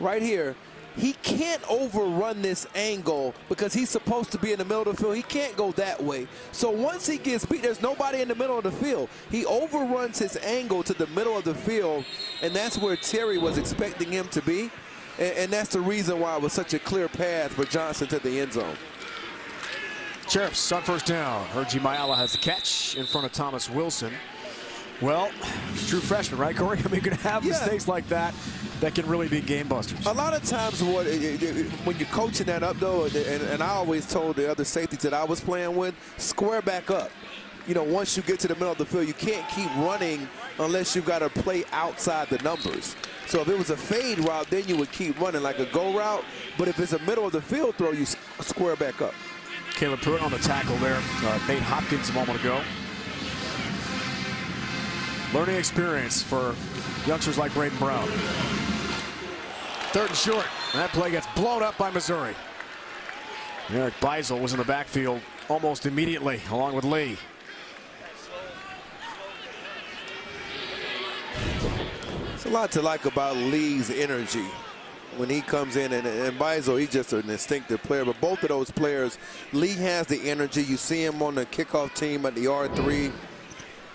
right here. He can't overrun this angle because he's supposed to be in the middle of the field. He can't go that way. So once he gets beat, there's nobody in the middle of the field. He overruns his angle to the middle of the field, and that's where Terry was expecting him to be. And that's the reason why it was such a clear path for Johnson to the end zone. Chirps on first down. Hergy Mayala has the catch in front of Thomas Wilson. Well, true freshman, right, Corey? I mean, you're going to have mistakes like that. that can really be game busters. A lot of times when you're coaching that up, though, and I always told the other safeties that I was playing with, square back up. You know, once you get to the middle of the field, you can't keep running unless you've got to play outside the numbers. So if it was a fade route, then you would keep running like a go route. But if it's a middle of the field throw, you square back up. Caleb Pruitt on the tackle there. Nate Hopkins a moment ago. Learning experience for youngsters like Braden Brown. 3rd and short. And that play gets blown up by Missouri. Eric Beisel was in the backfield almost immediately, along with Lee. There's a lot to like about Lee's energy when he comes in, and Beisel, he's just an instinctive player. But both of those players, Lee has the energy. You see him on the kickoff team at the R3,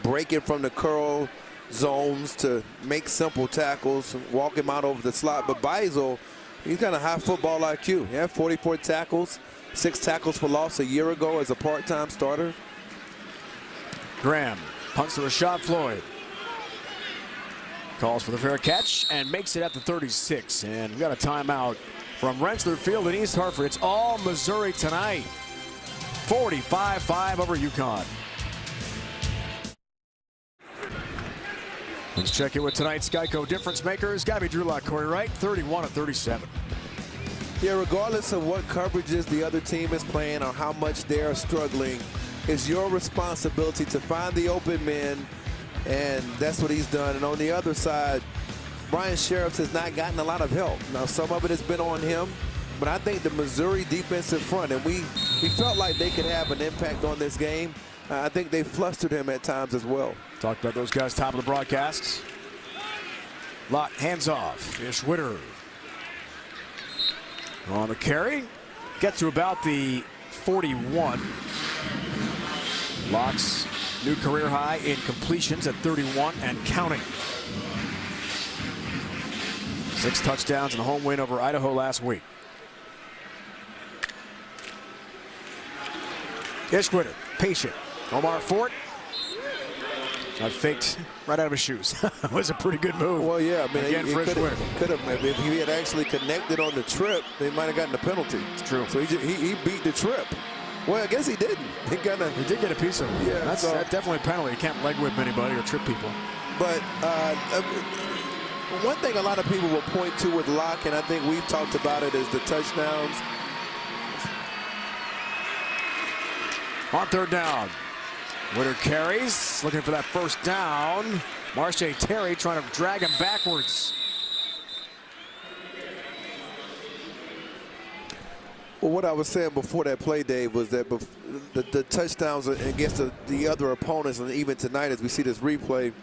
breaking from the curl zones to make simple tackles, walk him out over the slot. But Beisel, he's got a high football IQ. He had 44 tackles, 6 tackles for loss a year ago as a part-time starter. Graham punts to Rashad Floyd. Calls for the fair catch and makes it at the 36. And we've got a timeout from Rensselaer Field in East Hartford. It's all Missouri tonight. 45-5 over UConn. Let's check in with tonight's Geico difference makers. Got to be Drew Lock, Corey Wright, 31-37. Yeah, regardless of what coverages the other team is playing or how much they're struggling, it's your responsibility to find the open men, and that's what he's done. And on the other side, Brian Sheriff has not gotten a lot of help. Now, some of it has been on him, but I think the Missouri defensive front, and we felt like they could have an impact on this game. I think they flustered him at times as well. Talked about those guys top of the broadcast. Lott hands off. Ish Witter on the carry. Gets to about the 41. Lott's new career high in completions at 31 and counting. 6 touchdowns and a home win over Idaho last week. Ish Witter, patient. Omar Fort. Faked right out of his shoes. That was a pretty good move. Well, yeah, I mean, again, he could have. If he had actually connected on the trip, they might have gotten a penalty. It's true. So he beat the trip. Well, I guess he didn't. He did get a piece of it. Yeah, that's definitely a penalty. You can't leg whip anybody or trip people. But one thing a lot of people will point to with Locke, and I think we've talked about it, is the touchdowns. On 3rd down, Witter carries, looking for that first down. Marche Terry trying to drag him backwards. Well, what I was saying before that play, Dave, was that the touchdowns against the other opponents, and even tonight as we see this replay,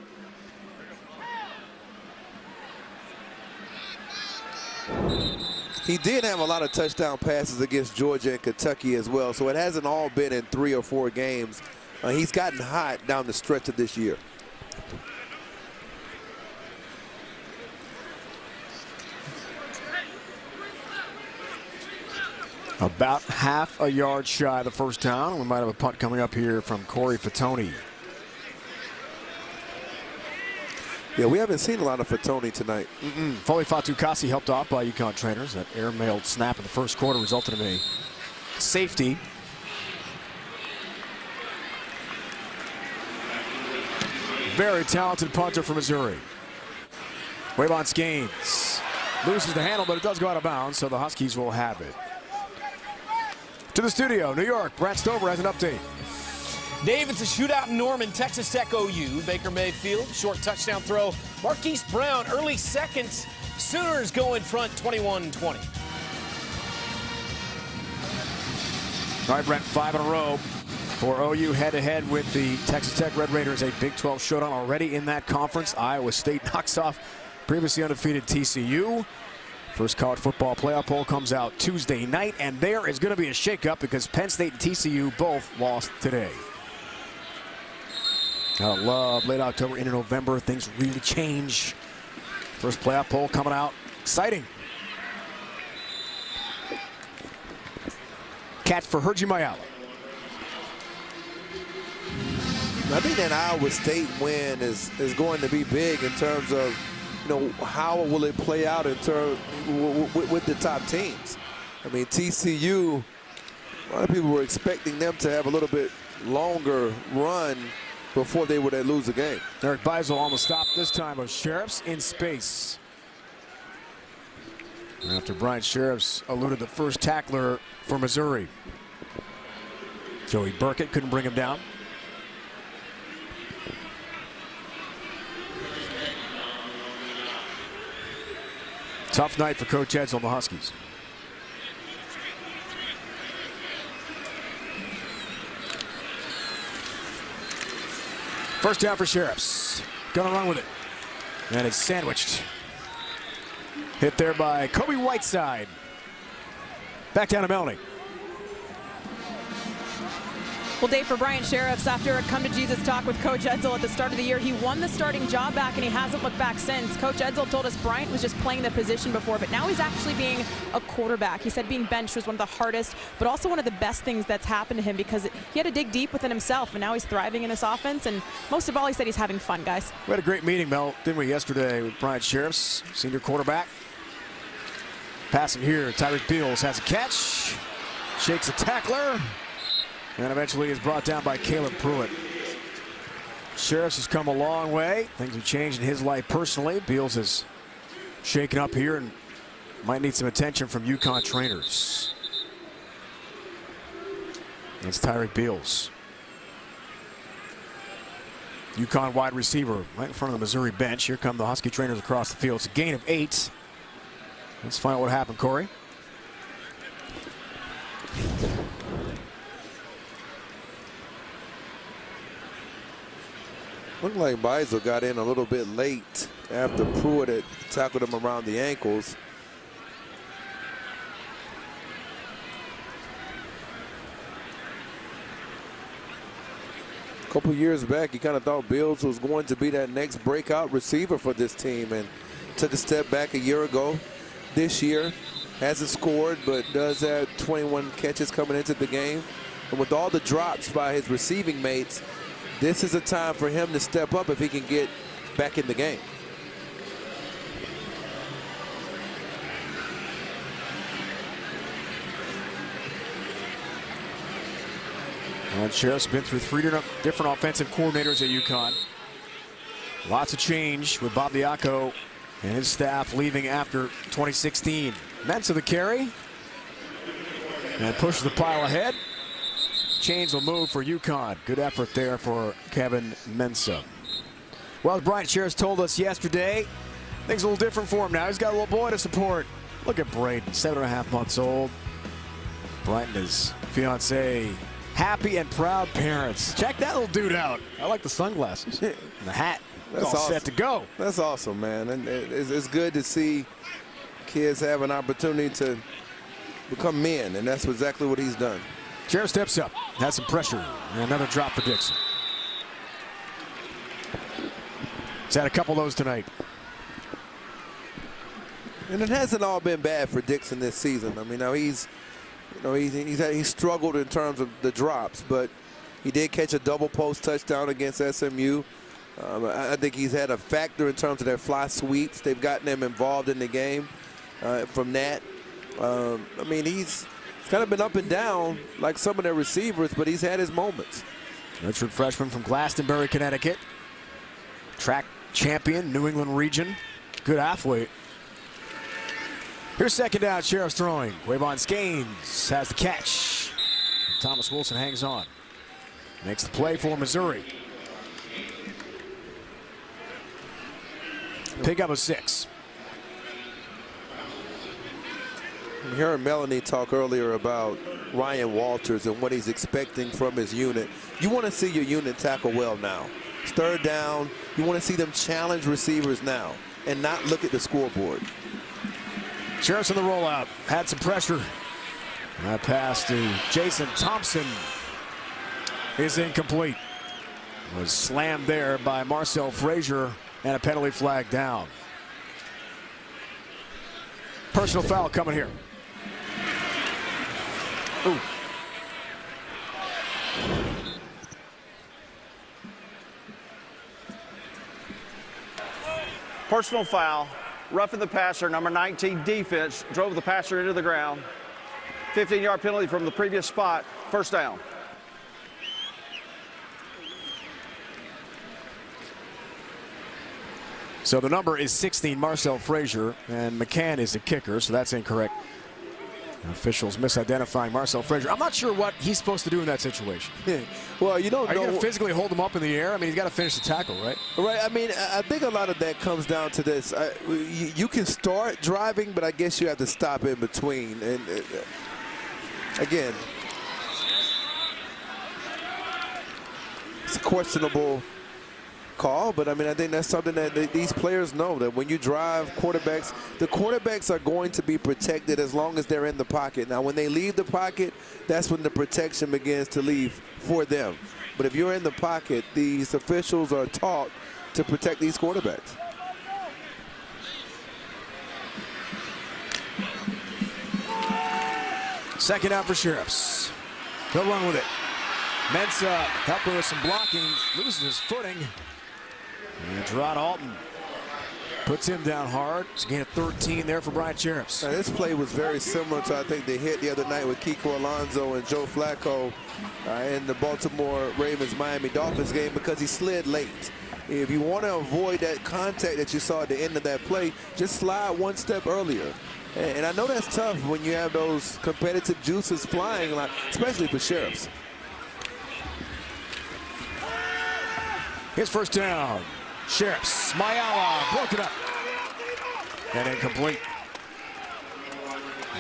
he did have a lot of touchdown passes against Georgia and Kentucky as well, so it hasn't all been in 3 or 4 games. He's gotten hot down the stretch of this year. About half a yard shy of the first down. We might have a punt coming up here from Corey Fatoni. Yeah, we haven't seen a lot of Fatoni tonight. Foley Fatukasi helped off by UConn trainers. That air-mailed snap in the first quarter resulted in a safety. Very talented punter for Missouri. Wavon Skanes loses the handle, but it does go out of bounds, so the Huskies will have it. To the studio, New York, Brad Stover has an update. Dave, it's a shootout in Norman, Texas Tech OU. Baker Mayfield, short touchdown throw. Marquise Brown, early seconds. Sooners go in front, 21-20. All right, Brent, 5 in a row for OU head-to-head with the Texas Tech Red Raiders. A Big 12 showdown already in that conference. Iowa State knocks off previously undefeated TCU. First college football playoff poll comes out Tuesday night, and there is going to be a shakeup because Penn State and TCU both lost today. I love late October into November. Things really change. First playoff poll coming out. Exciting. Catch for Hergy Mayala. I think that Iowa State win is going to be big in terms of how will it play out in terms with the top teams? I mean, TCU, a lot of people were expecting them to have a little bit longer run before they would lose a game. Eric Beisel on the stop this time of Sheriffs in space. After Brian Sheriffs eluded the first tackler for Missouri. Joey Burkett couldn't bring him down. Tough night for Coach Edsall and the Huskies. First down for Sheriffs. Gonna run with it. And it's sandwiched. Hit there by Kobe Whiteside. Back down to Melanie. Well, Dave, for Brian Sheriffs, after a come-to-Jesus talk with Coach Edsall at the start of the year, he won the starting job back, and he hasn't looked back since. Coach Edsall told us Bryant was just playing the position before, but now he's actually being a quarterback. He said being benched was one of the hardest, but also one of the best things that's happened to him because he had to dig deep within himself, and now he's thriving in this offense, and most of all, he said he's having fun, guys. We had a great meeting, Mel, didn't we, yesterday with Brian Sheriffs, senior quarterback. Passing here, Tyreek Beals has a catch, shakes a tackler, and eventually is brought down by Caleb Pruitt. Sheriffs has come a long way. Things have changed in his life personally. Beals is shaken up here and might need some attention from UConn trainers. That's Tyreek Beals. UConn wide receiver right in front of the Missouri bench. Here come the Husky trainers across the field. It's a gain of 8. Let's find out what happened, Corey. Looked like Beisel got in a little bit late after Pruitt had tackled him around the ankles. A couple years back, you kind of thought Beals was going to be that next breakout receiver for this team and took a step back a year ago. This year, hasn't scored, but does have 21 catches coming into the game. And with all the drops by his receiving mates, this is a time for him to step up if he can get back in the game. And Sheriff's been through 3 different offensive coordinators at UConn. Lots of change with Bob Diaco and his staff leaving after 2016. Mensah the carry. And pushes the pile ahead. Chains will move for UConn. Good effort there for Kevin Mensah. Well, as Brian Sheriffs told us yesterday, things are a little different for him now. He's got a little boy to support. Look at Braden, 7.5 months old. Brian and his fiancee, happy and proud parents. Check that little dude out. I like the sunglasses and the hat. That's all awesome. Set to go. That's awesome, man. And it's good to see kids have an opportunity to become men, and that's exactly what he's done. Sheriff steps up, has some pressure, and another drop for Dixon. He's had a couple of those tonight. And it hasn't all been bad for Dixon this season. I mean, now he's struggled in terms of the drops, but he did catch a double post touchdown against SMU. I think he's had a factor in terms of their fly sweeps. They've gotten him involved in the game from that. I mean, he's kind of been up and down like some of their receivers, but he's had his moments. Redshirt freshman from Glastonbury, Connecticut. Track champion, New England region. Good athlete. Here's second down, Sheriff's throwing. Wavon Skanes has the catch. Thomas Wilson hangs on. Makes the play for Missouri. Pick up a 6. I'm hearing Melanie talk earlier about Ryan Walters and what he's expecting from his unit. You want to see your unit tackle well now. It's third down. You want to see them challenge receivers now and not look at the scoreboard. Sheriff's in the rollout. Had some pressure. That pass to Jason Thompson is incomplete. Was slammed there by Marcel Frazier and a penalty flag down. Personal foul coming here. Ooh. Personal foul, roughing the passer, number 19 defense, drove the passer into the ground. 15-yard penalty from the previous spot, first down. So the number is 16, Marcel Frazier, and McCann is the kicker, so that's incorrect. Officials misidentifying Marcel Frazier. I'm not sure what he's supposed to do in that situation. Well, you don't know. Are you going to physically hold him up in the air? I mean, he's got to finish the tackle, right? Right. I mean, I think a lot of that comes down to this. You can start driving, but I guess you have to stop in between. And again, it's a questionable call, but I mean, I think that's something that these players know, that when you drive quarterbacks, the quarterbacks are going to be protected as long as they're in the pocket. Now, when they leave the pocket, that's when the protection begins to leave for them. But if you're in the pocket, these officials are taught to protect these quarterbacks. Second out for Sheriffs. He'll run with it. Mensah helping with some blocking, loses his footing. And Gerard Alton puts him down hard. It's a gain of 13 there for Bryant Sheriffs. Now, this play was very similar to, I think, the hit the other night with Kiko Alonso and Joe Flacco in the Baltimore Ravens-Miami Dolphins game, because he slid late. If you want to avoid that contact that you saw at the end of that play, just slide one step earlier. And I know that's tough when you have those competitive juices flying, especially for Sheriffs. His first down. Sheriffs. Mayala broken up. And incomplete.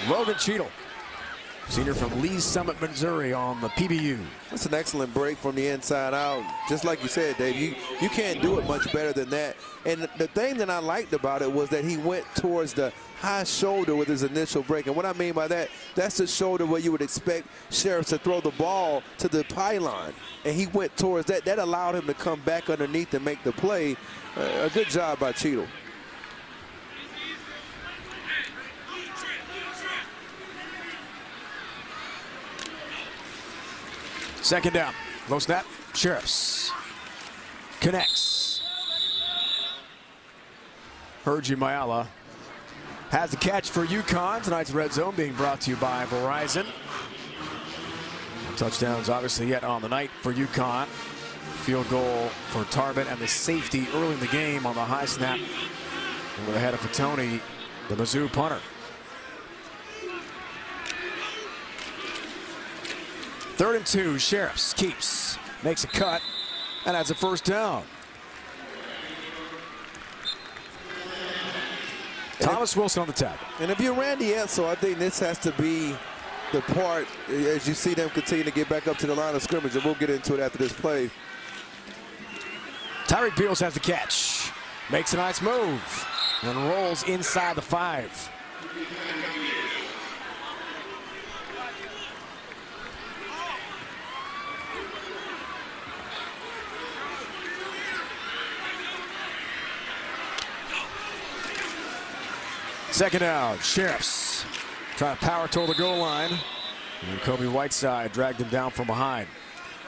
Logan Cheadle, senior from Lee's Summit, Missouri, on the PBU. That's an excellent break from the inside out. Just like you said, Dave, you can't do it much better than that. And the thing that I liked about it was that he went towards the high shoulder with his initial break. And what I mean by that, that's the shoulder where you would expect Sheriffs to throw the ball to the pylon. And he went towards that. That allowed him to come back underneath and make the play. A good job by Cheadle. Second down. Low snap. Sheriffs. Connects. Hergy Mayala has the catch for UConn. Tonight's Red Zone being brought to you by Verizon. Touchdowns obviously yet on the night for UConn. Field goal for Tarbett and the safety early in the game on the high snap over the head of Fatoni, the Mizzou punter. Third and 2, Sheriffs keeps, makes a cut, and has a first down. Thomas Wilson on the tackle. And if you're Randy Edsall, I think this has to be the part as you see them continue to get back up to the line of scrimmage, and we'll get into it after this play. Tyreek Beals has the catch, makes a nice move, and rolls inside the 5. Second down, Sheriffs trying to power toward the goal line. And Kobe Whiteside dragged him down from behind.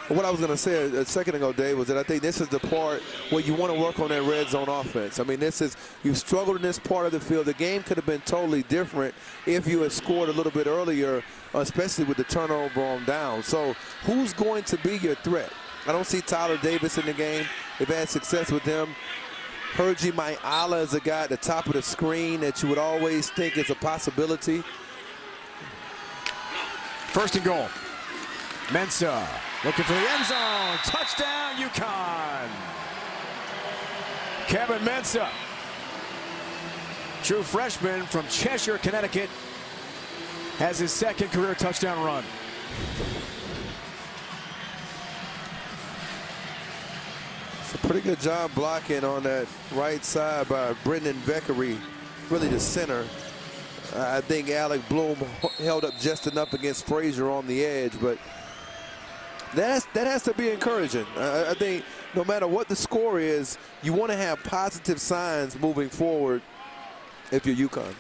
What I was going to say a second ago, Dave, was that I think this is the part where you want to work on that red zone offense. I mean, you've struggled in this part of the field. The game could have been totally different if you had scored a little bit earlier, especially with the turnover on down. So who's going to be your threat? I don't see Tyler Davis in the game. They've had success with him. Hergy Mayala is a guy at the top of the screen that you would always think is a possibility. First and goal. Mensah looking for the end zone. Touchdown, UConn. Kevin Mensah, true freshman from Cheshire, Connecticut, has his second career touchdown run. It's a pretty good job blocking on that right side by Brendan Veckery, really the center. I think Alec Bloom held up just enough against Frazier on the edge, but that has to be encouraging. I think no matter what the score is, you want to have positive signs moving forward if you're UConn.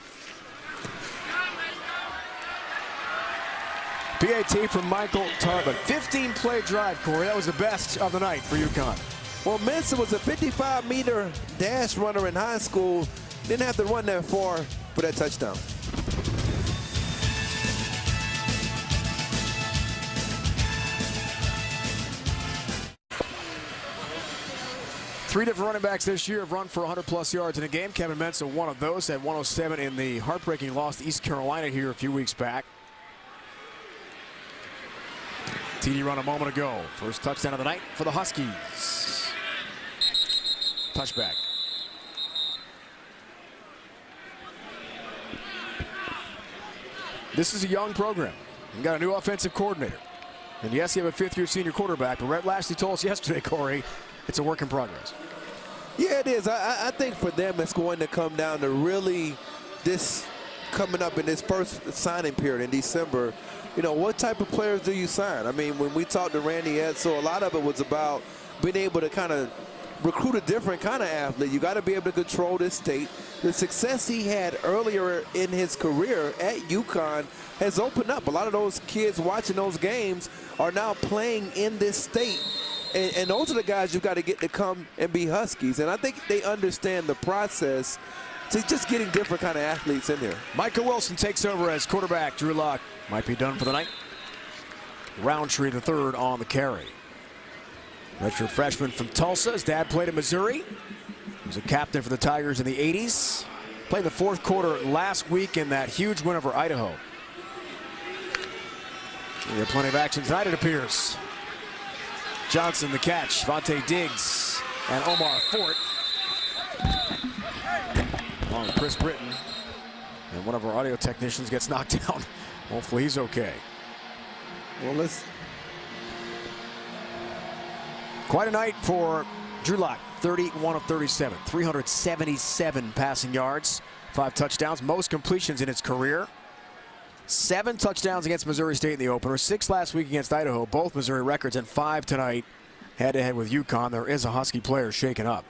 PAT from Michael Tarbett. 15-play drive, Corey. That was the best of the night for UConn. Well, Mensah was a 55-meter dash runner in high school. Didn't have to run that far for that touchdown. Three different running backs this year have run for 100-plus yards in a game. Kevin Mensah, one of those, had 107 in the heartbreaking loss to East Carolina here a few weeks back. TD run a moment ago. First touchdown of the night for the Huskies. Touchback. This is a young program. You got a new offensive coordinator. And yes, you have a fifth-year senior quarterback, but Rhett Lashley told us yesterday, Corey, it's a work in progress. Yeah, it is. I think for them it's going to come down to really this coming up in this first signing period in December. You know, what type of players do you sign? I mean, when we talked to Randy Edsall, a lot of it was about being able to kind of recruit a different kind of athlete. You got to be able to control this state. The success he had earlier in his career at UConn has opened up. A lot of those kids watching those games are now playing in this state. And those are the guys you've got to get to come and be Huskies. And I think they understand the process to just getting different kind of athletes in there. Michael Wilson takes over as quarterback. Drew Lock might be done for the night. Roundtree the third on the carry. Redshirt freshman from Tulsa. His dad played at Missouri. He was a captain for the Tigers in the 80s. Played the fourth quarter last week in that huge win over Idaho. We have plenty of action tonight, it appears. Johnson the catch. Vontae Diggs and Omar Fort. Along with Chris Britton. And one of our audio technicians gets knocked down. Hopefully he's okay. Well, let's... Quite a night for Drew Lock. 31 of 37. 377 passing yards. 5 touchdowns. Most completions in his career. 7 touchdowns against Missouri State in the opener. 6 last week against Idaho. Both Missouri records. And 5 tonight head-to-head with UConn. There is a Husky player shaken up.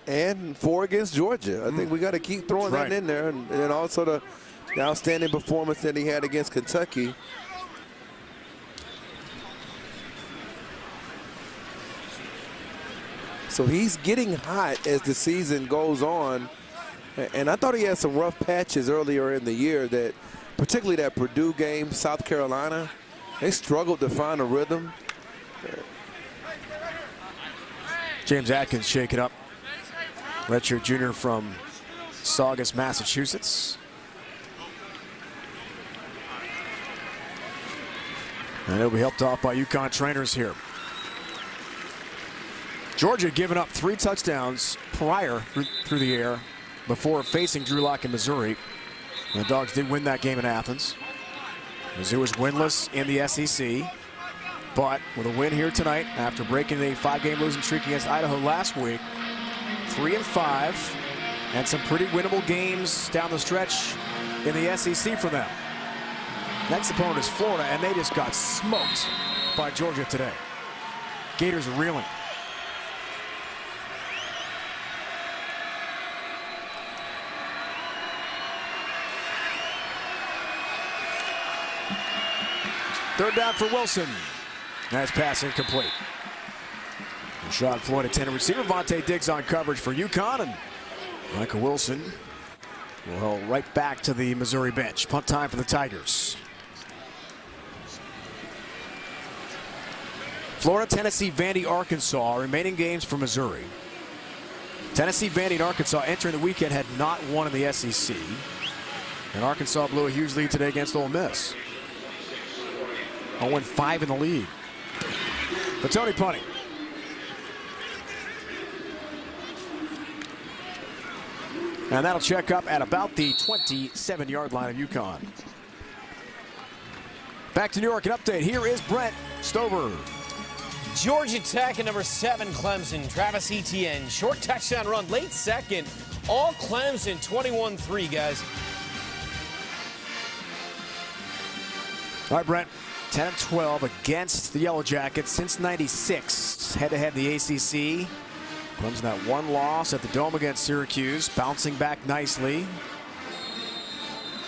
And 4 against Georgia. I think we got to keep throwing that in there. And also the outstanding performance that he had against Kentucky. So he's getting hot as the season goes on. And I thought he had some rough patches earlier in the year, that particularly that Purdue game, South Carolina. They struggled to find a rhythm. James Atkins shaken up. Redshirt junior from Saugus, Massachusetts. And he'll be helped off by UConn trainers here. Georgia had given up 3 touchdowns prior through the air before facing Drew Lock in Missouri. And the Dogs did win that game in Athens. Mizzou was winless in the SEC, but with a win here tonight after breaking a 5-game losing streak against Idaho last week, 3-5, and some pretty winnable games down the stretch in the SEC for them. Next opponent is Florida, and they just got smoked by Georgia today. Gators are reeling. Third down for Wilson. Nice pass incomplete. Rashad Floyd, a 10 receiver. Vontae Diggs on coverage for UConn, and Michael Wilson will hold right back to the Missouri bench. Punt time for the Tigers. Florida, Tennessee, Vandy, Arkansas. Remaining games for Missouri. Tennessee, Vandy, and Arkansas entering the weekend had not won in the SEC. And Arkansas blew a huge lead today against Ole Miss. 0-5 in the lead. But Tony punting. And that'll check up at about the 27-yard line of UConn. Back to New York, an update. Here is Brent Stover. Georgia Tech at number 7, Clemson. Travis Etienne, short touchdown run, late second. All Clemson, 21-3, guys. All right, Brent. 10-12 against the Yellow Jackets since '96. Head-to-head the ACC. Clemson that 1 loss at the Dome against Syracuse, bouncing back nicely.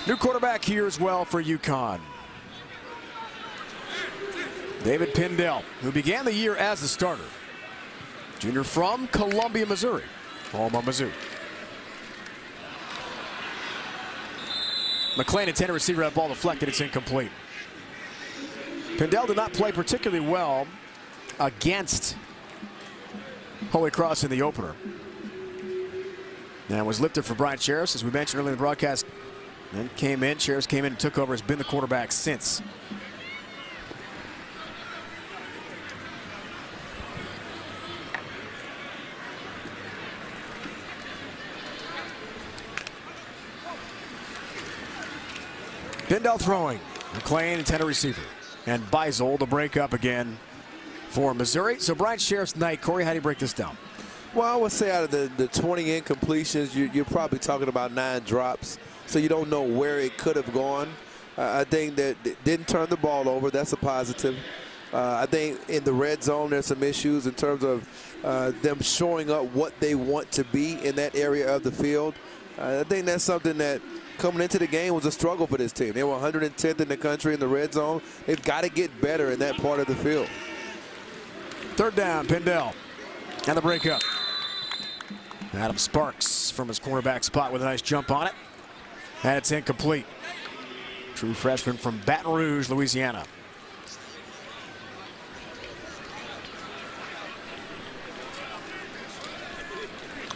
New quarterback here as well for UConn. David Pindell, who began the year as the starter. Junior from Columbia, Missouri. Home of Mizzou. McClain intended receiver, that ball deflected, it's incomplete. Pindell did not play particularly well against Holy Cross in the opener. And was lifted for Brian Sheriff, as we mentioned earlier in the broadcast. Then came in, Sheriff came in and took over, has been the quarterback since. Pindell throwing. McClain intended receiver. And Beisel to break up again for Missouri. So Brian Sheriff's night. Corey, how do you break this down? Well, I would say out of the 20 incompletions, you're probably talking about 9 drops. So you don't know where it could have gone. I think that didn't turn the ball over. That's a positive. I think in the red zone there's some issues in terms of them showing up what they want to be in that area of the field. I think that's something that coming into the game was a struggle for this team. They were 110th in the country in the red zone. They've got to get better in that part of the field. Third down, Pindell. And the breakup. Adam Sparks from his cornerback spot with a nice jump on it. And it's incomplete. True freshman from Baton Rouge, Louisiana.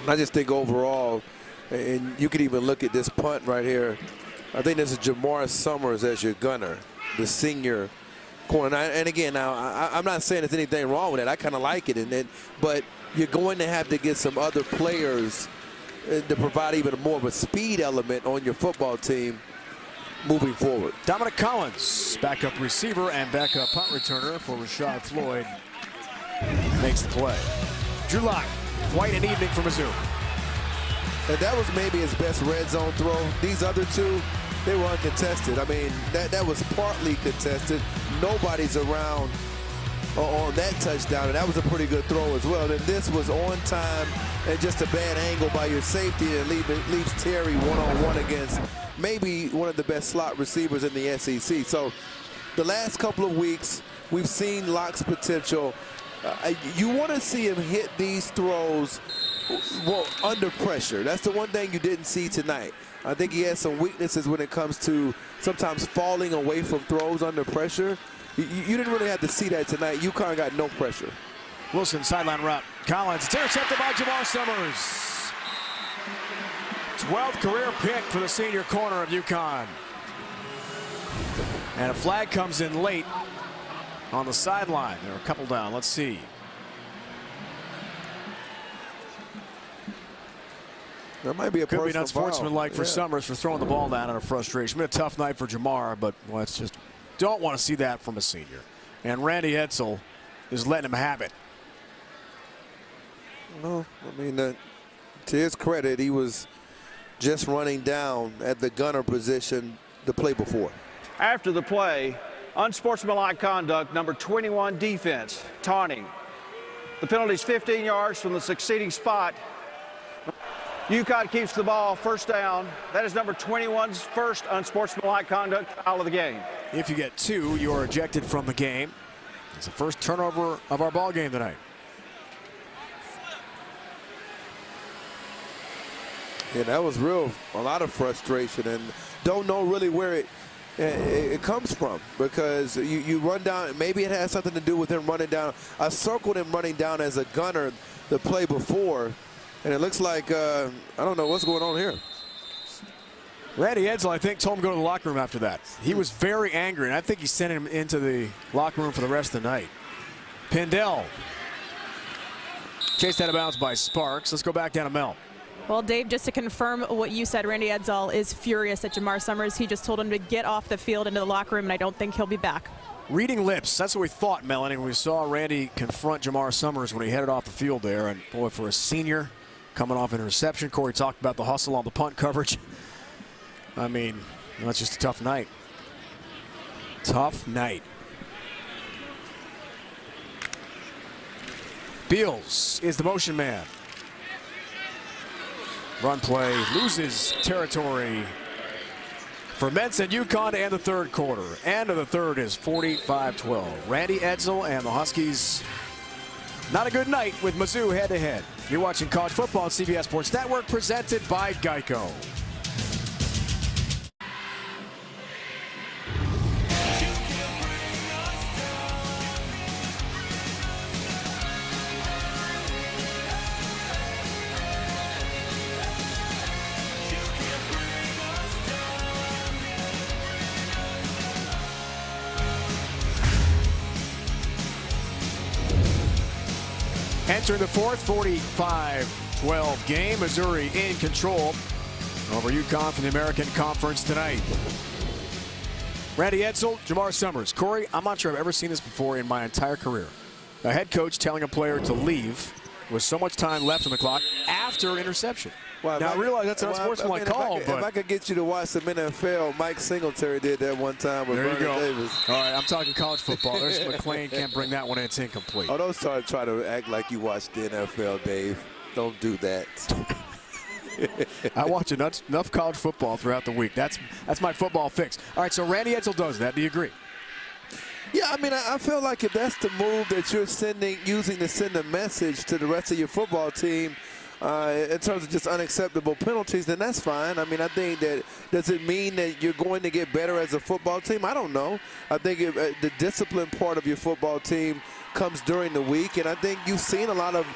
I just think overall, and you could even look at this punt right here. I think this is Jamar Summers as your gunner, the senior corner. And again, now I'm not saying there's anything wrong with that. I kind of like it, but you're going to have to get some other players to provide even more of a speed element on your football team moving forward. Dominic Collins, backup receiver and backup punt returner for Rashad Floyd, makes the play. Drew Lock, quite an evening for Mizzou. And that was maybe his best red zone throw. These other two, they were uncontested. I mean, that was partly contested. Nobody's around on that touchdown, and that was a pretty good throw as well. And this was on time and just a bad angle by your safety, and leaves Terry one-on-one against maybe one of the best slot receivers in the SEC. So the last couple of weeks, we've seen Lock's potential. You want to see him hit these throws under pressure. That's the one thing you didn't see tonight. I think he has some weaknesses when it comes to sometimes falling away from throws under pressure. You didn't really have to see that tonight. UConn got no pressure. Wilson, sideline route. Collins, it's intercepted by Jamar Summers. 12th career pick for the senior corner of UConn. And a flag comes in late on the sideline. There are a couple down. Let's see. That might be a could be unsportsmanlike for yeah. Summers for throwing the ball down out of frustration. Been a tough night for Jamar, but well, it's just don't want to see that from a senior. And Randy Edsall is letting him have it. No, I mean, to his credit, he was just running down at the gunner position the play before. After the play, unsportsmanlike conduct, number 21 defense, taunting. The penalty is 15 yards from the succeeding spot. UConn keeps the ball, first down. That is number 21's first unsportsmanlike conduct foul of the game. If you get 2, you are ejected from the game. It's the first turnover of our ball game tonight. Yeah, that was a lot of frustration, and don't know really where it comes from, because you run down. Maybe it has something to do with him running down. I circled him running down as a gunner the play before, and it looks like I don't know what's going on here. Randy Edsall, I think, told him to go to the locker room after that. He was very angry, and I think he sent him into the locker room for the rest of the night. Pindell chased out of bounds by Sparks. Let's go back down to Mel. Well, Dave, just to confirm what you said, Randy Edsall is furious at Jamar Summers. He just told him to get off the field into the locker room, and I don't think he'll be back. Reading lips. That's what we thought, Melanie, when we saw Randy confront Jamar Summers when he headed off the field there. And, boy, for a senior coming off an interception, Corey talked about the hustle on the punt coverage. I mean, that's just a tough night. Tough night. Beals is the motion man. Run play, loses territory for Metz and UConn to end the third quarter. End of the third is 45-12. Randy Edsall and the Huskies Not a good night with Mizzou head-to-head. You're watching college football on CBS Sports Network, presented by Geico. Entering the fourth, 45-12 game. Missouri in control over UConn from the American Conference tonight. Randy Edsall, Jamar Summers. Corey, I'm not sure I've ever seen this before in my entire career. A head coach telling a player to leave with so much time left on the clock after an interception. Well, now, I realize that's not a sportsmanlike call, but if I could get you to watch some NFL, Mike Singletary did that one time with Vernon Davis. All right, I'm talking college football. There's McClain, can't bring that one in. It's incomplete. Oh, don't start trying to act like you watched the NFL, Dave. Don't do that. I watch enough college football throughout the week. That's my football fix. All right, so Randy Edsall does that. Do you agree? Yeah, I mean, I feel like if that's the move that you're using to send a message to the rest of your football team, in terms of just unacceptable penalties, then that's fine. I mean, I think that, does it mean that you're going to get better as a football team? I don't know. I think the discipline part of your football team comes during the week, and I think you've seen a lot of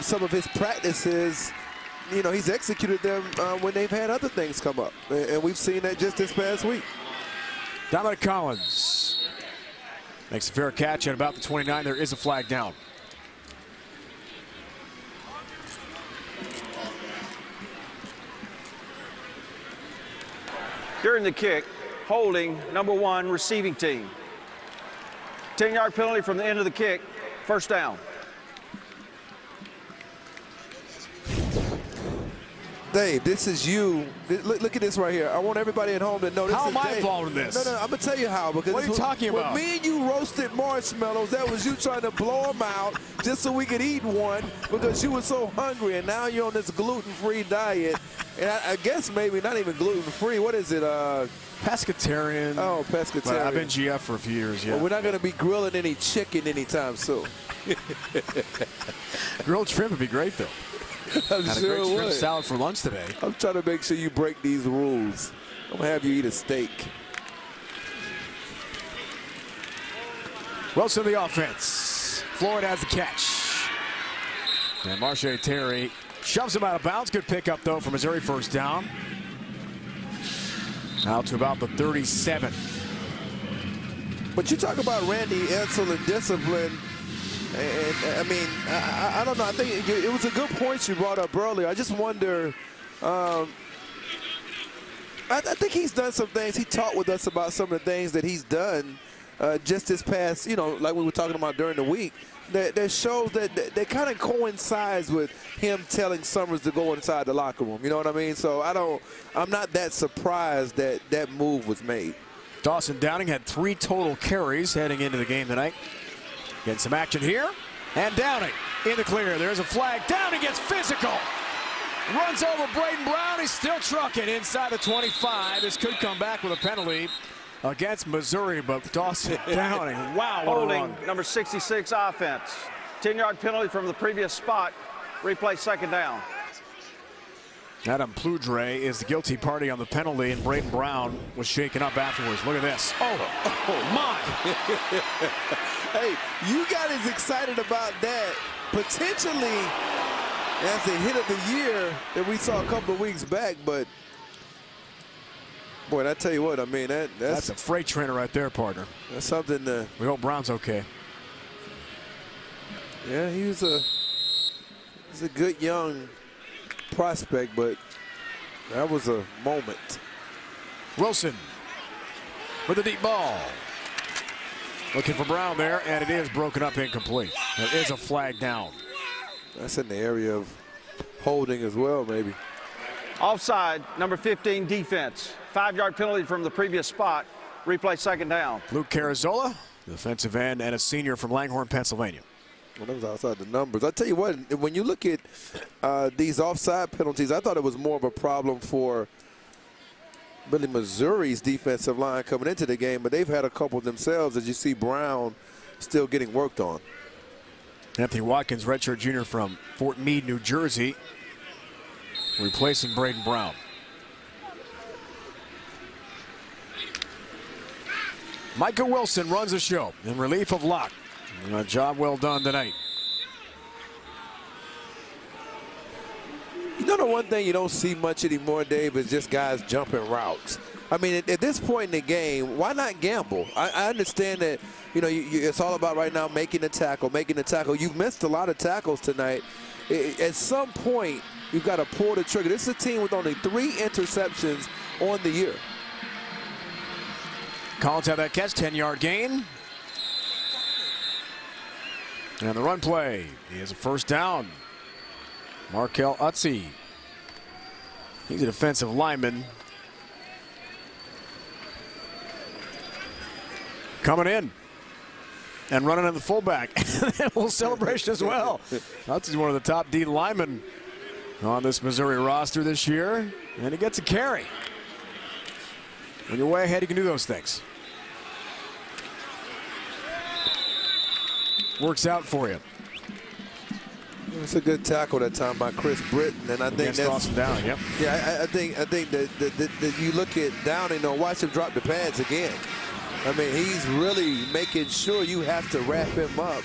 some of his practices. You know, he's executed them when they've had other things come up, and we've seen that just this past week. Dominic Collins makes a fair catch at about the 29. There is a flag down. During the kick, holding number 1 receiving team. 10-yard penalty from the end of the kick, first down. Dave, this is you. Look at this right here. I want everybody at home to know this. How is am I Dave. involved in this? No, I'm going to tell you how. Because what are you talking about? When me and you roasted marshmallows, that was you trying to blow them out just so we could eat one because you were so hungry, and now you're on this gluten-free diet. And I guess maybe not even gluten-free. What is it? Pescatarian. Oh, pescatarian. But I've been GF for a few years, yeah. Well, we're not going to be grilling any chicken anytime soon. Grilled shrimp would be great, though. I'm Had sure a great it shrimp would. salad for lunch today. I'm trying to make sure you break these rules. I'm going to have you eat a steak. Wilson the offense. Floyd has the catch. And Marche Terry shoves him out of bounds. Good pickup, though, for Missouri first down. Out to about the 37. But you talk about Randy Edsall and discipline. And I mean, I don't know. I think it was a good point you brought up earlier. I just wonder. I think he's done some things. He talked with us about some of the things that he's done just this past, like we were talking about during the week. That shows that kind of coincides with him telling Summers to go inside the locker room. You know what I mean? So I'm not that surprised that that move was made. Dawson Downing had 3 total carries heading into the game tonight. Getting some action here. And Downing in the clear. There's a flag. Downing gets physical. Runs over Braden Brown. He's still trucking inside the 25. This could come back with a penalty against Missouri, but Dawson Downing. Wow, what Holding a run. number 66 offense. 10-yard penalty from the previous spot. Replay second down. Adam Pludre is the guilty party on the penalty, and Braden Brown was shaken up afterwards. Look at this. Oh my. Hey, you got as excited about that potentially as the hit of the year that we saw a couple of weeks back, but boy, I tell you what, I mean, That's a freight trainer right there, partner. That's something to, We hope Brown's okay. yeah, he's a good young prospect, but that was a moment. Wilson with a deep ball. Looking for Brown there, and it is broken up incomplete. There is a flag down. That's in the area of holding as well, maybe. Offside, number 15 defense. 5-yard penalty from the previous spot. Replay second down. Luke Carazola, defensive end and a senior from Langhorne, Pennsylvania. Well, that was outside the numbers. I tell you what, when you look at these offside penalties, I thought it was more of a problem for really Missouri's defensive line coming into the game, but they've had a couple themselves, as you see Brown still getting worked on. Anthony Watkins, redshirt junior from Fort Meade, New Jersey, replacing Braden Brown. Micah Wilson runs the show in relief of Locke. A job well done tonight. You know, the one thing you don't see much anymore, Dave, is just guys jumping routes. I mean, at this point in the game, why not gamble? I understand that, you know, it's all about right now making the tackle, making the tackle. You've missed a lot of tackles tonight. At some point, you've got to pull the trigger. This is a team with only 3 interceptions on the year. Collins had that catch, 10-yard gain. And the run play, he has a first down. Markel Utze. He's a defensive lineman. Coming in and running in the fullback. A little celebration as well. Utze's one of the top D linemen on this Missouri roster this year. And he gets a carry. When you're way ahead, you can do those things. Works out for you. It's a good tackle that time by Chris Britton, and I think that's Dawson Downing. Yep. Yeah, I think that you look at Downing, watch him drop the pads again. I mean, he's really making sure you have to wrap him up,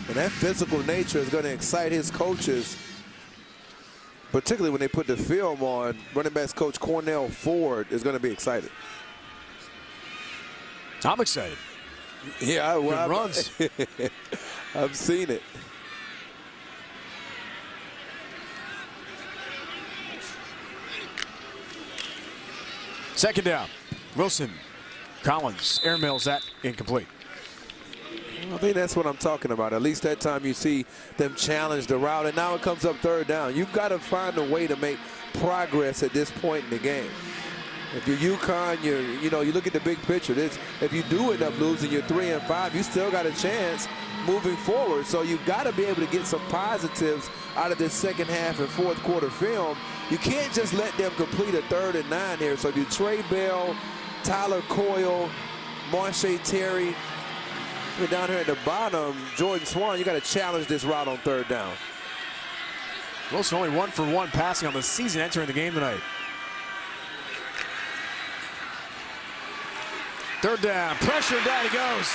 and that physical nature is going to excite his coaches, particularly when they put the film on. Running backs coach Cornell Ford is going to be excited. I'm excited. Yeah, well, runs. I've seen it. Second down. Wilson. Collins airmails that incomplete. I think that's what I'm talking about. At least that time you see them challenge the route, and now it comes up third down. You've got to find a way to make progress at this point in the game. If you're UConn, you look at the big picture. If you do end up losing, you're 3-5. You still got a chance moving forward. So you've got to be able to get some positives out of this second half and fourth quarter film. You can't just let them complete a 3rd and 9 here. So if you Trey Bell, Tyler Coyle, Marshae Terry, you're down here at the bottom, Jordan Swan, you got to challenge this route on 3rd down. Wilson only 1 for 1 passing on the season entering the game tonight. 3rd down, pressure, down he goes.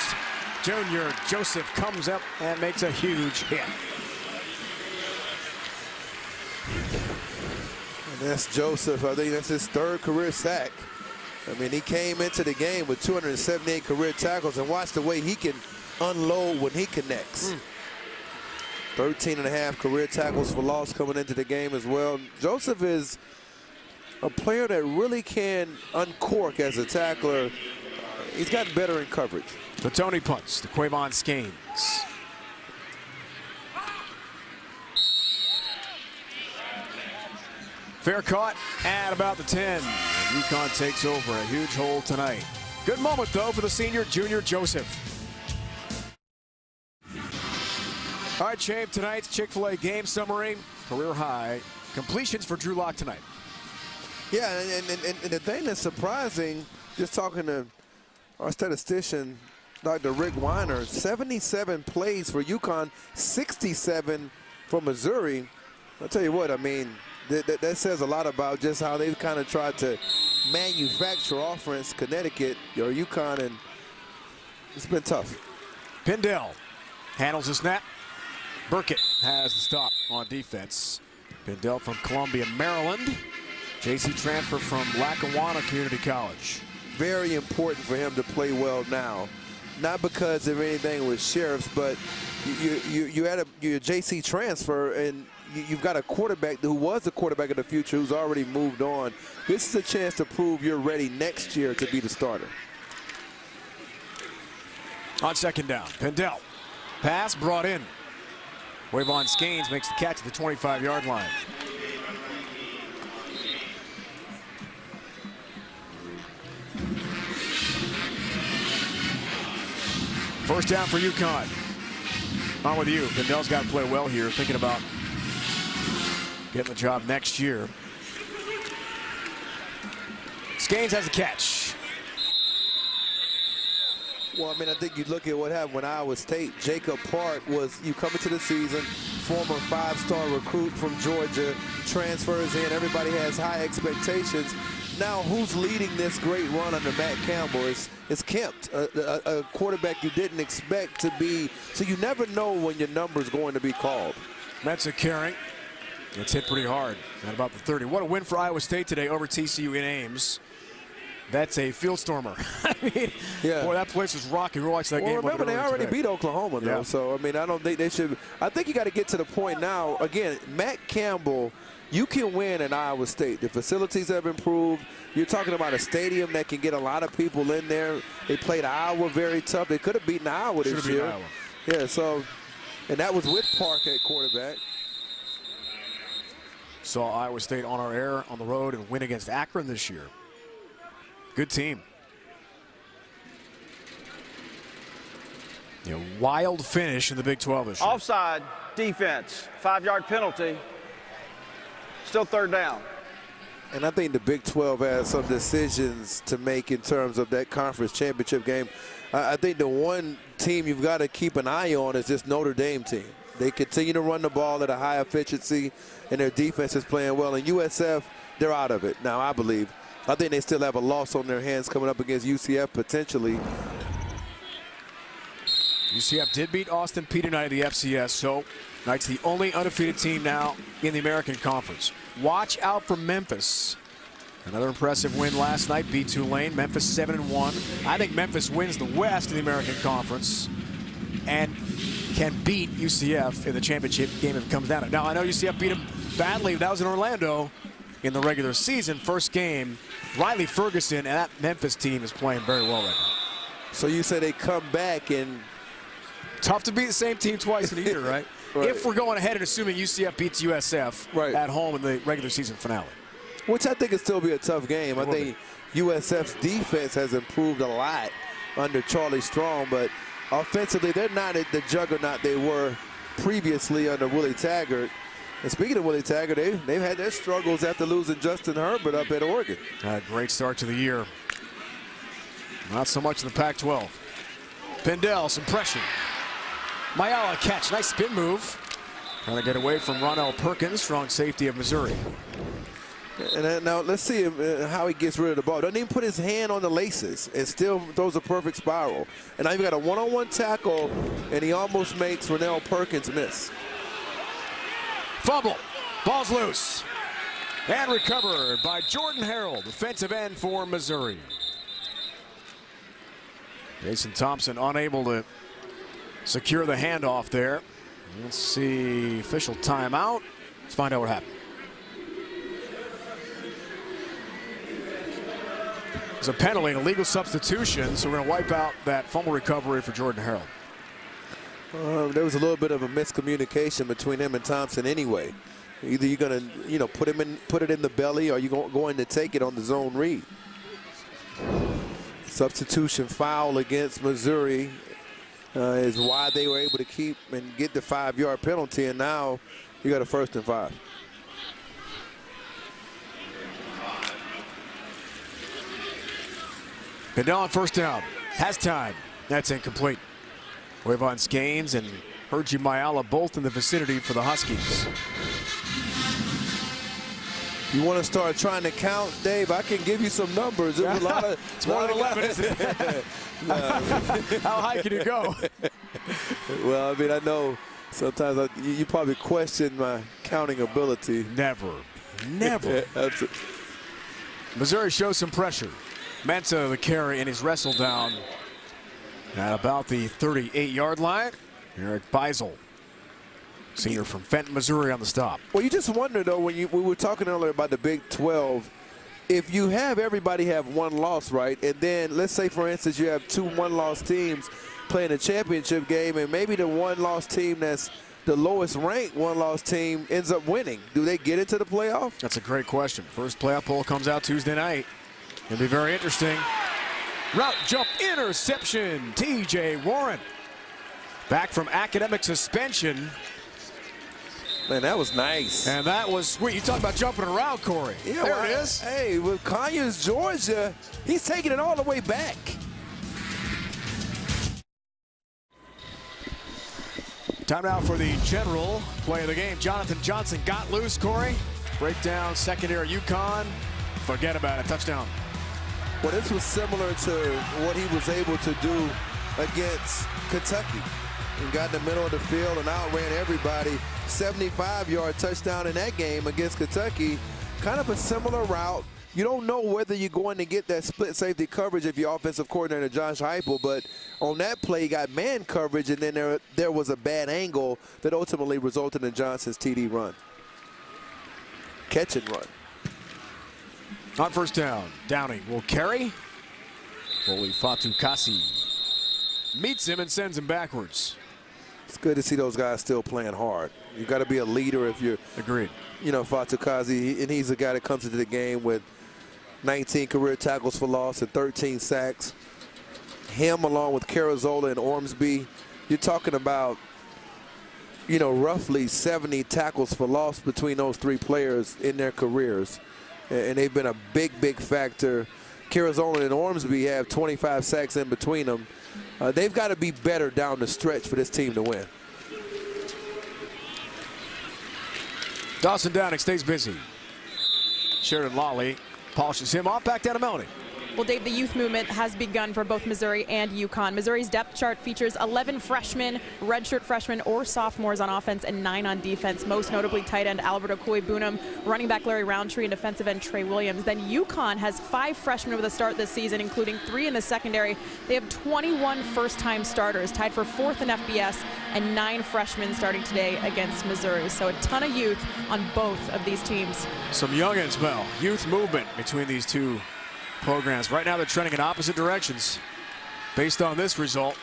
Junior Joseph comes up and makes a huge hit. And that's Joseph. I think that's his 3rd career sack. I mean, he came into the game with 278 career tackles, and watch the way he can unload when he connects. 13.5 career tackles for loss coming into the game as well. Joseph is a player that really can uncork as a tackler. He's gotten better in coverage. The Tony punts to Quavon Skanes. Fair caught at about the 10. And UConn takes over a huge hole tonight. Good moment, though, for the senior, Junior Joseph. All right, Chaim, tonight's Chick-fil-A game summary. Career high completions for Drew Lock tonight. Yeah, and the thing that's surprising, just talking to our statistician, Dr. Rick Weiner, 77 plays for UConn, 67 for Missouri. I'll tell you what, I mean, that says a lot about just how they've kind of tried to manufacture offense, Connecticut, or UConn, and it's been tough. Pindell handles the snap. Burkett has the stop on defense. Pindell from Columbia, Maryland. JC transfer from Lackawanna Community College. Very important for him to play well now. Not because of anything with Sheriffs, but you had your JC transfer, and you've got a quarterback who was the quarterback of the future who's already moved on. This is a chance to prove you're ready next year to be the starter. On 2nd down, Pindell. Pass brought in. Quavon Skanes makes the catch at the 25-yard line. First down for UConn. On with you. Pindell's got to play well here, thinking about getting the job next year. Skanes has a catch. Well, I mean, I think you look at what happened when Iowa State. Jacob Park was, you come into the season, former 5-star recruit from Georgia, transfers in. Everybody has high expectations. Now, who's leading this great run under Matt Campbell? It's Kemp, a quarterback you didn't expect to be. So you never know when your number is going to be called. Mensa carrying. It's hit pretty hard at about the 30. What a win for Iowa State today over TCU in Ames. That's a field stormer. I mean, yeah. Boy, that place was rocking. We're watching that game. Well, remember, they already beat Oklahoma, though. Yeah. So, I mean, I don't think they should. I think you got to get to the point now. Again, Matt Campbell, you can win at Iowa State. The facilities have improved. You're talking about a stadium that can get a lot of people in there. They played Iowa very tough. They could have beaten Iowa this year. Iowa. Yeah, so, and that was with Park at quarterback. Saw Iowa State on our air on the road and win against Akron this year. Good team. Wild finish in the Big 12 this year. Offside defense, 5-yard penalty. Still third down. And I think the Big 12 has some decisions to make in terms of that conference championship game. I think the one team you've got to keep an eye on is this Notre Dame team. They continue to run the ball at a high efficiency, and their defense is playing well. And USF, they're out of it now, I believe. I think they still have a loss on their hands coming up against UCF potentially. UCF did beat Austin Peay tonight at the FCS, so Knight's the only undefeated team now in the American Conference. Watch out for Memphis. Another impressive win last night, beat Tulane. Memphis 7-1. I think Memphis wins the West in the American Conference and can beat UCF in the championship game if it comes down to it. Now, I know UCF beat them badly. That was in Orlando in the regular season. First game, Riley Ferguson and that Memphis team is playing very well right now. So you say they come back and... Tough to beat the same team twice in a year, right? Right. If we're going ahead and assuming UCF beats USF at home in the regular season finale. Which I think will still be a tough game. I think USF's defense has improved a lot under Charlie Strong, but offensively, they're not at the juggernaut they were previously under Willie Taggart. And speaking of Willie Taggart, they've had their struggles after losing Justin Herbert up at Oregon. Great start to the year. Not so much in the Pac-12. Pendel, some pressure. Mayala catch, nice spin move. Trying to get away from Ronell Perkins, strong safety of Missouri. And now let's see how he gets rid of the ball. Doesn't even put his hand on the laces and still throws a perfect spiral. And now you've got a one-on-one tackle, and he almost makes Ronell Perkins miss. Fumble, ball's loose. And recovered by Jordan Harrell, defensive end for Missouri. Jason Thompson unable to secure the handoff there. Let's see, official timeout. Let's find out what happened. It's a penalty, an illegal substitution, so we're going to wipe out that fumble recovery for Jordan Harrell. There was a little bit of a miscommunication between him and Thompson anyway. Either you're going to, put it in the belly, or you're going to take it on the zone read. Substitution foul against Missouri is why they were able to keep and get the 5-yard penalty, and now you got a 1st and 5. Pendel on first down. Has time. That's incomplete. Wavon Skanes and Hergy Mayala both in the vicinity for the Huskies. You want to start trying to count, Dave? I can give you some numbers. There's a lot of. It's more than 11, isn't it? How high can you go? Well, I mean, I know sometimes you probably question my counting ability. Never. Never. Missouri shows some pressure. Mensa the carry, and he's wrestled down at about the 38-yard line. Eric Beisel, senior from Fenton, Missouri, on the stop. Well, you just wonder, though, when we were talking earlier about the Big 12, if you have everybody have one loss, right, and then let's say, for instance, you have 2 one-loss teams playing a championship game, and maybe the one-loss team that's the lowest ranked one-loss team ends up winning. Do they get into the playoff? That's a great question. First playoff poll comes out Tuesday night. It'll be very interesting. Route jump interception. T.J. Warren back from academic suspension. Man, that was nice. And that was sweet. You talk about jumping around, Corey. Yeah, there it is. Hey, with Conyers, Georgia, he's taking it all the way back. Time now for the general play of the game. Jonathan Johnson got loose, Corey. Breakdown, secondary UConn. Forget about it. Touchdown. Well, this was similar to what he was able to do against Kentucky. He got in the middle of the field and outran everybody. 75-yard touchdown in that game against Kentucky. Kind of a similar route. You don't know whether you're going to get that split safety coverage if you're offensive coordinator Josh Heupel, but on that play, you got man coverage, and then there was a bad angle that ultimately resulted in Johnson's TD run. Catch and run. On first down, Downing will carry. Foley Fatukasi meets him and sends him backwards. It's good to see those guys still playing hard. You got to be a leader if you're. Agreed. You know, Fatukasi, and he's a guy that comes into the game with 19 career tackles for loss and 13 sacks. Him along with Carazola and Ormsby, you're talking about, you know, roughly 70 tackles for loss between those three players in their careers. And they've been a big, big factor. Carazola and Ormsby have 25 sacks in between them. They've got to be better down the stretch for this team to win. Dawson Downing stays busy. Sheridan Lawley polishes him off, back down to Melanie. Well, Dave, the youth movement has begun for both Missouri and UConn. Missouri's depth chart features 11 freshmen, redshirt freshmen or sophomores on offense and 9 on defense, most notably tight end Albert Okoye-Bunam, running back Larry Roundtree, and defensive end Trey Williams. Then UConn has 5 freshmen with a start this season, including 3 in the secondary. They have 21 first-time starters, tied for 4th in FBS, and 9 freshmen starting today against Missouri. So a ton of youth on both of these teams. Some youngins, well, youth movement between these two programs. Right now they're trending in opposite directions. Based on this result,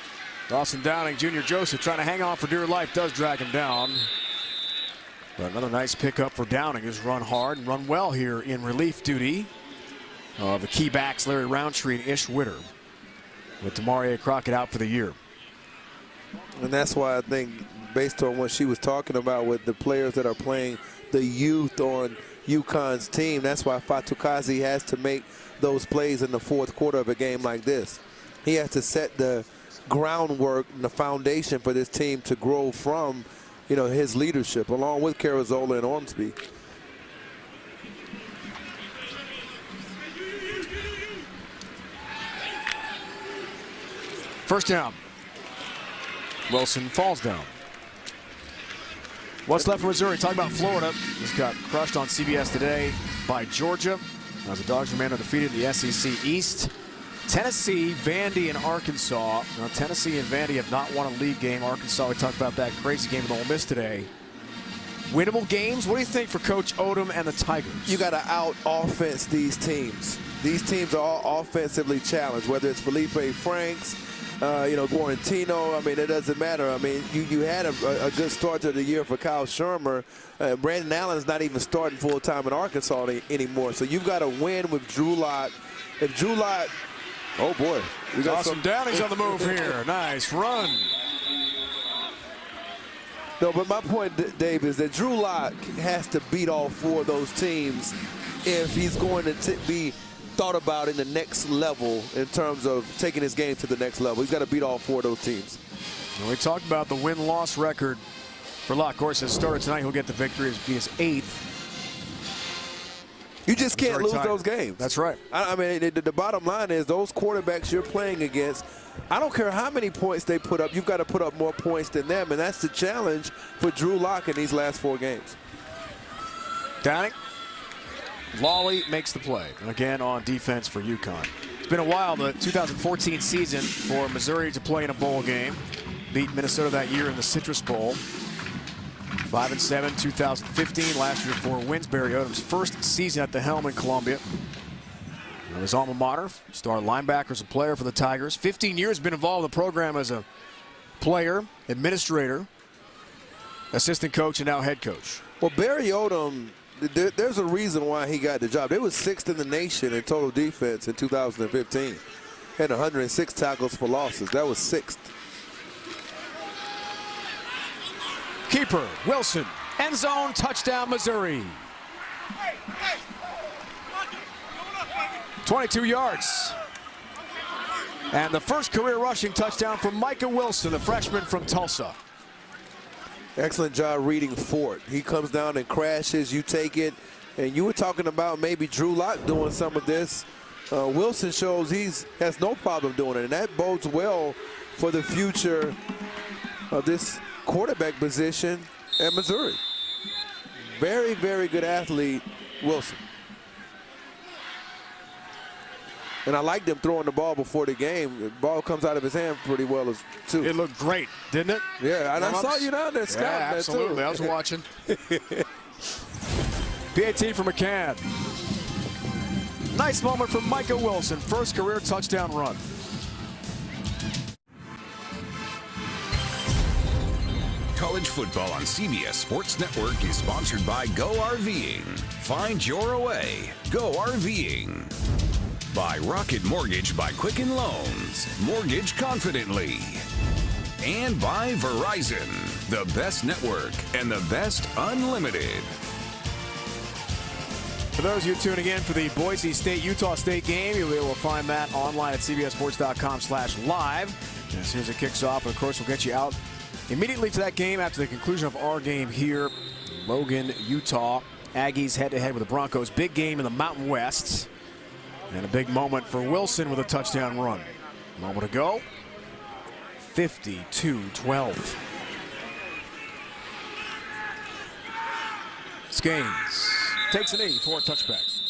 Dawson Downing, Junior Joseph trying to hang on for dear life, does drag him down. But another nice pickup for Downing, who's run hard and run well here in relief duty. The key backs Larry Roundtree and Ish Witter, with Demaria Crockett out for the year. And that's why I think, based on what she was talking about with the players that are playing the youth on UConn's team, that's why Fatukasi has to make those plays in the fourth quarter of a game like this. He has to set the groundwork and the foundation for this team to grow from, you know, his leadership, along with Carazola and Ormsby. First down. Wilson falls down. What's left for Missouri? Talking about Florida. Just got crushed on CBS today by Georgia. As the Dogs remain undefeated in the SEC East. Tennessee, Vandy, and Arkansas. Now, Tennessee and Vandy have not won a league game. Arkansas, we talked about that crazy game with Ole Miss today. Winnable games? What do you think for Coach Odom and the Tigers? You got to out-offense these teams. These teams are all offensively challenged, whether it's Felipe Franks, you know, Guarantino. I mean, it doesn't matter. I mean, you had a good start to the year for Kyle Shermer. Brandon Allen's not even starting full-time in Arkansas anymore. So you've got to win with Drew Lock. If Drew Lock, oh, boy. We got some Downing's on the move here. Nice run. No, but my point, Dave, is that Drew Lock has to beat all 4 of those teams if he's going to be thought about in the next level in terms of taking his game to the next level. He's got to beat all 4 of those teams. And we talked about the win-loss record for Lock. Of course, as started tonight, he'll get the victory. It'll be his 8th. You just can't lose those games. That's right. I mean, the bottom line is those quarterbacks you're playing against, I don't care how many points they put up, you've got to put up more points than them, and that's the challenge for Drew Lock in these last 4 games. Downing. Lawley makes the play. And again on defense for UConn. It's been a while, the 2014 season, for Missouri to play in a bowl game. Beat Minnesota that year in the Citrus Bowl. 5-7, 2015. Last year, 4 wins. Barry Odom's first season at the helm in Columbia. His alma mater, star linebacker as a player for the Tigers. 15 years been involved in the program as a player, administrator, assistant coach, and now head coach. Well, Barry Odom, there's a reason why he got the job. They were 6th in the nation in total defense in 2015. Had 106 tackles for losses. That was 6th. Keeper, Wilson, end zone, touchdown, Missouri. 22 yards. And the first career rushing touchdown from Micah Wilson, the freshman from Tulsa. Excellent job reading Fort. He comes down and crashes, you take it. And you were talking about maybe Drew Lock doing some of this. Wilson shows has no problem doing it, and that bodes well for the future of this quarterback position at Missouri. Very, very good athlete, Wilson. And I like them throwing the ball before the game. The ball comes out of his hand pretty well, too. It looked great, didn't it? Yeah, and I saw you down there, Scott. Yeah, absolutely. I was watching. PAT for McCann. Nice moment from Micah Wilson. First career touchdown run. College football on CBS Sports Network is sponsored by Go RVing. Find your way. Go RVing. By Rocket Mortgage by Quicken Loans. Mortgage confidently. And by Verizon, the best network and the best unlimited. For those of you tuning in for the Boise State-Utah State game, you'll be able to find that online at cbssports.com/live. As soon as it kicks off, and of course, we'll get you out immediately to that game after the conclusion of our game here. Logan, Utah. Aggies head-to-head with the Broncos. Big game in the Mountain West. And a big moment for Wilson with a touchdown run. A moment ago, 52-12. Skanes takes a knee, 4 touchbacks.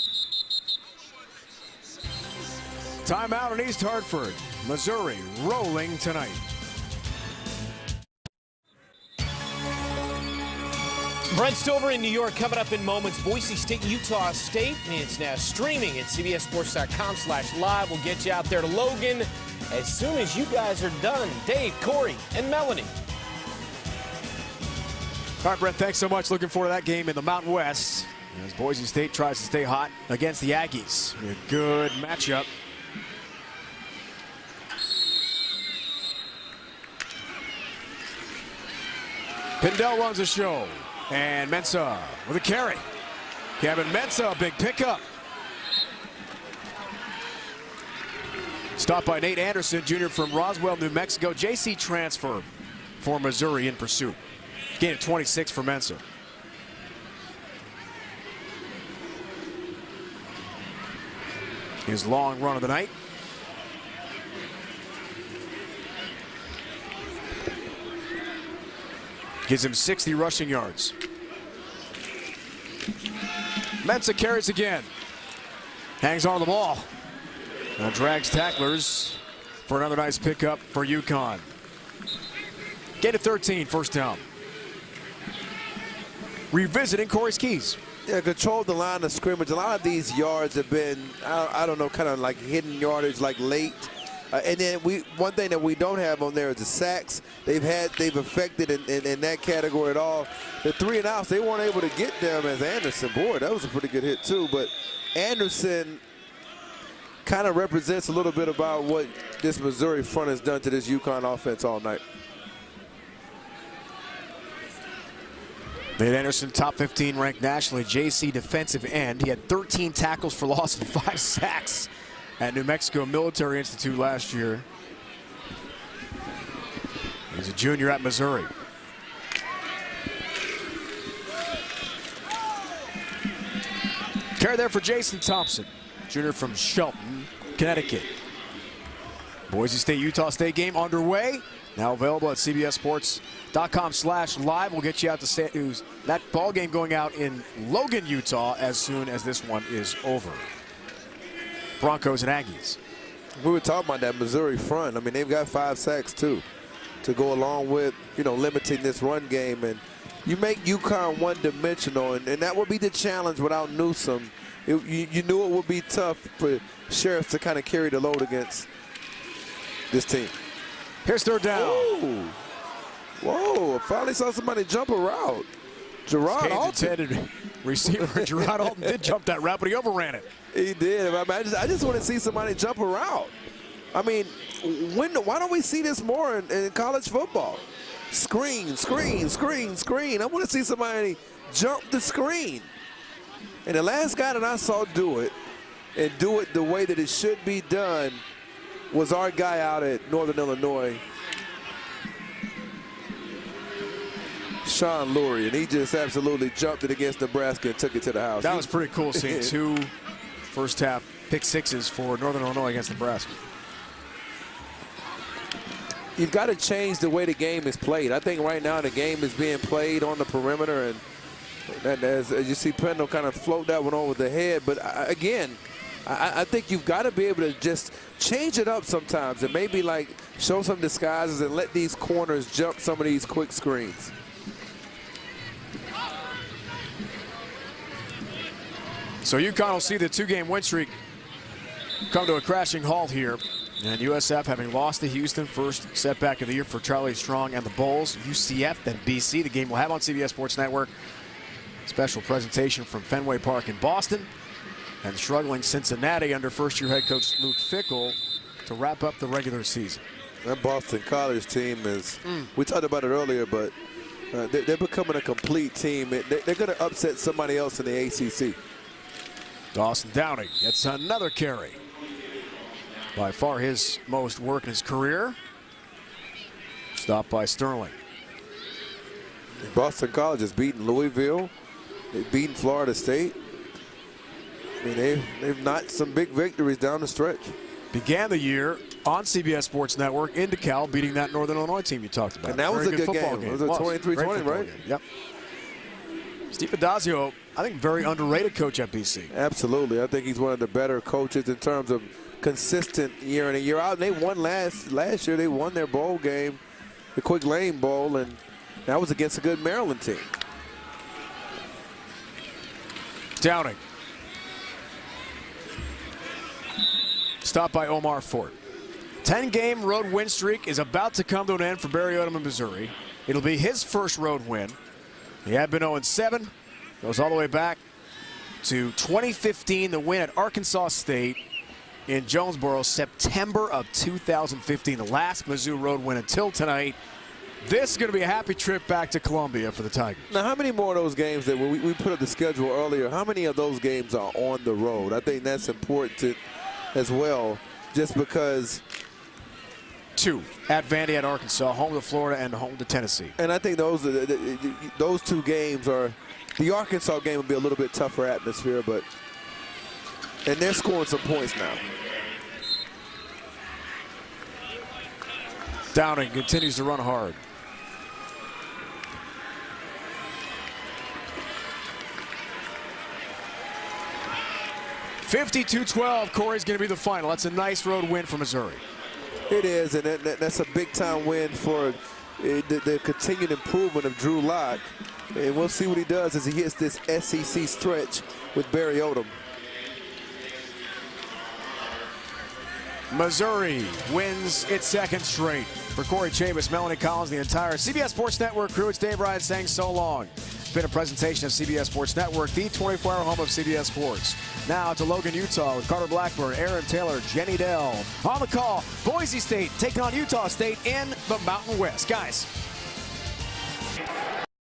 Timeout in East Hartford. Missouri rolling tonight. Brent Stover in New York coming up in moments. Boise State, Utah State. It's now streaming at cbssports.com/live. We'll get you out there to Logan as soon as you guys are done. Dave, Corey, and Melanie. All right, Brent, thanks so much. Looking forward to that game in the Mountain West as Boise State tries to stay hot against the Aggies. A good matchup. Pindell runs the show. And Mensah with a carry. Kevin Mensah, a big pickup. Stopped by Nate Anderson, Jr. from Roswell, New Mexico. JC transfer for Missouri in pursuit. Gain of 26 for Mensah. His long run of the night. Gives him 60 rushing yards. Mensah carries again. Hangs on the ball. Now drags tacklers for another nice pickup for UConn. Gain of 13, first down. Revisiting Corey's keys. Yeah, controlled the line of scrimmage. A lot of these yards have been, I don't know, kind of like hidden yardage, like late. And then one thing that we don't have on there is the sacks. They've affected in that category at all. The 3 and outs, they weren't able to get them as Anderson. Boy, that was a pretty good hit too. But Anderson kind of represents a little bit about what this Missouri front has done to this UConn offense all night. Nate Anderson, top 15 ranked nationally, JC defensive end. He had 13 tackles for loss and 5 sacks at New Mexico Military Institute last year. He's a junior at Missouri. Carry there for Jason Thompson, junior from Shelton, Connecticut. Boise State, Utah State game underway. Now available at cbssports.com/live. We'll get you out to that ball game going out in Logan, Utah as soon as this one is over. Broncos and Aggies. We were talking about that Missouri front. I mean, they've got 5 sacks too to go along with, limiting this run game. And you make UConn one-dimensional, and that would be the challenge without Newsome. You knew it would be tough for Sheriff to kind of carry the load against this team. Here's third down. Whoa, whoa, finally saw somebody jump a route. Gerard Alton. Receiver Gerard Alton did jump that route, but he overran it. He did. I just want to see somebody jump a route. I mean, why don't we see this more in college football? Screen, screen, screen, screen. I want to see somebody jump the screen. And the last guy that I saw do it, and do it the way that it should be done, was our guy out at Northern Illinois. Sean Lurie, and he just absolutely jumped it against Nebraska and took it to the house. That was pretty cool seeing 2 first-half pick sixes for Northern Illinois against Nebraska. You've got to change the way the game is played. I think right now the game is being played on the perimeter, and as you see Pendle kind of float that one over the head. But again, I think you've got to be able to just change it up sometimes and maybe like show some disguises and let these corners jump some of these quick screens. So UConn will see the 2-game win streak come to a crashing halt here. And USF having lost to Houston, first setback of the year for Charlie Strong and the Bulls. UCF, then BC. The game we'll have on CBS Sports Network. Special presentation from Fenway Park in Boston. And struggling Cincinnati under first-year head coach Luke Fickell to wrap up the regular season. That Boston College team is, we talked about it earlier, but they're becoming a complete team. They're going to upset somebody else in the ACC. Dawson Downing gets another carry. By far his most work in his career. Stopped by Sterling. Boston College has beaten Louisville. They've beaten Florida State. I mean, they've knocked some big victories down the stretch. Began the year on CBS Sports Network in DeKalb, beating that Northern Illinois team you talked about. And that was a good game. It was a 23-20, right? Yep. Steve Addazio, I think, very underrated coach at BC. Absolutely. I think he's one of the better coaches in terms of consistent year in and year out. And they won last year. They won their bowl game, the Quick Lane Bowl, and that was against a good Maryland team. Downing. Stopped by Omar Fort. 10-game road win streak is about to come to an end for Barry Odom in Missouri. It'll be his first road win. He had been 0-7. Goes all the way back to 2015, the win at Arkansas State in Jonesboro, September of 2015. The last Mizzou road win until tonight. This is going to be a happy trip back to Columbia for the Tigers. Now, how many more of those games that we put up the schedule earlier, how many of those games are on the road? I think that's important as well, just because. 2 at Vandy, at Arkansas, home to Florida and home to Tennessee. And I think those 2 games are, the Arkansas game will be a little bit tougher atmosphere, but, and they're scoring some points now. Downing continues to run hard. (52-12). Corey's going to be the final. That's a nice road win for Missouri. It is, and that's a big-time win for the continued improvement of Drew Lock. And we'll see what he does as he hits this SEC stretch with Barry Odom. Missouri wins its 2nd straight. For Corey Chavis, Melanie Collins, the entire CBS Sports Network crew, it's Dave Ryan saying so long. It's been a presentation of CBS Sports Network, the 24-hour home of CBS Sports. Now to Logan, Utah with Carter Blackburn, Aaron Taylor, Jenny Dell. On the call, Boise State taking on Utah State in the Mountain West. Guys.